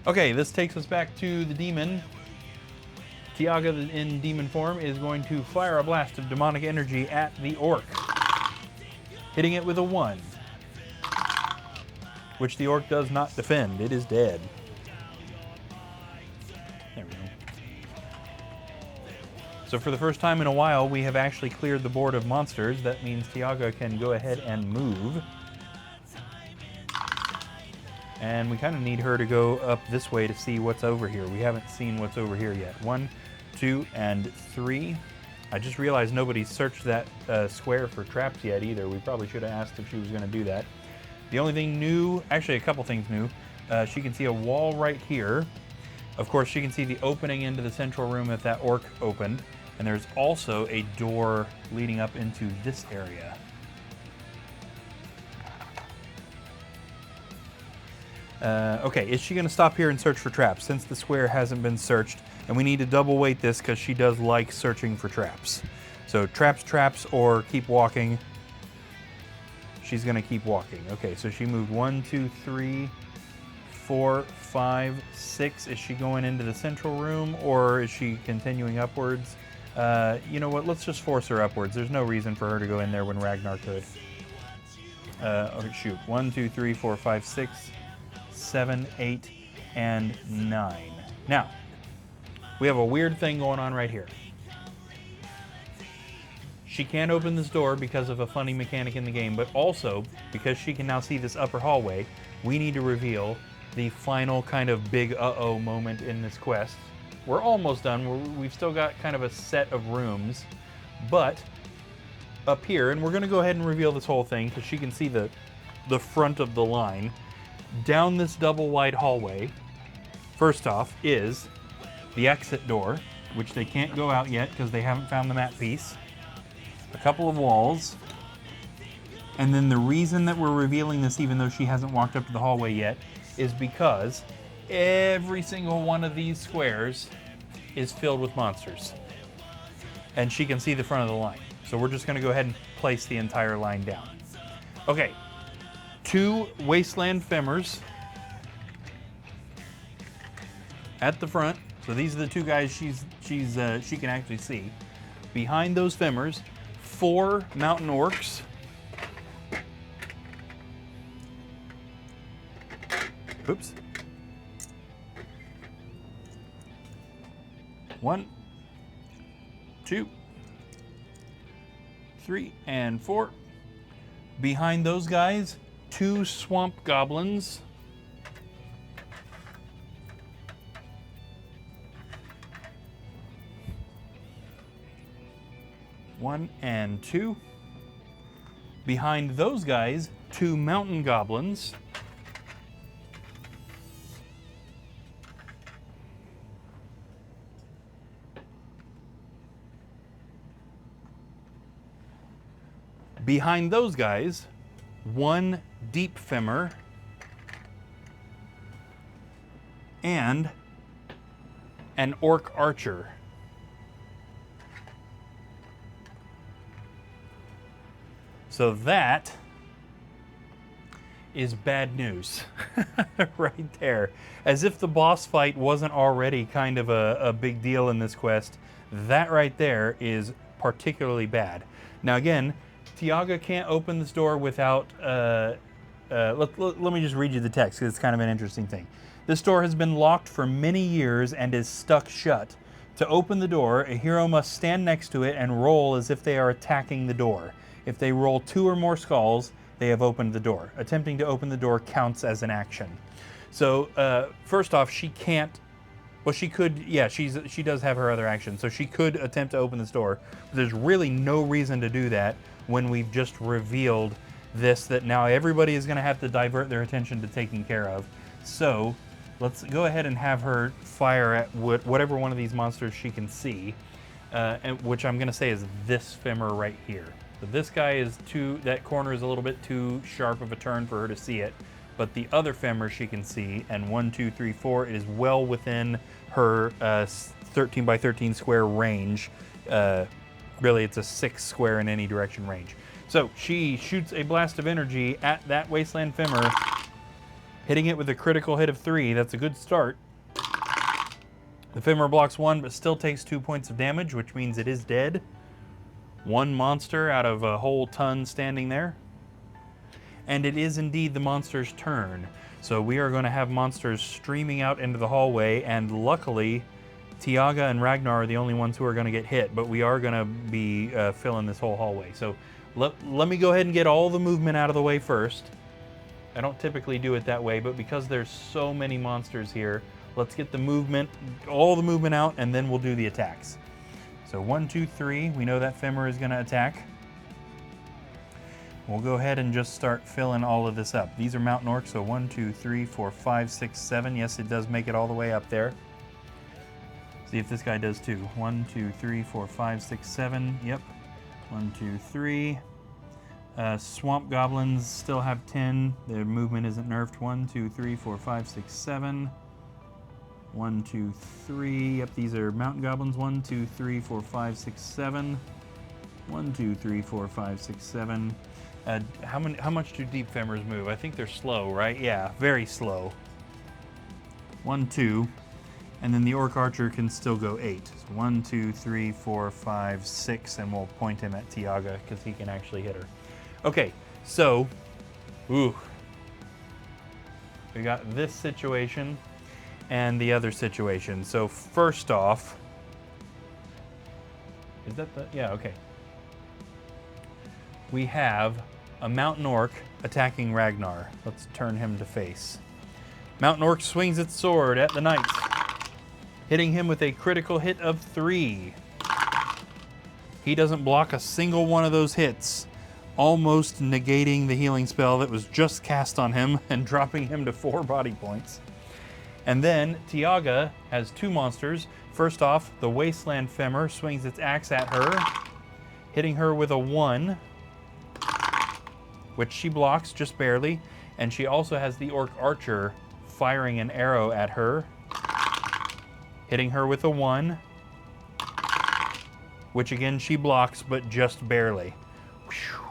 Okay, this takes us back to the demon. Tiaga in demon form is going to fire a blast of demonic energy at the orc, hitting it with a 1. Which the orc does not defend. It is dead. There we go. So for the first time in a while, we have actually cleared the board of monsters. That means Tiaga can go ahead and move. And we kind of need her to go up this way to see what's over here. We haven't seen what's over here yet. 1, 2, and 3. I just realized nobody's searched that square for traps yet either. We probably should have asked if she was going to do that. The only thing new, actually a couple things new, she can see a wall right here. Of course, she can see the opening into the central room that orc opened. And there's also a door leading up into this area. Okay, is she going to stop here and search for traps since the square hasn't been searched? And we need to double weight this because she does like searching for traps. So traps, or keep walking. She's going to keep walking. Okay, so she moved 1, 2, 3, 4, 5, 6. Is she going into the central room or is she continuing upwards? You know what? Let's just force her upwards. There's no reason for her to go in there when Ragnar could. Okay, shoot. 1, 2, 3, 4, 5, 6, 7, 8, and 9. Now, we have a weird thing going on right here. She can't open this door because of a funny mechanic in the game, but also because she can now see this upper hallway, we need to reveal the final kind of big uh-oh moment in this quest. We're almost done. We've still got kind of a set of rooms, but up here, and we're going to go ahead and reveal this whole thing because she can see the front of the line. Down this double wide hallway, first off, is the exit door, which they can't go out yet because they haven't found the map piece. A couple of walls, and then the reason that we're revealing this even though she hasn't walked up to the hallway yet is because every single one of these squares is filled with monsters. And she can see the front of the line. So we're just going to go ahead and place the entire line down. Okay, 2 wasteland femmers at the front. So these are the 2 guys she can actually see. Behind those femmers, 4 mountain orcs. Oops. 1, 2, 3, and 4. Behind those guys, 2 swamp goblins. One and 2. Behind those guys, 2 mountain goblins. Behind those guys, 1 deep femmer and an orc archer. So that is bad news right there. As if the boss fight wasn't already kind of a big deal in this quest, that right there is particularly bad. Now again, Tiaga can't open this door without, let me just read you the text because it's kind of an interesting thing. This door has been locked for many years and is stuck shut. To open the door, a hero must stand next to it and roll as if they are attacking the door. If they roll 2 or more skulls, they have opened the door. Attempting to open the door counts as an action. So first off, she can't Well, she could, yeah, she does have her other action, so she could attempt to open this door. But there's really no reason to do that when we've just revealed this, that now everybody is going to have to divert their attention to taking care of. So let's go ahead and have her fire at whatever one of these monsters she can see, and which I'm going to say is this femur right here. So this guy is that corner is a little bit too sharp of a turn for her to see it. But the other femur she can see, and 1, 2, 3, 4, it is well within her 13 by 13 square range. Really, it's a 6 square in any direction range. So she shoots a blast of energy at that wasteland femur, hitting it with a critical hit of 3. That's a good start. The femur blocks 1, but still takes 2 points of damage, which means it is dead. 1 monster out of a whole ton standing there. And it is indeed the monster's turn. So we are going to have monsters streaming out into the hallway, and luckily, Tiaga and Ragnar are the only ones who are going to get hit, but we are going to be filling this whole hallway. So let me go ahead and get all the movement out of the way first. I don't typically do it that way, but because there's so many monsters here, let's get the movement, all the movement out, and then we'll do the attacks. So 1, 2, 3, we know that femur is going to attack. We'll go ahead and just start filling all of this up. These are mountain orcs, so 1, 2, 3, 4, 5, 6, 7. Yes, it does make it all the way up there. See if this guy does too. 1, 2, 3, 4, 5, 6, 7. Yep. 1, 2, 3. Swamp goblins still have 10. Their movement isn't nerfed. 1, 2, 3, 4, 5, 6, 7. 1, 2, 3. Yep, these are mountain goblins. 1, 2, 3, 4, 5, 6, 7. 1, 2, 3, 4, 5, 6, 7. How much do deep femurs move? I think they're slow, right? Yeah, very slow. 1, 2, and then the orc archer can still go 8. So 1, 2, 3, 4, 5, 6, and we'll point him at Tiaga because he can actually hit her. Okay, so, we got this situation and the other situation. So first off, is that the, yeah, okay. We have a mountain orc attacking Ragnar. Let's turn him to face. Mountain orc swings its sword at the knight, hitting him with a critical hit of 3. He doesn't block a single one of those hits, almost negating the healing spell that was just cast on him and dropping him to 4 body points. And then Tiaga has 2 monsters. First off, the wasteland femur swings its axe at her, hitting her with a 1. Which she blocks just barely, and she also has the orc archer firing an arrow at her, hitting her with a 1, which again she blocks, but just barely. Whew.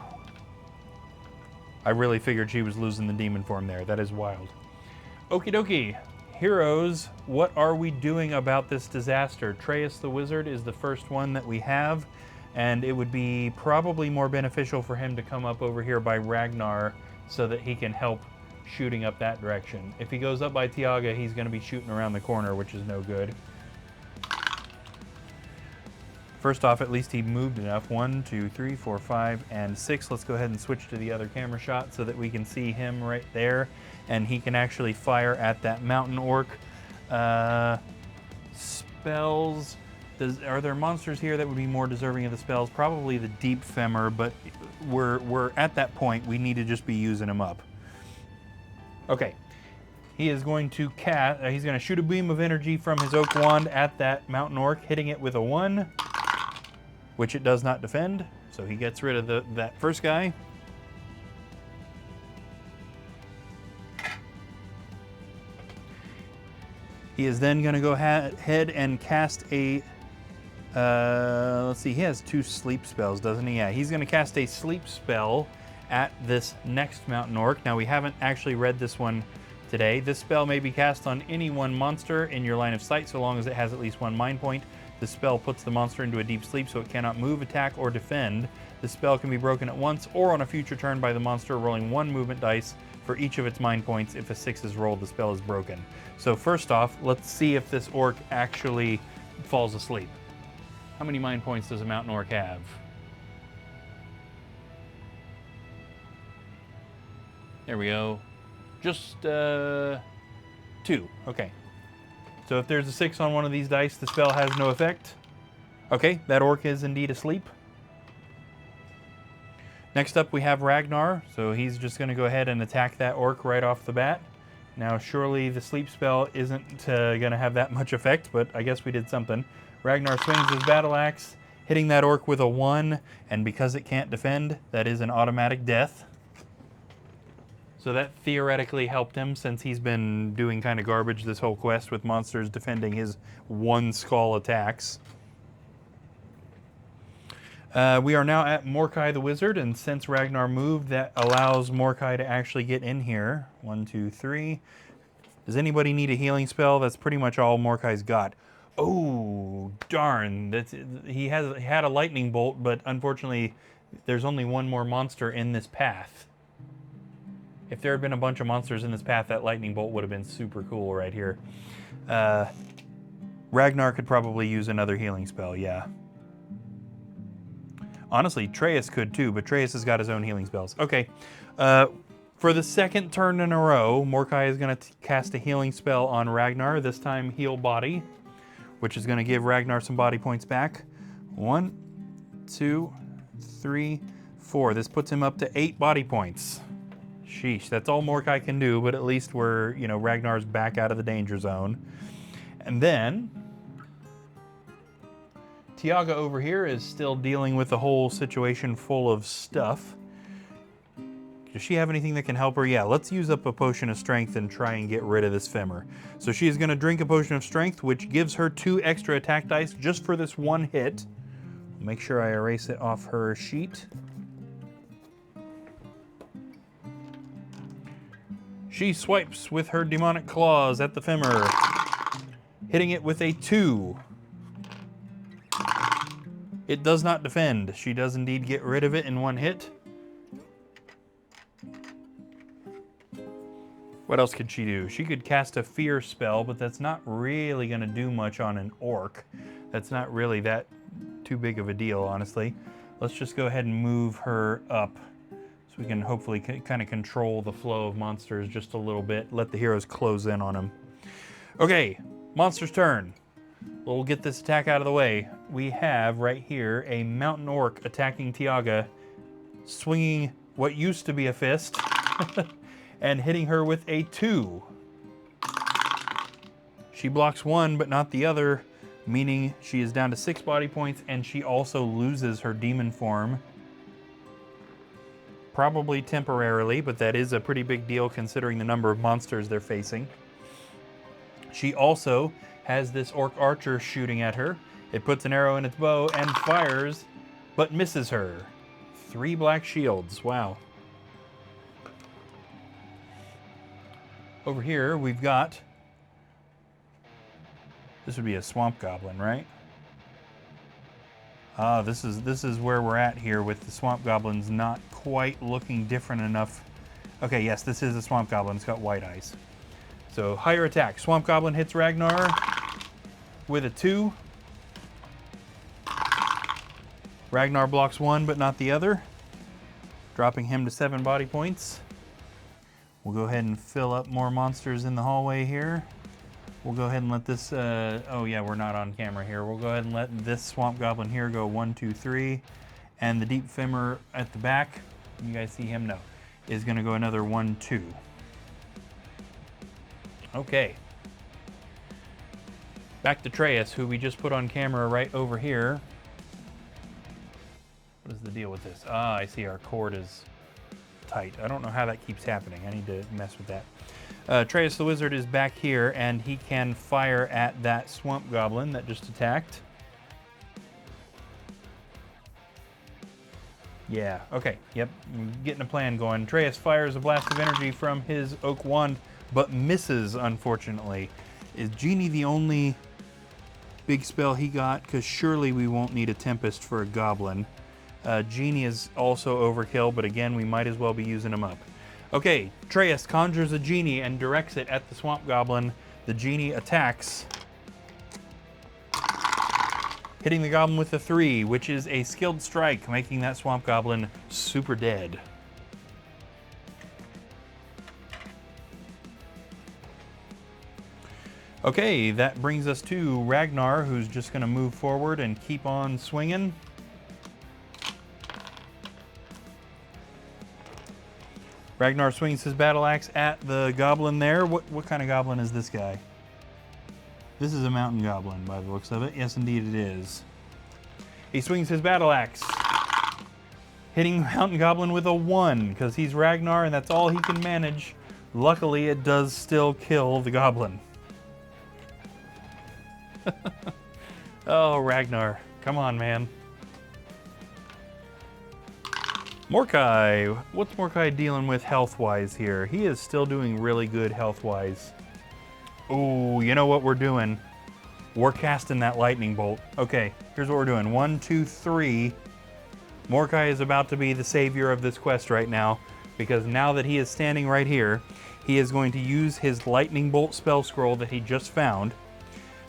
I really figured she was losing the demon form there. That is wild. Okie dokie. Heroes, what are we doing about this disaster? Treyas the Wizard is the first one that we have. And it would be probably more beneficial for him to come up over here by Ragnar so that he can help shooting up that direction. If he goes up by Tiaga, he's going to be shooting around the corner, which is no good. First off, at least he moved enough. 1, 2, 3, 4, 5, and 6. Let's go ahead and switch to the other camera shot so that we can see him right there. And he can actually fire at that mountain orc. Spells. Are there monsters here that would be more deserving of the spells? Probably the deep femur, but we're at that point. We need to just be using them up. Okay. He is going to he's going to shoot a beam of energy from his oak wand at that mountain orc, hitting it with a 1, which it does not defend. So he gets rid of that first guy. He is then going to go ahead and cast a let's see, he has 2 sleep spells, doesn't he? Yeah, he's going to cast a sleep spell at this next mountain orc. Now, we haven't actually read this one today. This spell may be cast on any one monster in your line of sight so long as it has at least 1 mind point. The spell puts the monster into a deep sleep so it cannot move, attack, or defend. The spell can be broken at once or on a future turn by the monster rolling 1 movement dice for each of its mind points. If a 6 is rolled, the spell is broken. So first off, let's see if this orc actually falls asleep. How many mind points does a mountain orc have? There we go. Just 2. Okay. So if there's a 6 on one of these dice, the spell has no effect. Okay, that orc is indeed asleep. Next up we have Ragnar, so he's just going to go ahead and attack that orc right off the bat. Now surely the sleep spell isn't going to have that much effect, but I guess we did something. Ragnar swings his battle axe, hitting that orc with a 1, and because it can't defend, that is an automatic death. So that theoretically helped him, since he's been doing kind of garbage this whole quest with monsters defending his 1 skull attacks. We are now at Mordecai the Wizard, and since Ragnar moved, that allows Mordecai to actually get in here. 1, 2, 3. Does anybody need a healing spell? That's pretty much all Mordecai's got. Oh, darn. He had a lightning bolt, but unfortunately, there's only one more monster in this path. If there had been a bunch of monsters in this path, that lightning bolt would have been super cool right here. Ragnar could probably use another healing spell, yeah. Honestly, Treyas could too, but Treyas has got his own healing spells. Okay, for the second turn in a row, Mordecai is going to cast a healing spell on Ragnar, this time Heal Body, which is going to give Ragnar some body points back. 1, 2, 3, 4. This puts him up to 8 body points. Sheesh, that's all Mordecai can do, but at least we're, Ragnar's back out of the danger zone. And then Tiaga over here is still dealing with the whole situation full of stuff. Does she have anything that can help her? Yeah, let's use up a potion of strength and try and get rid of this femur. So she is going to drink a potion of strength, which gives her 2 extra attack dice just for this 1 hit. Make sure I erase it off her sheet. She swipes with her demonic claws at the femur, hitting it with a 2. It does not defend. She does indeed get rid of it in 1 hit. What else could she do? She could cast a fear spell, but that's not really going to do much on an orc. That's not really that too big of a deal, honestly. Let's just go ahead and move her up so we can hopefully kind of control the flow of monsters just a little bit. Let the heroes close in on them. Okay, monster's turn. We'll get this attack out of the way. We have right here a mountain orc attacking Tiaga, swinging what used to be a fist and hitting her with a 2. She blocks 1 but not the other, meaning she is down to 6 body points, and she also loses her demon form. Probably temporarily, but that is a pretty big deal considering the number of monsters they're facing. She also has this orc archer shooting at her. It puts an arrow in its bow and fires, but misses her. 3 black shields, wow. Over here we've got, this would be a swamp goblin, right? Ah, this is where we're at here with the swamp goblins not quite looking different enough. Okay, yes, this is a swamp goblin. It's got white eyes. So higher attack. Swamp goblin hits Ragnar with a 2. Ragnar blocks 1 but not the other, dropping him to 7 body points. We'll go ahead and fill up more monsters in the hallway here. We'll go ahead and let this, oh yeah, we're not on camera here. We'll go ahead and let this swamp goblin here go 1, 2, 3. And the deep femur at the back, you guys see him? No. Is gonna go another 1, 2. Okay. Back to Treyas, who we just put on camera right over here. What is the deal with this? Ah, I see our cord is tight. I don't know how that keeps happening. I need to mess with that. Treyas the Wizard is back here, and he can fire at that swamp goblin that just attacked. Yeah, okay, yep, getting a plan going. Treyas fires a blast of energy from his oak wand, but misses, unfortunately. Is Genie the only big spell he got? Because surely we won't need a Tempest for a goblin. Genie is also overkill, but again, we might as well be using him up. Okay, Treyas conjures a genie and directs it at the swamp goblin. The genie attacks, hitting the goblin with a 3, which is a skilled strike, making that swamp goblin super dead. Okay, that brings us to Ragnar, who's just going to move forward and keep on swinging. Ragnar swings his battle axe at the goblin there. What kind of goblin is this guy? This is a mountain goblin by the looks of it. Yes, indeed it is. He swings his battle axe, hitting mountain goblin with a 1 because he's Ragnar and that's all he can manage. Luckily, it does still kill the goblin. Oh, Ragnar. Come on, man. Morkai. What's Morkai dealing with health-wise here? He is still doing really good health-wise. Oh, you know what we're doing? We're casting that lightning bolt. Okay, here's what we're doing. 1, 2, 3. Morkai is about to be the savior of this quest right now, because now that he is standing right here, he is going to use his lightning bolt spell scroll that he just found.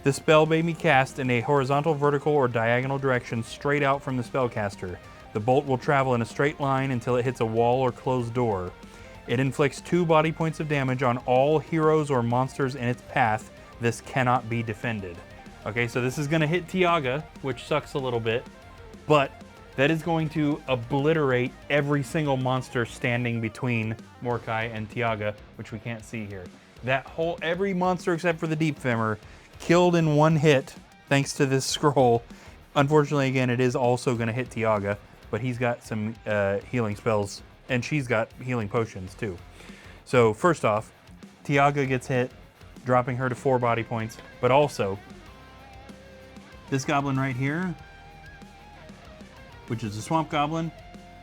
The spell may be cast in a horizontal, vertical, or diagonal direction straight out from the spellcaster. The bolt will travel in a straight line until it hits a wall or closed door. It inflicts 2 body points of damage on all heroes or monsters in its path. This cannot be defended. Okay, so this is going to hit Tiaga, which sucks a little bit, but that is going to obliterate every single monster standing between Morkai and Tiaga, which we can't see here. Every monster except for the Deep Femmer killed in 1 hit thanks to this scroll. Unfortunately, again, it is also going to hit Tiaga, but he's got some healing spells, and she's got healing potions too. So first off, Tiaga gets hit, dropping her to 4 body points, but also this goblin right here, which is a swamp goblin,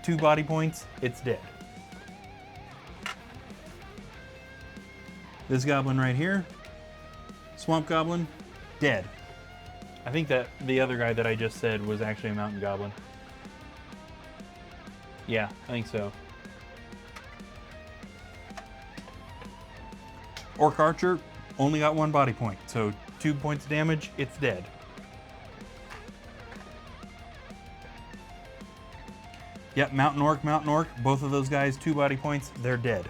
2 body points, it's dead. This goblin right here, swamp goblin, dead. I think that the other guy that I just said was actually a mountain goblin. Yeah, I think so. Orc archer only got 1 body point, so 2 points of damage, it's dead. Yep, mountain orc, both of those guys, 2 body points, they're dead.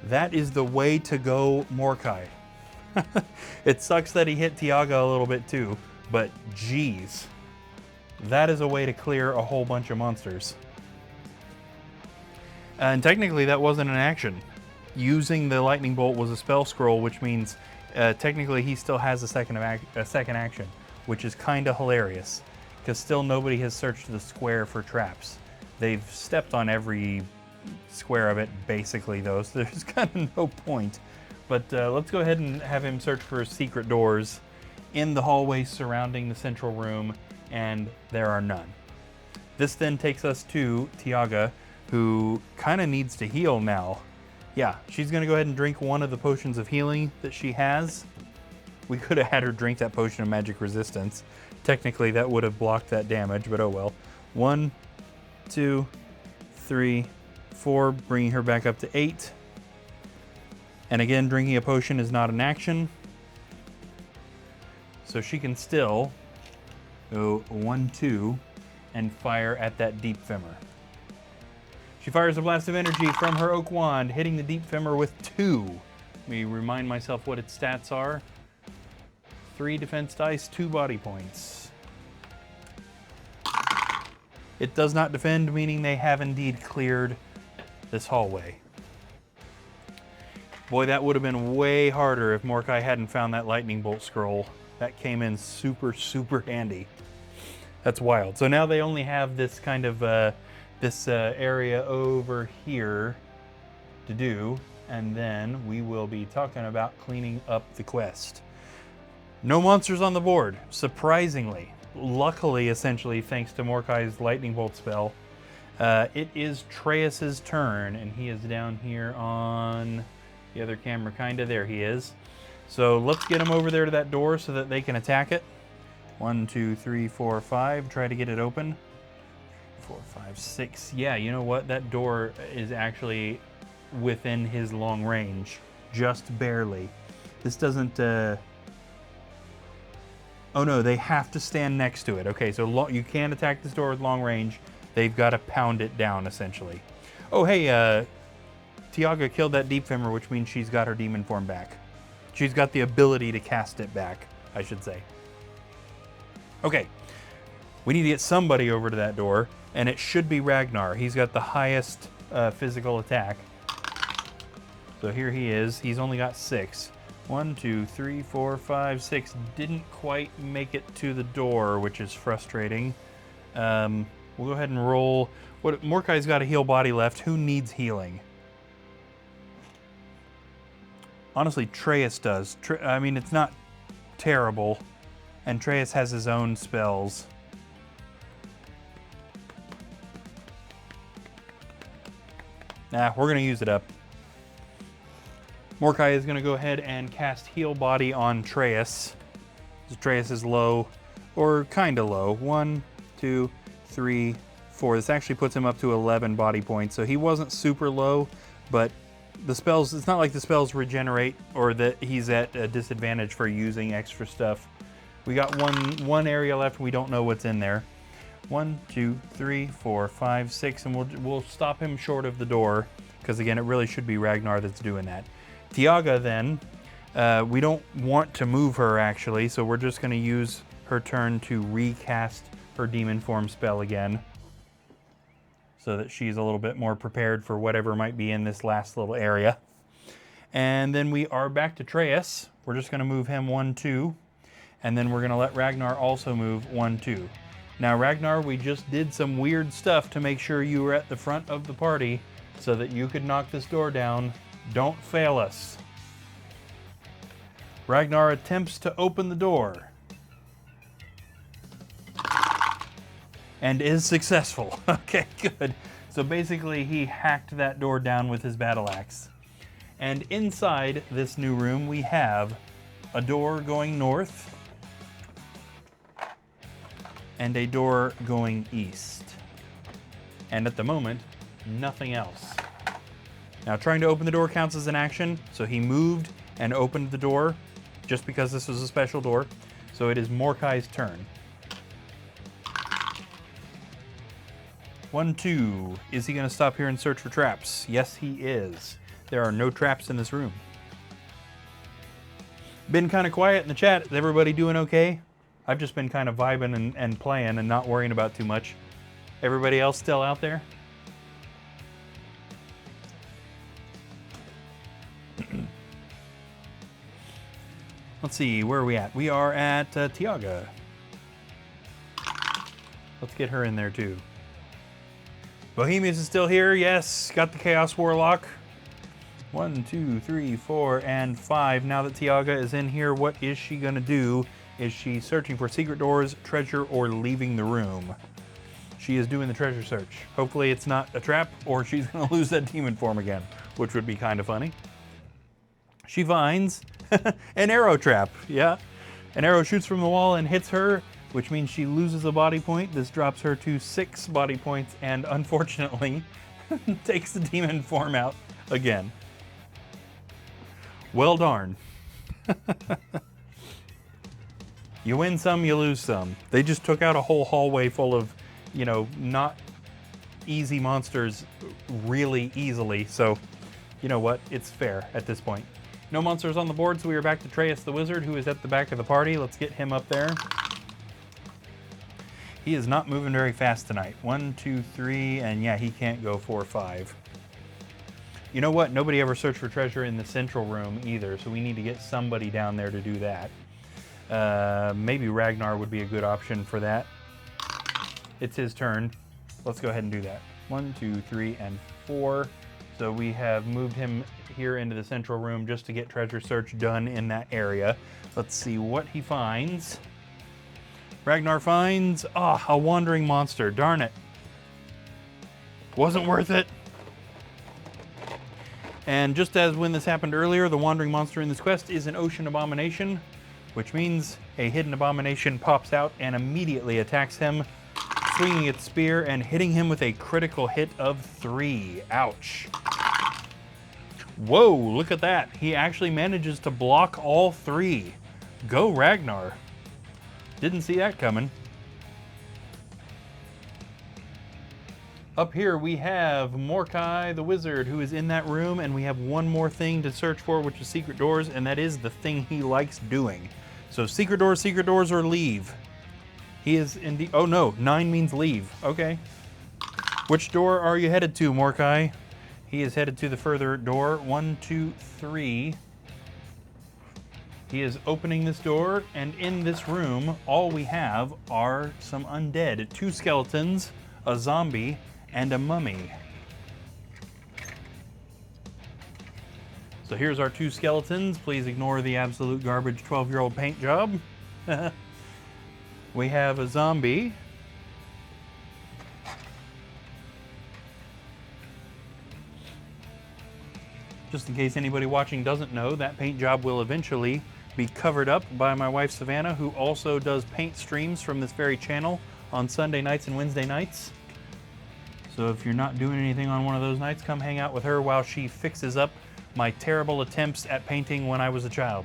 That is the way to go, Morkai. It sucks that he hit Tiaga a little bit too, but geez. That is a way to clear a whole bunch of monsters. And technically that wasn't an action. Using the lightning bolt was a spell scroll, which means technically he still has a second action, which is kind of hilarious, because still nobody has searched the square for traps. They've stepped on every square of it basically though, so there's kind of no point. But let's go ahead and have him search for secret doors in the hallways surrounding the central room, and there are none. This then takes us to Tiaga, who kind of needs to heal now. Yeah, she's gonna go ahead and drink 1 of the potions of healing that she has. We could have had her drink that potion of magic resistance. Technically that would have blocked that damage, but oh well. 1, 2, 3, 4, bringing her back up to 8. And again, drinking a potion is not an action. So she can still go 1, 2, and fire at that Deep Femmer. She fires a blast of energy from her oak wand, hitting the Deep Femmer with 2. Let me remind myself what its stats are. 3 defense dice, 2 body points. It does not defend, meaning they have indeed cleared this hallway. Boy, that would have been way harder if Morkai hadn't found that lightning bolt scroll. That came in super, super handy. That's wild. So now they only have this kind of area over here to do, and then we will be talking about cleaning up the quest. No monsters on the board, surprisingly. Luckily, essentially, thanks to Morkai's lightning bolt spell. It is Treus's turn, and he is down here on the other camera, kinda. There he is. So let's get him over there to that door so that they can attack it. 1, 2, 3, 4, 5. Try to get it open. 4, 5, 6. Yeah, you know what? That door is actually within his long range, just barely. This doesn't. Oh no, they have to stand next to it. Okay, so you can't attack this door with long range. They've got to pound it down, essentially. Oh hey, Tiaga killed that Deep Femmer, which means she's got her demon form back. She's got the ability to cast it back, I should say. Okay, we need to get somebody over to that door, and it should be Ragnar. He's got the highest physical attack. So here he is. He's only got 6. 1, 2, 3, 4, 5, 6. Didn't quite make it to the door, which is frustrating. We'll go ahead and roll. Mordecai's got a heal body left. Who needs healing? Honestly, Treyas does. I mean, it's not terrible. And Treyas has his own spells. Nah, we're going to use it up. Mordecai is going to go ahead and cast Heal Body on Treyas. Treyas is low, or kind of low. 1, 2, 3, 4. This actually puts him up to 11 body points. So he wasn't super low, but the spells, it's not like the spells regenerate or that he's at a disadvantage for using extra stuff. We got one area left. We don't know what's in there. 1, 2, 3, 4, 5, 6, and we'll stop him short of the door because again, it really should be Ragnar that's doing that. Tiaga then, we don't want to move her actually, so we're just going to use her turn to recast her demon form spell again, so that she's a little bit more prepared for whatever might be in this last little area. And then we are back to Treyas. We're just going to move him 1, 2, and then we're going to let Ragnar also move 1, 2. Now Ragnar, we just did some weird stuff to make sure you were at the front of the party so that you could knock this door down. Don't fail us. Ragnar attempts to open the door and is successful. Okay, good. So basically he hacked that door down with his battle axe. And inside this new room we have a door going north and a door going east. And at the moment, nothing else. Now trying to open the door counts as an action, so he moved and opened the door just because this was a special door. So it is Mordecai's turn. 1, 2. Is he going to stop here and search for traps? Yes, he is. There are no traps in this room. Been kind of quiet in the chat. Is everybody doing okay? I've just been kind of vibing and playing and not worrying about too much. Everybody else still out there? Let's see, where are we at? We are at Tiaga. Let's get her in there too. Bohemius is still here, yes. Got the Chaos Warlock. 1, 2, 3, 4, and 5. Now that Tiaga is in here, what is she gonna do? Is she searching for secret doors, treasure, or leaving the room? She is doing the treasure search. Hopefully it's not a trap or she's gonna lose that demon form again, which would be kind of funny. She finds an arrow trap, yeah. An arrow shoots from the wall and hits her, which means she loses a body point. This drops her to 6 body points and unfortunately takes the demon form out again. Well darn. You win some, you lose some. They just took out a whole hallway full of, you know, not easy monsters really easily. So, you know what? It's fair at this point. No monsters on the board, so we are back to Treyas the Wizard, who is at the back of the party. Let's get him up there. He is not moving very fast tonight. 1, 2, 3, and yeah, he can't go 4, 5. You know what? Nobody ever searched for treasure in the central room either, so we need to get somebody down there to do that. Maybe Ragnar would be a good option for that. It's his turn. Let's go ahead and do that. 1, 2, 3, and 4. So we have moved him here into the central room just to get treasure search done in that area. Let's see what he finds. Ragnar finds, a wandering monster. Darn it. Wasn't worth it. And just as when this happened earlier, the wandering monster in this quest is an ocean abomination, which means a hidden abomination pops out and immediately attacks him, swinging its spear and hitting him with a critical hit of 3. Ouch. Whoa, look at that. He actually manages to block all 3. Go Ragnar. Didn't see that coming. Up here we have Mordecai the wizard, who is in that room, and we have one more thing to search for, which is secret doors, and that is the thing he likes doing. So secret doors, or leave. He is in the... Oh no, 9 means leave. Okay. Which door are you headed to, Mordecai? He is headed to the further door. 1, 2, 3. He is opening this door, and in this room, all we have are some undead. 2 skeletons, a zombie, and a mummy. So here's our 2 skeletons. Please ignore the absolute garbage 12-year-old paint job. We have a zombie. Just in case anybody watching doesn't know, that paint job will eventually be covered up by my wife Savannah, who also does paint streams from this very channel on Sunday nights and Wednesday nights. So if you're not doing anything on one of those nights, come hang out with her while she fixes up my terrible attempts at painting when I was a child.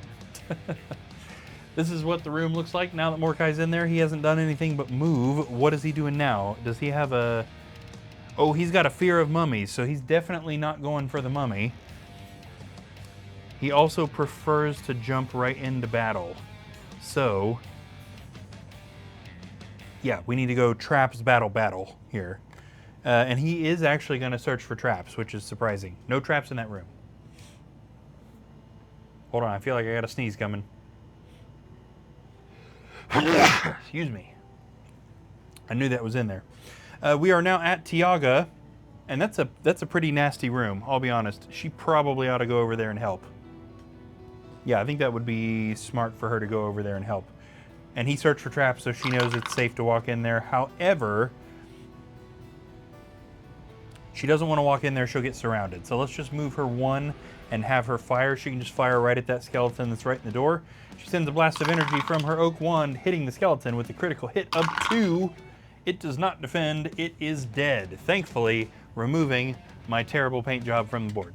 This is what the room looks like now that Mordecai's in there. He hasn't done anything but move. What is he doing now? Does he have a... Oh, he's got a fear of mummies, so he's definitely not going for the mummy. He also prefers to jump right into battle. So, yeah, we need to go traps, battle here. And he is actually going to search for traps, which is surprising. No traps in that room. Hold on, I feel like I got a sneeze coming. Excuse me. I knew that was in there. We are now at Tiaga, and that's a pretty nasty room, I'll be honest. She probably ought to go over there and help. Yeah, I think that would be smart for her to go over there and help. And he searched for traps, so she knows it's safe to walk in there. However, she doesn't want to walk in there, she'll get surrounded. So let's just move her 1 and have her fire. She can just fire right at that skeleton that's right in the door. She sends a blast of energy from her oak wand, hitting the skeleton with a critical hit of 2. It does not defend, it is dead. Thankfully, removing my terrible paint job from the board.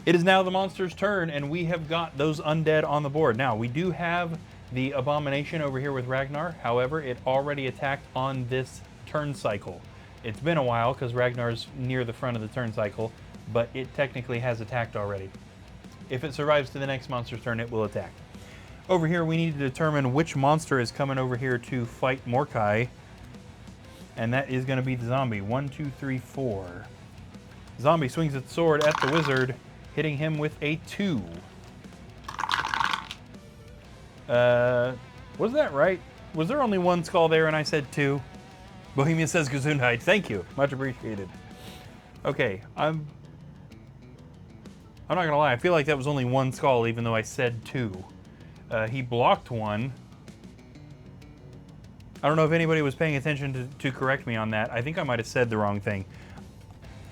It is now the monster's turn, and we have got those undead on the board. Now, we do have the abomination over here with Ragnar. However, it already attacked on this turn cycle. It's been a while because Ragnar's near the front of the turn cycle, but it technically has attacked already. If it survives to the next monster's turn, it will attack. Over here, we need to determine which monster is coming over here to fight Mordecai, and that is going to be the zombie. 1, 2, 3, 4. Zombie swings its sword at the wizard, hitting him with a 2. Was that right? Was there only 1 skull there and I said 2? Bohemia says Gesundheit. Thank you. Much appreciated. Okay, I'm not gonna lie, I feel like that was only 1 skull even though I said 2. He blocked 1. I don't know if anybody was paying attention to correct me on that. I think I might have said the wrong thing.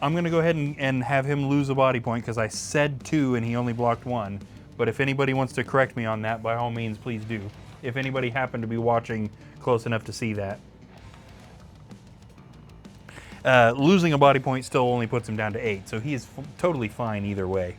I'm going to go ahead and have him lose a body point because I said 2 and he only blocked 1. But if anybody wants to correct me on that, by all means, please do. If anybody happened to be watching close enough to see that. Losing a body point still only puts him down to 8, so he is totally fine either way.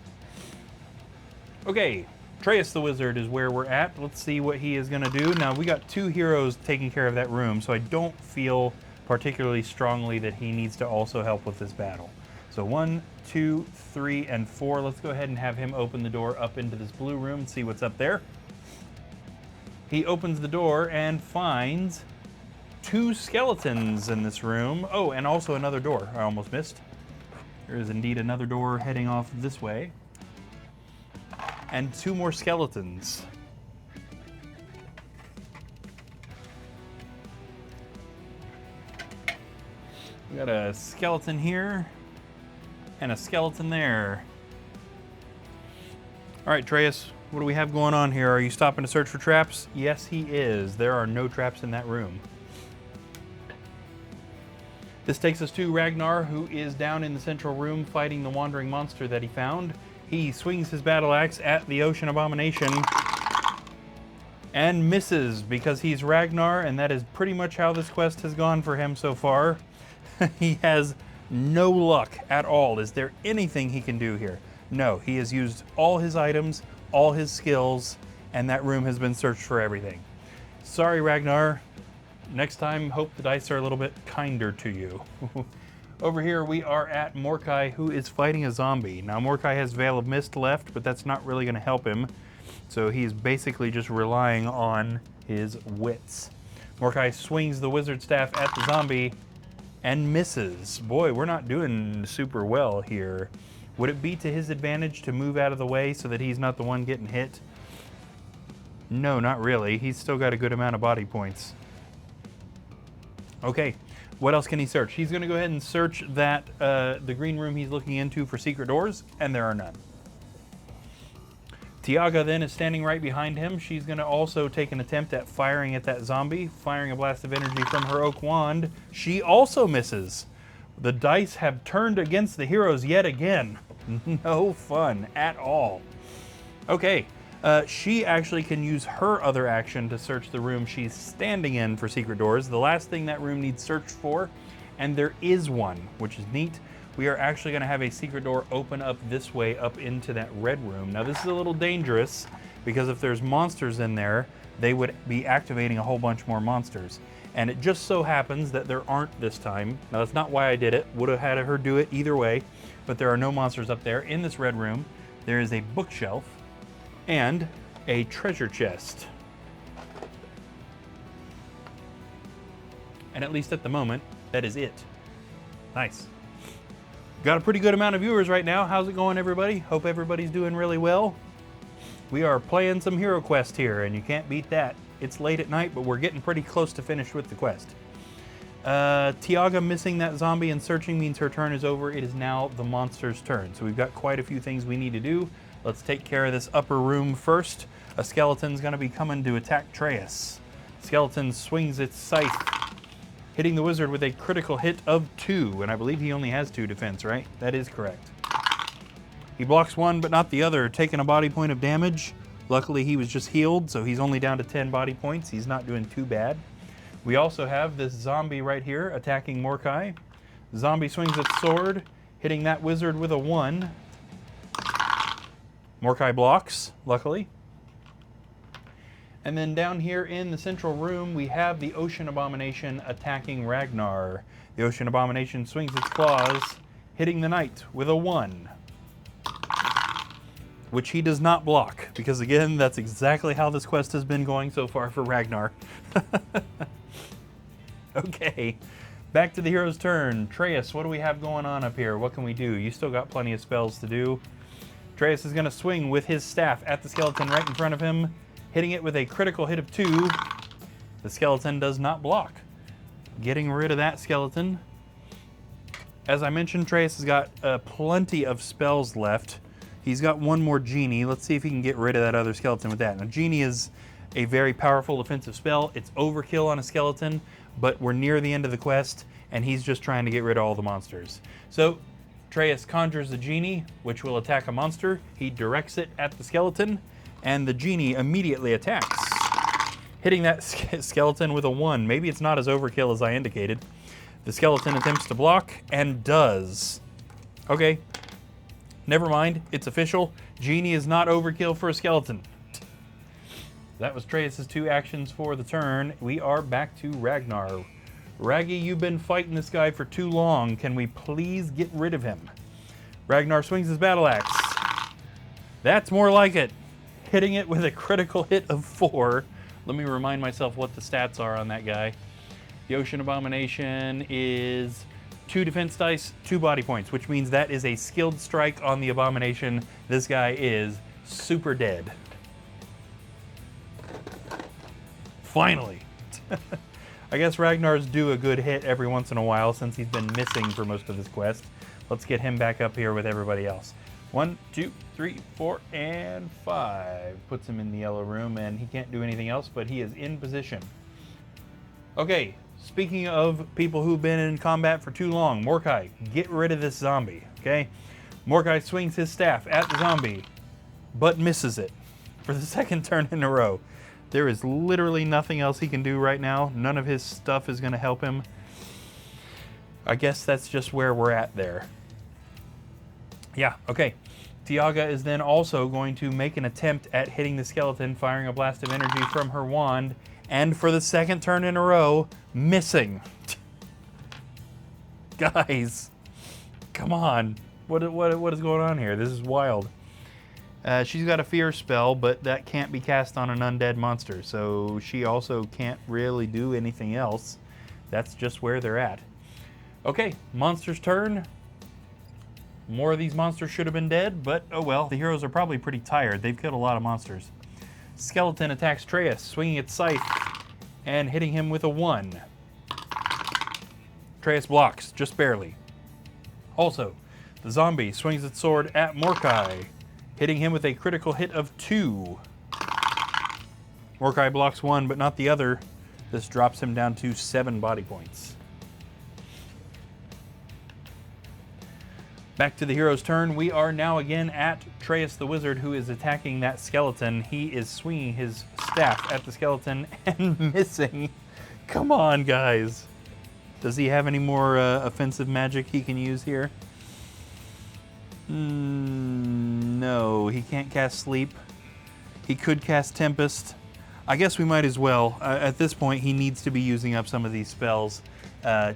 Okay, Trace the Wizard is where we're at. Let's see what he is going to do. Now, we got 2 heroes taking care of that room, so I don't feel particularly strongly that he needs to also help with this battle. So 1, 2, 3, and 4. Let's go ahead and have him open the door up into this blue room and see what's up there. He opens the door and finds 2 skeletons in this room. Oh, and also another door I almost missed. There is indeed another door heading off this way. And 2 more skeletons. We got a skeleton here and a skeleton there. All right, Trace, what do we have going on here? Are you stopping to search for traps? Yes, he is. There are no traps in that room. This takes us to Ragnar, who is down in the central room fighting the wandering monster that he found. He swings his battle axe at the ocean abomination and misses because he's Ragnar, and that is pretty much how this quest has gone for him so far. He has no luck at all. Is there anything he can do here? No, he has used all his items, all his skills, and that room has been searched for everything. Sorry, Ragnar. Next time, hope the dice are a little bit kinder to you. Over here, we are at Mordecai, who is fighting a zombie. Now, Mordecai has Veil of Mist left, but that's not really going to help him. So he's basically just relying on his wits. Mordecai swings the wizard staff at the zombie and misses. Boy, we're not doing super well here. Would it be to his advantage to move out of the way so that he's not the one getting hit? No, not really. He's still got a good amount of body points. Okay, what else can he search? He's going to go ahead and search that the green room he's looking into for secret doors, and there are none. Tiaga then is standing right behind him. She's going to also take an attempt at firing at that zombie, firing a blast of energy from her oak wand. She also misses. The dice have turned against the heroes yet again. No fun at all. Okay, she actually can use her other action to search the room she's standing in for secret doors. The last thing that room needs searched for, and there is one, which is neat. We are actually going to have a secret door open up this way up into that red room. Now this is a little dangerous because if there's monsters in there, they would be activating a whole bunch more monsters. And it just so happens that there aren't this time. Now that's not why I did it. Would have had her do it either way, but there are no monsters up there. In this red room, there is a bookshelf and a treasure chest. And at least at the moment, that is it. Nice. Got a pretty good amount of viewers right now. How's it going, everybody? Hope everybody's doing really well. We are playing some Hero Quest here, and you can't beat that. It's late at night, but we're getting pretty close to finished with the quest. Tiaga missing that zombie and searching means her turn is over. It is now the monster's turn. So we've got quite a few things we need to do. Let's take care of this upper room first. A skeleton's going to be coming to attack Traeus. Skeleton swings its scythe, hitting the wizard with a critical hit of 2, and I believe he only has 2 defense, right? That is correct. He blocks one, but not the other, taking a body point of damage. Luckily, he was just healed, so he's only down to 10 body points. He's not doing too bad. We also have this zombie right here attacking Mordecai. The zombie swings its sword, hitting that wizard with a 1. Mordecai blocks, luckily. And then down here in the central room, we have the Ocean Abomination attacking Ragnar. The Ocean Abomination swings its claws, hitting the knight with a 1. Which he does not block, because again, that's exactly how this quest has been going so far for Ragnar. Okay, back to the hero's turn. Traeus, what do we have going on up here? What can we do? You still got plenty of spells to do. Traeus is going to swing with his staff at the skeleton right in front of him, hitting it with a critical hit of 2. The skeleton does not block. Getting rid of that skeleton. As I mentioned, Traeus has got plenty of spells left. He's got one more Genie. Let's see if he can get rid of that other skeleton with that. Now, Genie is a very powerful defensive spell. It's overkill on a skeleton, but we're near the end of the quest, and he's just trying to get rid of all the monsters. So, Traeus conjures the Genie, which will attack a monster. He directs it at the skeleton, and the Genie immediately attacks, hitting that skeleton with a 1. Maybe it's not as overkill as I indicated. The skeleton attempts to block, and does. Okay. Never mind, it's official. Genie is not overkill for a skeleton. That was Traeus' 2 actions for the turn. We are back to Ragnar. Raggy, you've been fighting this guy for too long. Can we please get rid of him? Ragnar swings his battle axe. That's more like it. Hitting it with a critical hit of 4. Let me remind myself what the stats are on that guy. The Ocean Abomination is 2 defense dice, 2 body points, which means that is a skilled strike on the Abomination. This guy is super dead. Finally. I guess Ragnar's due a good hit every once in a while since he's been missing for most of this quest. Let's get him back up here with everybody else. 1, 2, 3, 4, and 5. Puts him in the yellow room, and he can't do anything else, but he is in position. Okay. Speaking of people who've been in combat for too long, Mordecai, get rid of this zombie, okay? Mordecai swings his staff at the zombie, but misses it for the 2nd turn in a row. There is literally nothing else he can do right now. None of his stuff is going to help him. I guess that's just where we're at there. Yeah, okay. Tiaga is then also going to make an attempt at hitting the skeleton, firing a blast of energy from her wand, And for the second turn in a row, missing. Guys, come on. What is going on here? This is wild. She's got a fear spell, but that can't be cast on an undead monster, so she also can't really do anything else. That's just where they're at. Okay, monster's turn. More of these monsters should have been dead, but oh well. The heroes are probably pretty tired. They've killed a lot of monsters. Skeleton attacks Traeus, swinging its scythe and hitting him with a 1. Traeus blocks, just barely. Also, the zombie swings its sword at Mordecai, hitting him with a critical hit of 2. Mordecai blocks 1, but not the other. This drops him down to 7 body points. Back to the hero's turn. We are now again at Traeus the Wizard, who is attacking that skeleton. He is swinging his staff at the skeleton and missing. Come on, guys. Does he have any more offensive magic he can use here? No, he can't cast Sleep. He could cast Tempest. I guess we might as well. At this point, he needs to be using up some of these spells.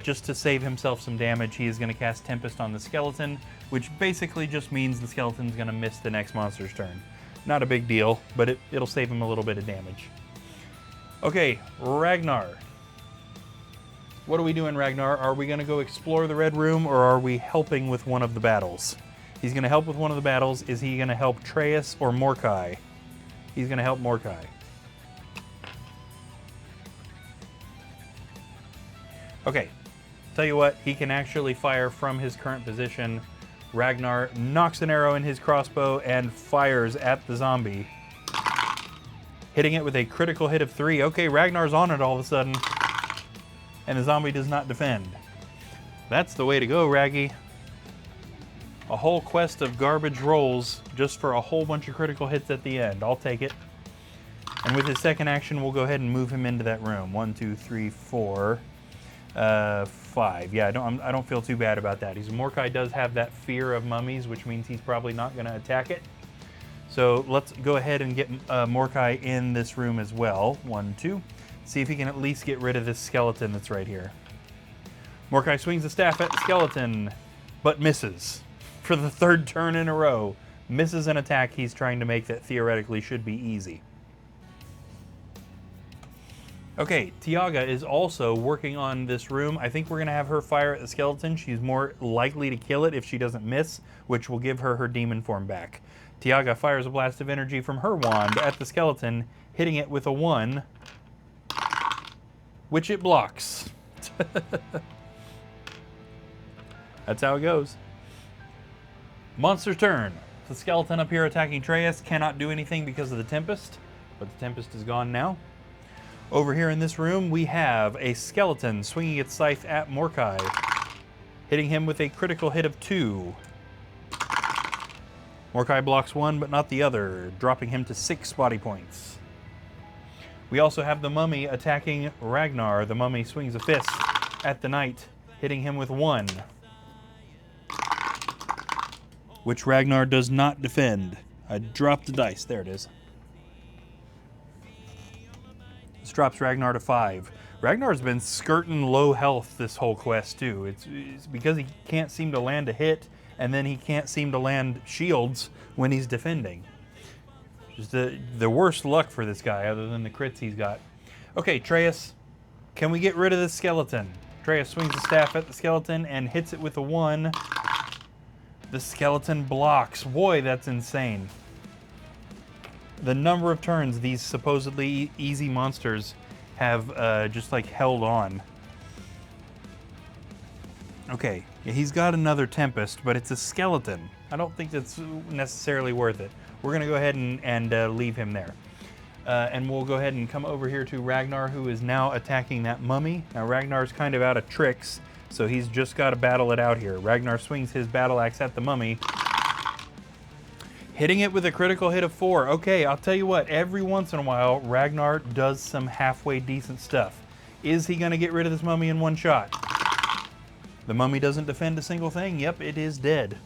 Just to save himself some damage, he is going to cast Tempest on the skeleton, which basically just means the skeleton's going to miss the next monster's turn. Not a big deal, but it'll save him a little bit of damage. Okay, Ragnar. What are we doing, Ragnar? Are we going to go explore the Red Room, or are we helping with one of the battles? He's going to help with one of the battles. Is he going to help Traeus or Mordecai? He's going to help Mordecai. Okay, tell you what, he can actually fire from his current position. Ragnar knocks an arrow in his crossbow and fires at the zombie, hitting it with a critical hit of 3. Okay, Ragnar's on it all of a sudden, and the zombie does not defend. That's the way to go, Raggy. A whole quest of garbage rolls just for a whole bunch of critical hits at the end. I'll take it. And with his second action, we'll go ahead and move him into that room. 1, 2, 3, 4. 5. Yeah, I don't feel too bad about that. Mordecai does have that fear of mummies, which means he's probably not going to attack it. So let's go ahead and get Mordecai in this room as well. 1, 2. See if he can at least get rid of this skeleton that's right here. Mordecai swings the staff at the skeleton, but misses. For the 3rd turn in a row, misses an attack he's trying to make that theoretically should be easy. Okay, Tiaga is also working on this room. I think we're going to have her fire at the skeleton. She's more likely to kill it if she doesn't miss, which will give her her demon form back. Tiaga fires a blast of energy from her wand at the skeleton, hitting it with a 1, which it blocks. That's how it goes. Monster's turn. The skeleton up here attacking Traeus cannot do anything because of the Tempest, but the Tempest is gone now. Over here in this room, we have a skeleton swinging its scythe at Mordecai, hitting him with a critical hit of 2. Mordecai blocks 1, but not the other, dropping him to 6 body points. We also have the mummy attacking Ragnar. The mummy swings a fist at the knight, hitting him with 1, which Ragnar does not defend. I dropped the dice. There it is. This drops Ragnar to 5. Ragnar's been skirting low health this whole quest too. It's because he can't seem to land a hit, and then he can't seem to land shields when he's defending. Just the worst luck for this guy, other than the crits he's got. Okay, Traeus, can we get rid of this skeleton? Traeus swings the staff at the skeleton and hits it with a 1. The skeleton blocks. Boy, that's insane. The number of turns these supposedly easy monsters have just like held on. Okay, yeah, he's got another Tempest, but it's a skeleton. I don't think that's necessarily worth it. We're going to go ahead and leave him there. And we'll go ahead and come over here to Ragnar, who is now attacking that mummy. Now Ragnar's kind of out of tricks, so he's just got to battle it out here. Ragnar swings his battle axe at the mummy, hitting it with a critical hit of 4. Okay, I'll tell you what, every once in a while, Ragnar does some halfway decent stuff. Is he going to get rid of this mummy in one shot? The mummy doesn't defend a single thing. Yep, it is dead.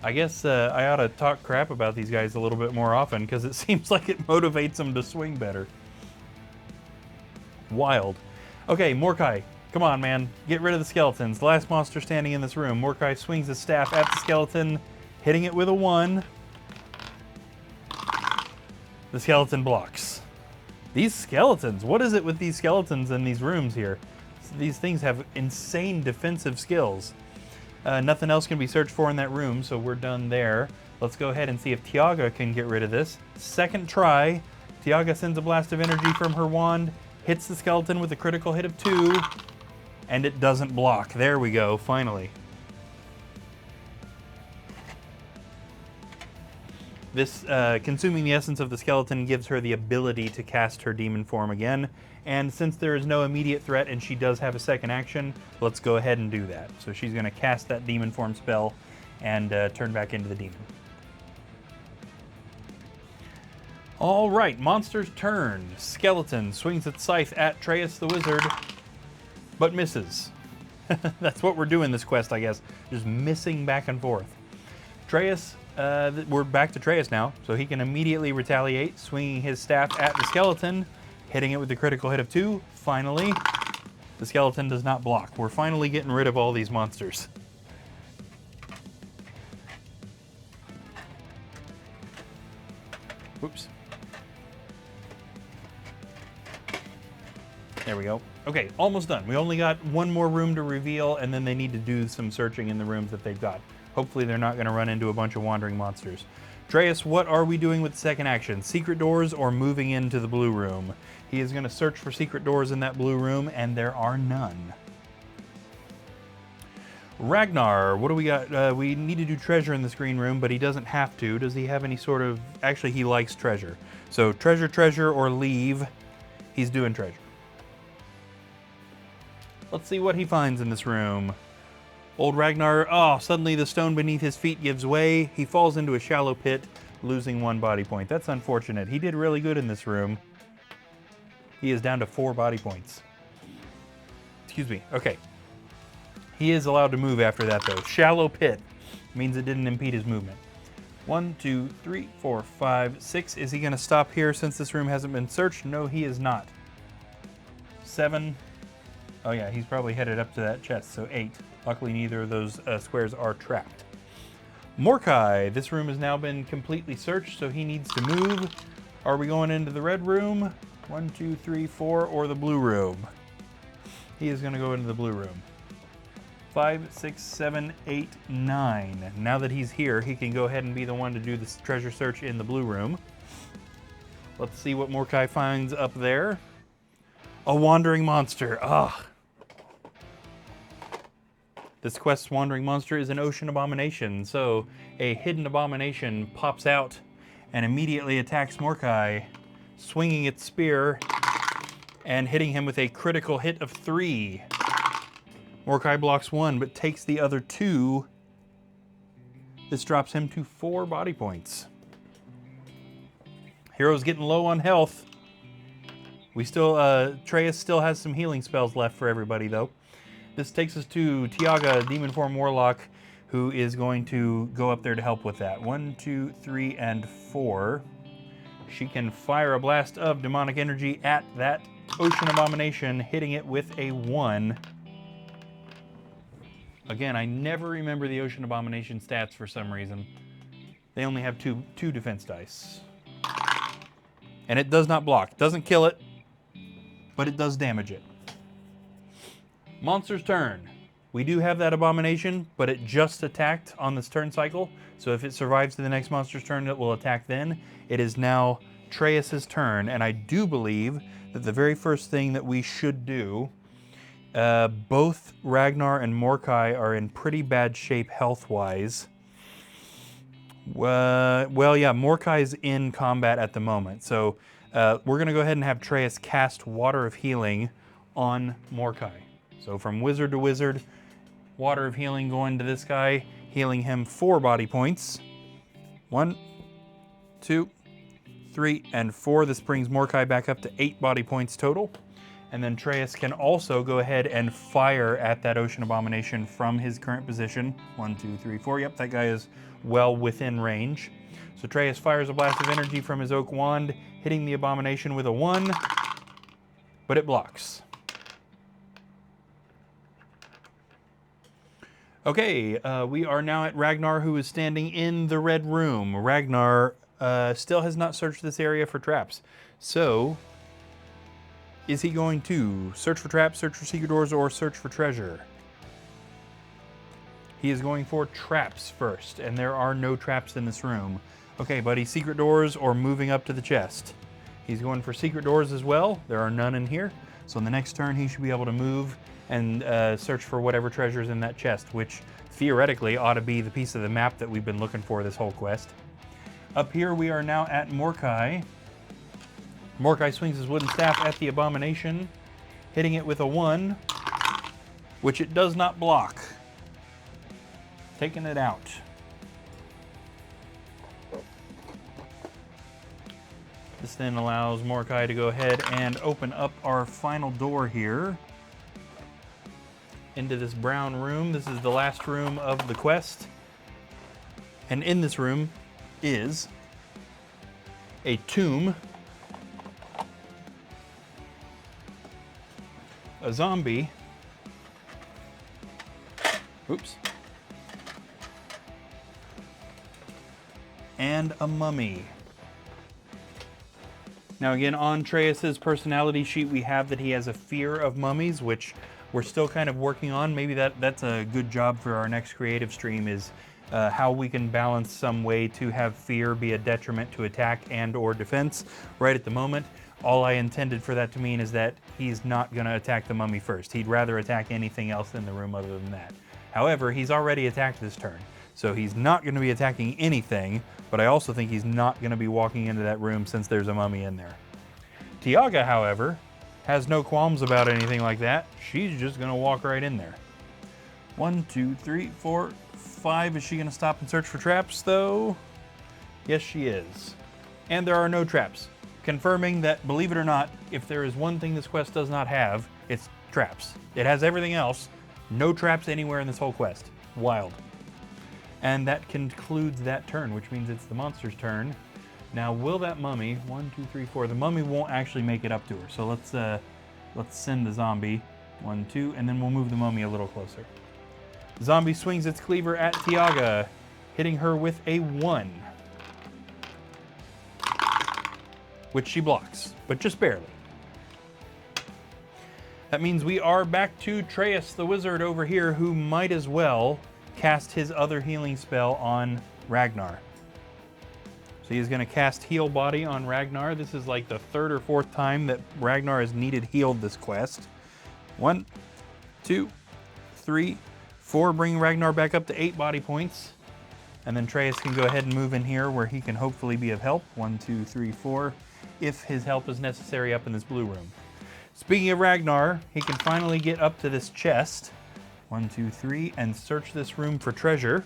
I guess I ought to talk crap about these guys a little bit more often because it seems like it motivates them to swing better. Wild. Okay, Mordecai, come on, man. Get rid of the skeletons. The last monster standing in this room. Mordecai swings his staff at the skeleton, hitting it with a 1. The skeleton blocks. These skeletons, what is it with these skeletons in these rooms here? These things have insane defensive skills. Nothing else can be searched for in that room, so we're done there. Let's go ahead and see if Tiaga can get rid of this. Second try. Tiaga sends a blast of energy from her wand, hits the skeleton with a critical hit of 2, and it doesn't block. There we go, finally. This consuming the essence of the skeleton gives her the ability to cast her demon form again. And since there is no immediate threat and she does have a second action, let's go ahead and do that. So she's going to cast that demon form spell and turn back into the demon. All right, monster's turn. Skeleton swings its scythe at Traeus the wizard, but misses. That's what we're doing this quest, I guess. Just missing back and forth. Traeus, we're back to Traeus now, so he can immediately retaliate, swinging his staff at the skeleton, hitting it with the critical hit of 2. Finally, the skeleton does not block. We're finally getting rid of all these monsters. Whoops. There we go. Okay, almost done. We only got one more room to reveal, and then they need to do some searching in the rooms that they've got. Hopefully they're not going to run into a bunch of wandering monsters. Traeus, what are we doing with the second action? Secret doors or moving into the blue room? He is going to search for secret doors in that blue room, and there are none. Ragnar, what do we got? We need to do treasure in this green room, but he doesn't have to. Does he have any sort of... Actually, he likes treasure. So treasure, or leave. He's doing treasure. Let's see what he finds in this room. Old Ragnar, suddenly the stone beneath his feet gives way. He falls into a shallow pit, losing 1 body point. That's unfortunate. He did really good in this room. He is down to 4 body points. Excuse me. Okay. He is allowed to move after that, though. Shallow pit means it didn't impede his movement. 1, 2, 3, 4, 5, 6. Is he going to stop here since this room hasn't been searched? No, he is not. 7. Oh, yeah, he's probably headed up to that chest, so 8. Luckily, neither of those squares are trapped. Mordecai, this room has now been completely searched, so he needs to move. Are we going into the red room? 1, 2, 3, 4, or the blue room? He is going to go into the blue room. 5, 6, 7, 8, 9. Now that he's here, he can go ahead and be the one to do this treasure search in the blue room. Let's see what Mordecai finds up there. A wandering monster. Ugh. This quest's wandering monster is an ocean abomination, so a hidden abomination pops out and immediately attacks Mordecai, swinging its spear and hitting him with a critical hit of 3. Mordecai blocks 1, but takes the other 2. This drops him to 4 body points. Hero's getting low on health. We still, Traeus still has some healing spells left for everybody, though. This takes us to Tiaga, Demon Form Warlock, who is going to go up there to help with that. 1, 2, 3, and 4. She can fire a blast of demonic energy at that ocean abomination, hitting it with a 1. Again, I never remember the ocean abomination stats for some reason. They only have two defense dice. And it does not block. Doesn't kill it, but it does damage it. Monster's turn. We do have that abomination, but it just attacked on this turn cycle. So if it survives to the next monster's turn, it will attack then. It is now Traeus' turn, and I do believe that the very first thing that we should do, both Ragnar and Mordecai are in pretty bad shape health-wise. Well, yeah, Mordecai's in combat at the moment. So we're going to go ahead and have Traeus cast Water of Healing on Mordecai. So from wizard to wizard, Water of Healing going to this guy, healing him 4 body points. 1, 2, 3, and 4. This brings Mordecai back up to 8 body points total. And then Atreus can also go ahead and fire at that ocean abomination from his current position. 1, 2, 3, 4. Yep, that guy is well within range. So Atreus fires a blast of energy from his oak wand, hitting the abomination with a 1, but it blocks. Okay, we are now at Ragnar, who is standing in the red room. Ragnar still has not searched this area for traps. So, is he going to search for traps, search for secret doors, or search for treasure? He is going for traps first, and there are no traps in this room. Okay, buddy, secret doors or moving up to the chest? He's going for secret doors as well. There are none in here. So in the next turn, he should be able to move and search for whatever treasure's in that chest, which theoretically ought to be the piece of the map that we've been looking for this whole quest. Up here, we are now at Mordecai. Mordecai swings his wooden staff at the abomination, hitting it with a 1, which it does not block. Taking it out. This then allows Mordecai to go ahead and open up our final door here into this brown room. This is the last room of the quest. And in this room is a tomb, a zombie, oops, and a mummy. Now again, on Atreus's personality sheet, we have that he has a fear of mummies, which we're still kind of working on. Maybe that's a good job for our next creative stream, is how we can balance some way to have fear be a detriment to attack and or defense. Right at the moment, all I intended for that to mean is that he's not going to attack the mummy first. He'd rather attack anything else in the room other than that. However, he's already attacked this turn, so he's not going to be attacking anything, but I also think he's not going to be walking into that room since there's a mummy in there. Tiaga, however, has no qualms about anything like that. She's just going to walk right in there. 1, 2, 3, 4, 5. Is she going to stop and search for traps, though? Yes, she is. And there are no traps, confirming that, believe it or not, if there is one thing this quest does not have, it's traps. It has everything else. No traps anywhere in this whole quest. Wild. And that concludes that turn, which means it's the monster's turn. Now, will that mummy, 1, 2, 3, 4, the mummy won't actually make it up to her. So let's send the zombie, 1, 2, and then we'll move the mummy a little closer. The zombie swings its cleaver at Tiaga, hitting her with a 1, which she blocks, but just barely. That means we are back to Atreus the wizard over here, who might as well cast his other healing spell on Ragnar. So he's going to cast Heal Body on Ragnar. This is like the 3rd or 4th time that Ragnar has needed healed this quest. 1, 2, 3, 4, bring Ragnar back up to 8 body points. And then Atreus can go ahead and move in here where he can hopefully be of help. 1, 2, 3, 4, if his help is necessary up in this blue room. Speaking of Ragnar, he can finally get up to this chest. 1, 2, 3, and search this room for treasure.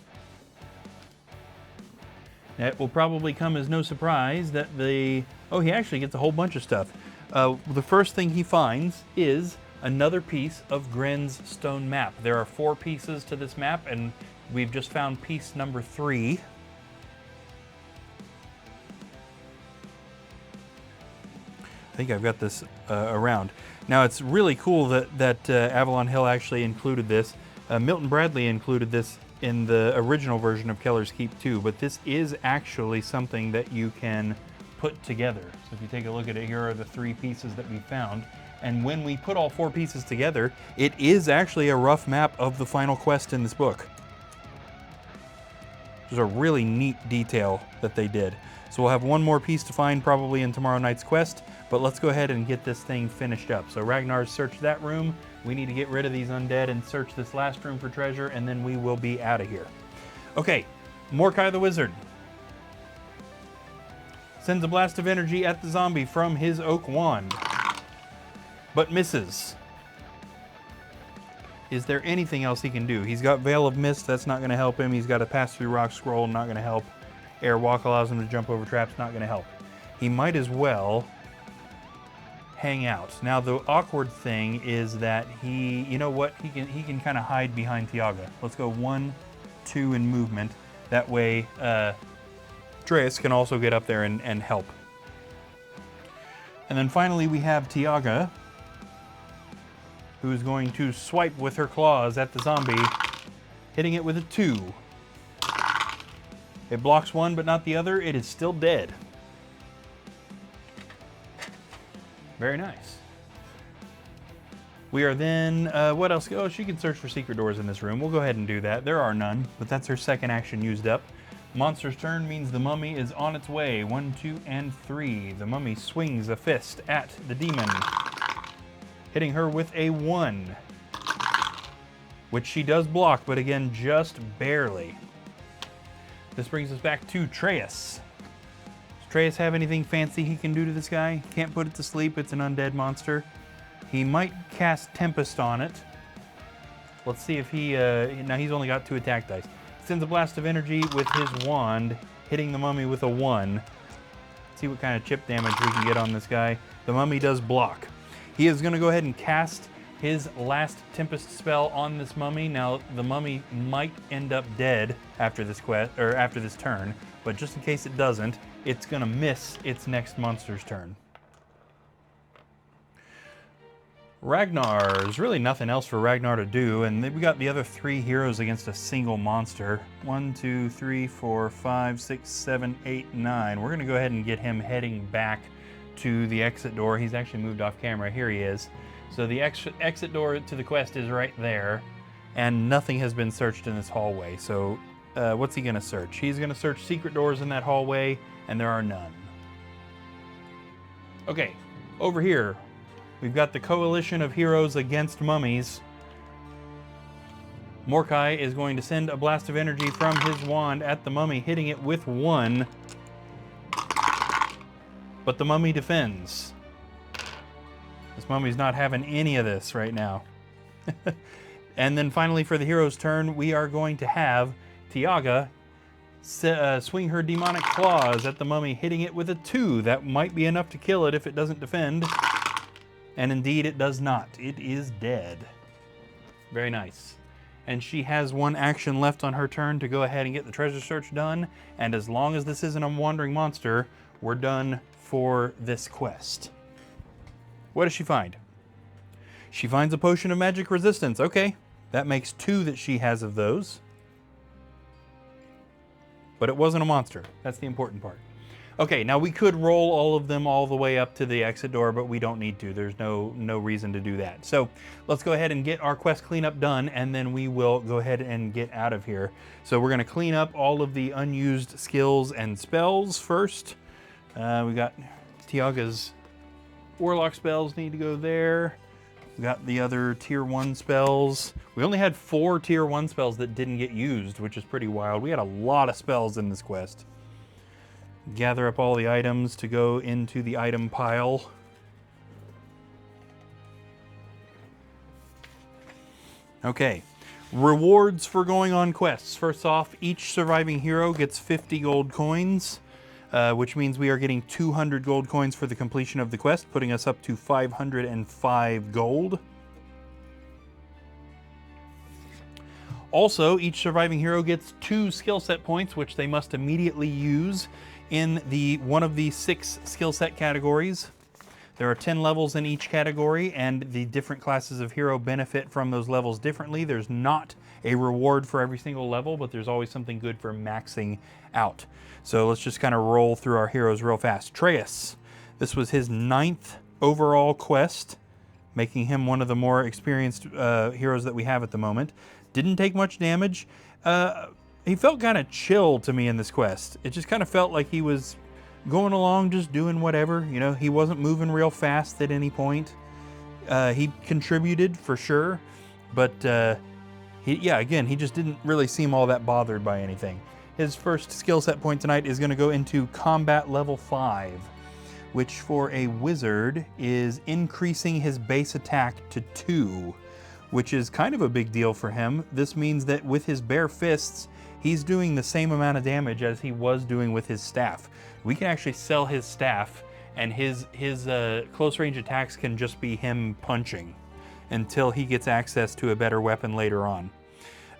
It will probably come as no surprise that he actually gets a whole bunch of stuff. The first thing he finds is another piece of Grin's stone map. There are 4 pieces to this map, and we've just found piece number 3. I think I've got this around. Now, it's really cool that Avalon Hill actually included this. Milton Bradley included this in the original version of Keller's Keep too, but this is actually something that you can put together. So if you take a look at it, here are the 3 pieces that we found. And when we put all 4 pieces together, it is actually a rough map of the final quest in this book. There's a really neat detail that they did. So we'll have one more piece to find probably in tomorrow night's quest, but let's go ahead and get this thing finished up. So Ragnar's searched that room. We need to get rid of these undead and search this last room for treasure, and then we will be out of here. Okay, Mordecai the Wizard sends a blast of energy at the zombie from his oak wand, but misses. Is there anything else he can do? He's got Veil of Mist, that's not going to help him. He's got a Pass Through Rock Scroll, not going to help. Air Walk allows him to jump over traps, not going to help. He might as well hang out. Now the awkward thing is that he, you know what, he can kind of hide behind Tiaga. Let's go 1, 2 in movement. That way Dreas can also get up there and help. And then finally we have Tiaga, who is going to swipe with her claws at the zombie, hitting it with a 2. It blocks one but not the other. It is still dead. Very nice. We are then, what else? Oh, she can search for secret doors in this room. We'll go ahead and do that. There are none, but that's her second action used up. Monster's turn means the mummy is on its way. 1, 2, and 3. The mummy swings a fist at the demon, hitting her with a 1, which she does block, but again, just barely. This brings us back to Traeus. Traeus have anything fancy he can do to this guy? Can't put it to sleep. It's an undead monster. He might cast Tempest on it. Let's see if he... now he's only got 2 attack dice. Sends a blast of energy with his wand, hitting the mummy with a 1. See what kind of chip damage we can get on this guy. The mummy does block. He is going to go ahead and cast his last Tempest spell on this mummy. Now the mummy might end up dead after this quest, or after this turn, but just in case it doesn't, it's going to miss its next monster's turn. Ragnar, there's really nothing else for Ragnar to do, and then we got the other 3 heroes against a single monster. 1, 2, 3, 4, 5, 6, 7, 8, 9. We're going to go ahead and get him heading back to the exit door. He's actually moved off camera. Here he is. So the exit door to the quest is right there, and nothing has been searched in this hallway. So what's he going to search? He's going to search secret doors in that hallway, and there are none. Okay, over here, we've got the coalition of heroes against mummies. Mordecai is going to send a blast of energy from his wand at the mummy, hitting it with 1. But the mummy defends. This mummy's not having any of this right now. And then finally for the hero's turn, we are going to have Tiaga swing her demonic claws at the mummy, hitting it with a 2. That might be enough to kill it if it doesn't defend. And indeed it does not. It is dead. Very nice. And she has 1 action left on her turn to go ahead and get the treasure search done. And as long as this isn't a wandering monster, we're done for this quest. What does she find? She finds a potion of magic resistance. Okay, that makes 2 that she has of those. But it wasn't a monster. That's the important part. Okay, now we could roll all of them all the way up to the exit door, but we don't need to. There's no reason to do that. So let's go ahead and get our quest cleanup done, and then we will go ahead and get out of here. So we're going to clean up all of the unused skills and spells first. We got Tiaga's Warlock spells need to go there. We got the other tier 1 spells. We only had 4 tier 1 spells that didn't get used, which is pretty wild. We had a lot of spells in this quest. Gather up all the items to go into the item pile. Okay, rewards for going on quests. First off, each surviving hero gets 50 gold coins, which means we are getting 200 gold coins for the completion of the quest, putting us up to 505 gold. Also, each surviving hero gets 2 skill set points, which they must immediately use in one of the 6 skill set categories. There are 10 levels in each category, and the different classes of hero benefit from those levels differently. There's not a reward for every single level, but there's always something good for maxing out. So let's just kind of roll through our heroes real fast. Traeus, this was his 9th overall quest, making him one of the more experienced heroes that we have at the moment. Didn't take much damage. He felt kind of chill to me in this quest. It just kind of felt like he was going along, just doing whatever. You know, he wasn't moving real fast at any point. He contributed for sure, but he just didn't really seem all that bothered by anything. His first skill set point tonight is going to go into combat level 5, which for a wizard is increasing his base attack to 2, which is kind of a big deal for him. This means that with his bare fists, he's doing the same amount of damage as he was doing with his staff. We can actually sell his staff and his close range attacks can just be him punching until he gets access to a better weapon later on.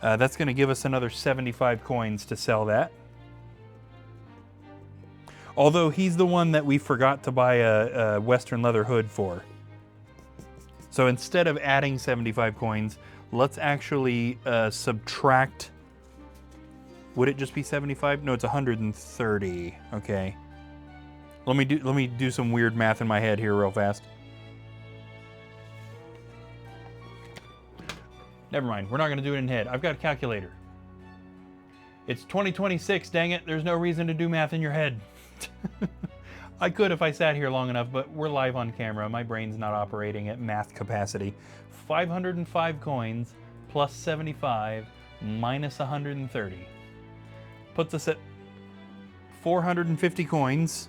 That's going to give us another 75 coins to sell that. Although he's the one that we forgot to buy a Western leather hood for. So instead of adding 75 coins, let's actually subtract. Would it just be 75? No, it's 130. Okay. Let me do some weird math in my head here real fast. Never mind, we're not going to do it in head. I've got a calculator. It's 2026, dang it. There's no reason to do math in your head. I could if I sat here long enough, but we're live on camera. My brain's not operating at math capacity. 505 coins plus 75 minus 130. Puts us at 450 coins.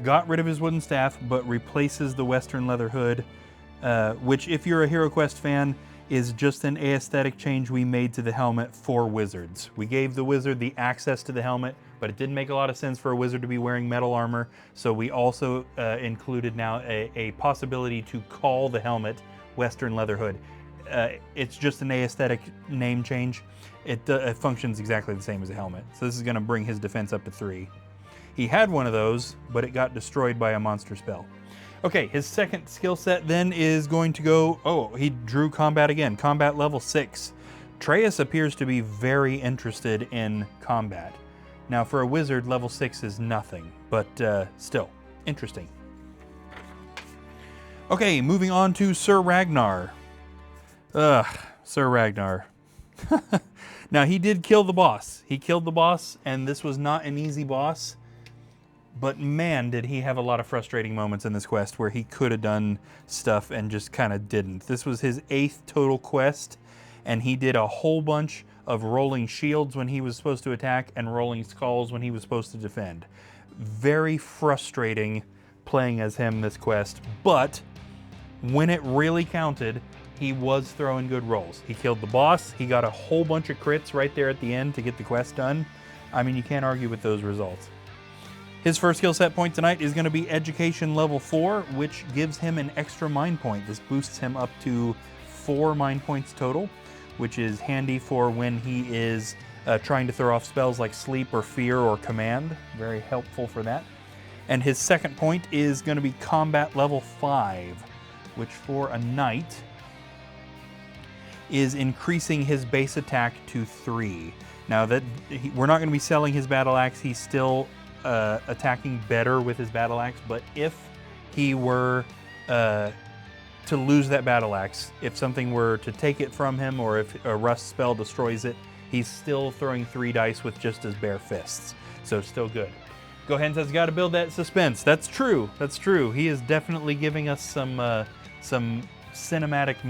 Got rid of his wooden staff, but replaces the Western leather hood, which, if you're a HeroQuest fan, is just an aesthetic change we made to the helmet for wizards. We gave the wizard the access to the helmet, but it didn't make a lot of sense for a wizard to be wearing metal armor, so we also included now a possibility to call the helmet Western leather hood. It's just an aesthetic name change. It functions exactly the same as a helmet, so this is going to bring his defense up to 3. He had one of those, but it got destroyed by a monster spell. Okay, his second skill set then is going to go... Oh, he drew combat again. Combat level 6. Traeus appears to be very interested in combat. Now, for a wizard, level 6 is nothing, but still, interesting. Okay, moving on to Sir Ragnar. Sir Ragnar. Now, he did kill the boss. He killed the boss, and this was not an easy boss. But man, did he have a lot of frustrating moments in this quest where he could have done stuff and just kind of didn't. This was his 8th total quest, and he did a whole bunch of rolling shields when he was supposed to attack and rolling skulls when he was supposed to defend. Very frustrating playing as him this quest, but when it really counted, he was throwing good rolls. He killed the boss, he got a whole bunch of crits right there at the end to get the quest done. I mean, you can't argue with those results. His first skill set point tonight is going to be Education level 4, which gives him an extra mind point. This boosts him up to 4 mind points total, which is handy for when he is trying to throw off spells like Sleep or Fear or Command. Very helpful for that. And his second point is going to be Combat level 5, which for a knight is increasing his base attack to 3. Now, that we're not going to be selling his battle axe. He's still attacking better with his battle axe, but if he were to lose that battle axe, if something were to take it from him or if a rust spell destroys it, he's still throwing 3 dice with just his bare fists, so still good. Go ahead and says, got to build that suspense. That's true. That's true. He is definitely giving us some cinematic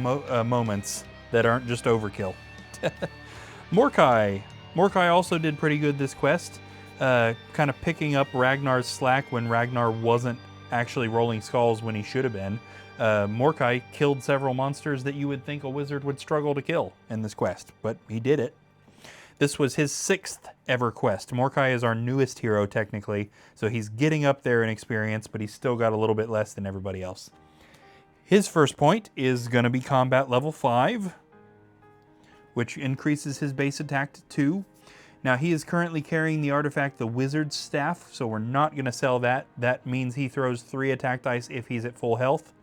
moments that aren't just overkill. Mordecai also did pretty good this quest. Kind of picking up Ragnar's slack when Ragnar wasn't actually rolling skulls when he should have been. Mordecai killed several monsters that you would think a wizard would struggle to kill in this quest, but he did it. This was his 6th ever quest. Mordecai is our newest hero, technically, so he's getting up there in experience, but he's still got a little bit less than everybody else. His first point is going to be Combat level 5, which increases his base attack to 2. Now, he is currently carrying the artifact, the Wizard's Staff, so we're not going to sell that. That means he throws 3 attack dice if he's at full health.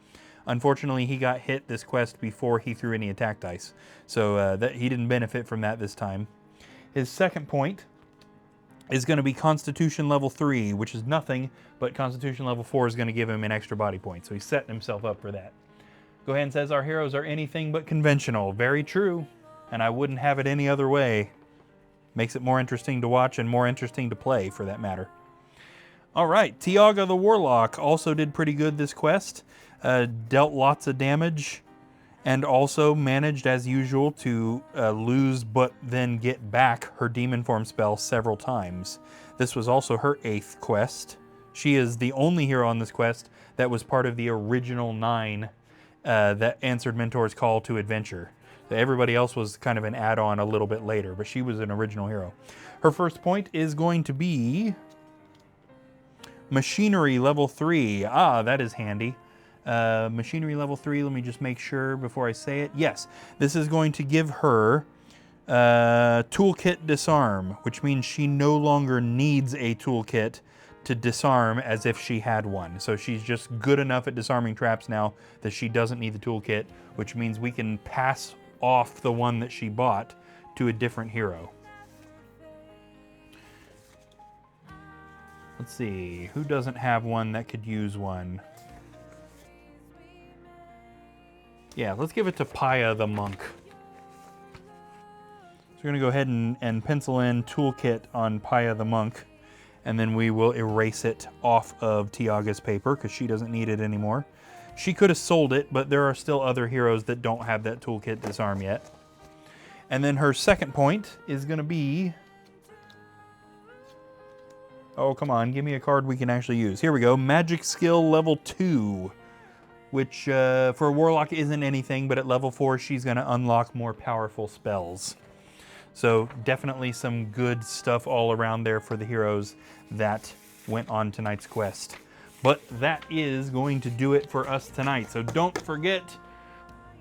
Unfortunately, he got hit this quest before he threw any attack dice, so he didn't benefit from that this time. His second point is going to be Constitution level 3, which is nothing, but Constitution level 4 is going to give him an extra body point, so he's setting himself up for that. Go ahead and says our heroes are anything but conventional. Very true, and I wouldn't have it any other way. Makes it more interesting to watch and more interesting to play, for that matter. All right, Tiaga the Warlock also did pretty good this quest. Dealt lots of damage, and also managed, as usual, to lose but then get back her demon form spell several times. This was also her 8th quest. She is the only hero on this quest that was part of the original 9 that answered Mentor's call to adventure. Everybody else was kind of an add-on a little bit later, but she was an original hero. Her first point is going to be Machinery level 3. Ah, that is handy. Machinery level 3, let me just make sure before I say it. Yes, this is going to give her Toolkit Disarm, which means she no longer needs a toolkit to disarm as if she had one. So she's just good enough at disarming traps now that she doesn't need the toolkit, which means we can pass off the one that she bought to a different hero. Let's see, who doesn't have one that could use one? Yeah, let's give it to Paya the Monk. So we're gonna go ahead and pencil in toolkit on Paya the Monk, and then we will erase it off of Tiaga's paper because she doesn't need it anymore. She could have sold it, but there are still other heroes that don't have that toolkit disarm yet. And then her second point is gonna be, oh, come on, give me a card we can actually use. Here we go, Magic Skill level 2, which for a Warlock isn't anything, but at level 4 she's gonna unlock more powerful spells. So definitely some good stuff all around there for the heroes that went on tonight's quest. But that is going to do it for us tonight. So don't forget,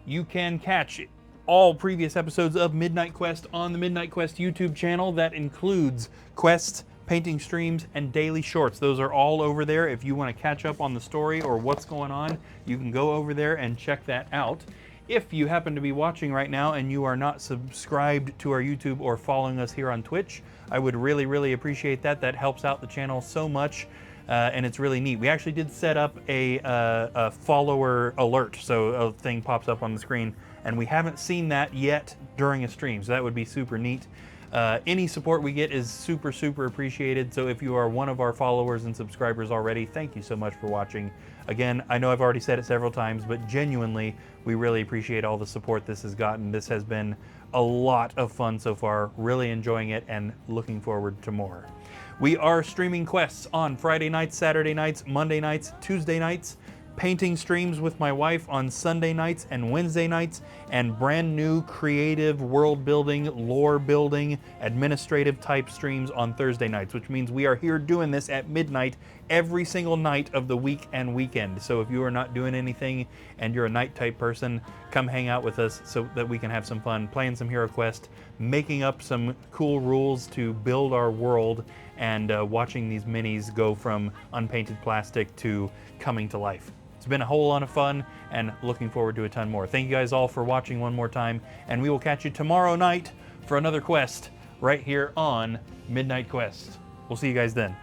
you can catch all previous episodes of Midnight Quest on the Midnight Quest YouTube channel. That includes quests, painting streams, and daily shorts. Those are all over there. If you want to catch up on the story or what's going on, you can go over there and check that out. If you happen to be watching right now and you are not subscribed to our YouTube or following us here on Twitch, I would really, really appreciate that. That helps out the channel so much, and it's really neat. We actually did set up a follower alert, so a thing pops up on the screen, and we haven't seen that yet during a stream, so that would be super neat. Any support we get is super, super appreciated. So if you are one of our followers and subscribers already, thank you so much for watching. Again, I know I've already said it several times, but genuinely, we really appreciate all the support this has gotten. This has been a lot of fun so far, really enjoying it and looking forward to more. We are streaming quests on Friday nights, Saturday nights, Monday nights, Tuesday nights, painting streams with my wife on Sunday nights and Wednesday nights, and brand new creative world building, lore building, administrative type streams on Thursday nights, which means we are here doing this at midnight every single night of the week and weekend. So if you are not doing anything and you're a night type person, come hang out with us so that we can have some fun playing some Hero Quest, making up some cool rules to build our world, and watching these minis go from unpainted plastic to coming to life. It's been a whole lot of fun, and looking forward to a ton more. Thank you guys all for watching one more time, and we will catch you tomorrow night for another quest right here on Midnight Quest. We'll see you guys then.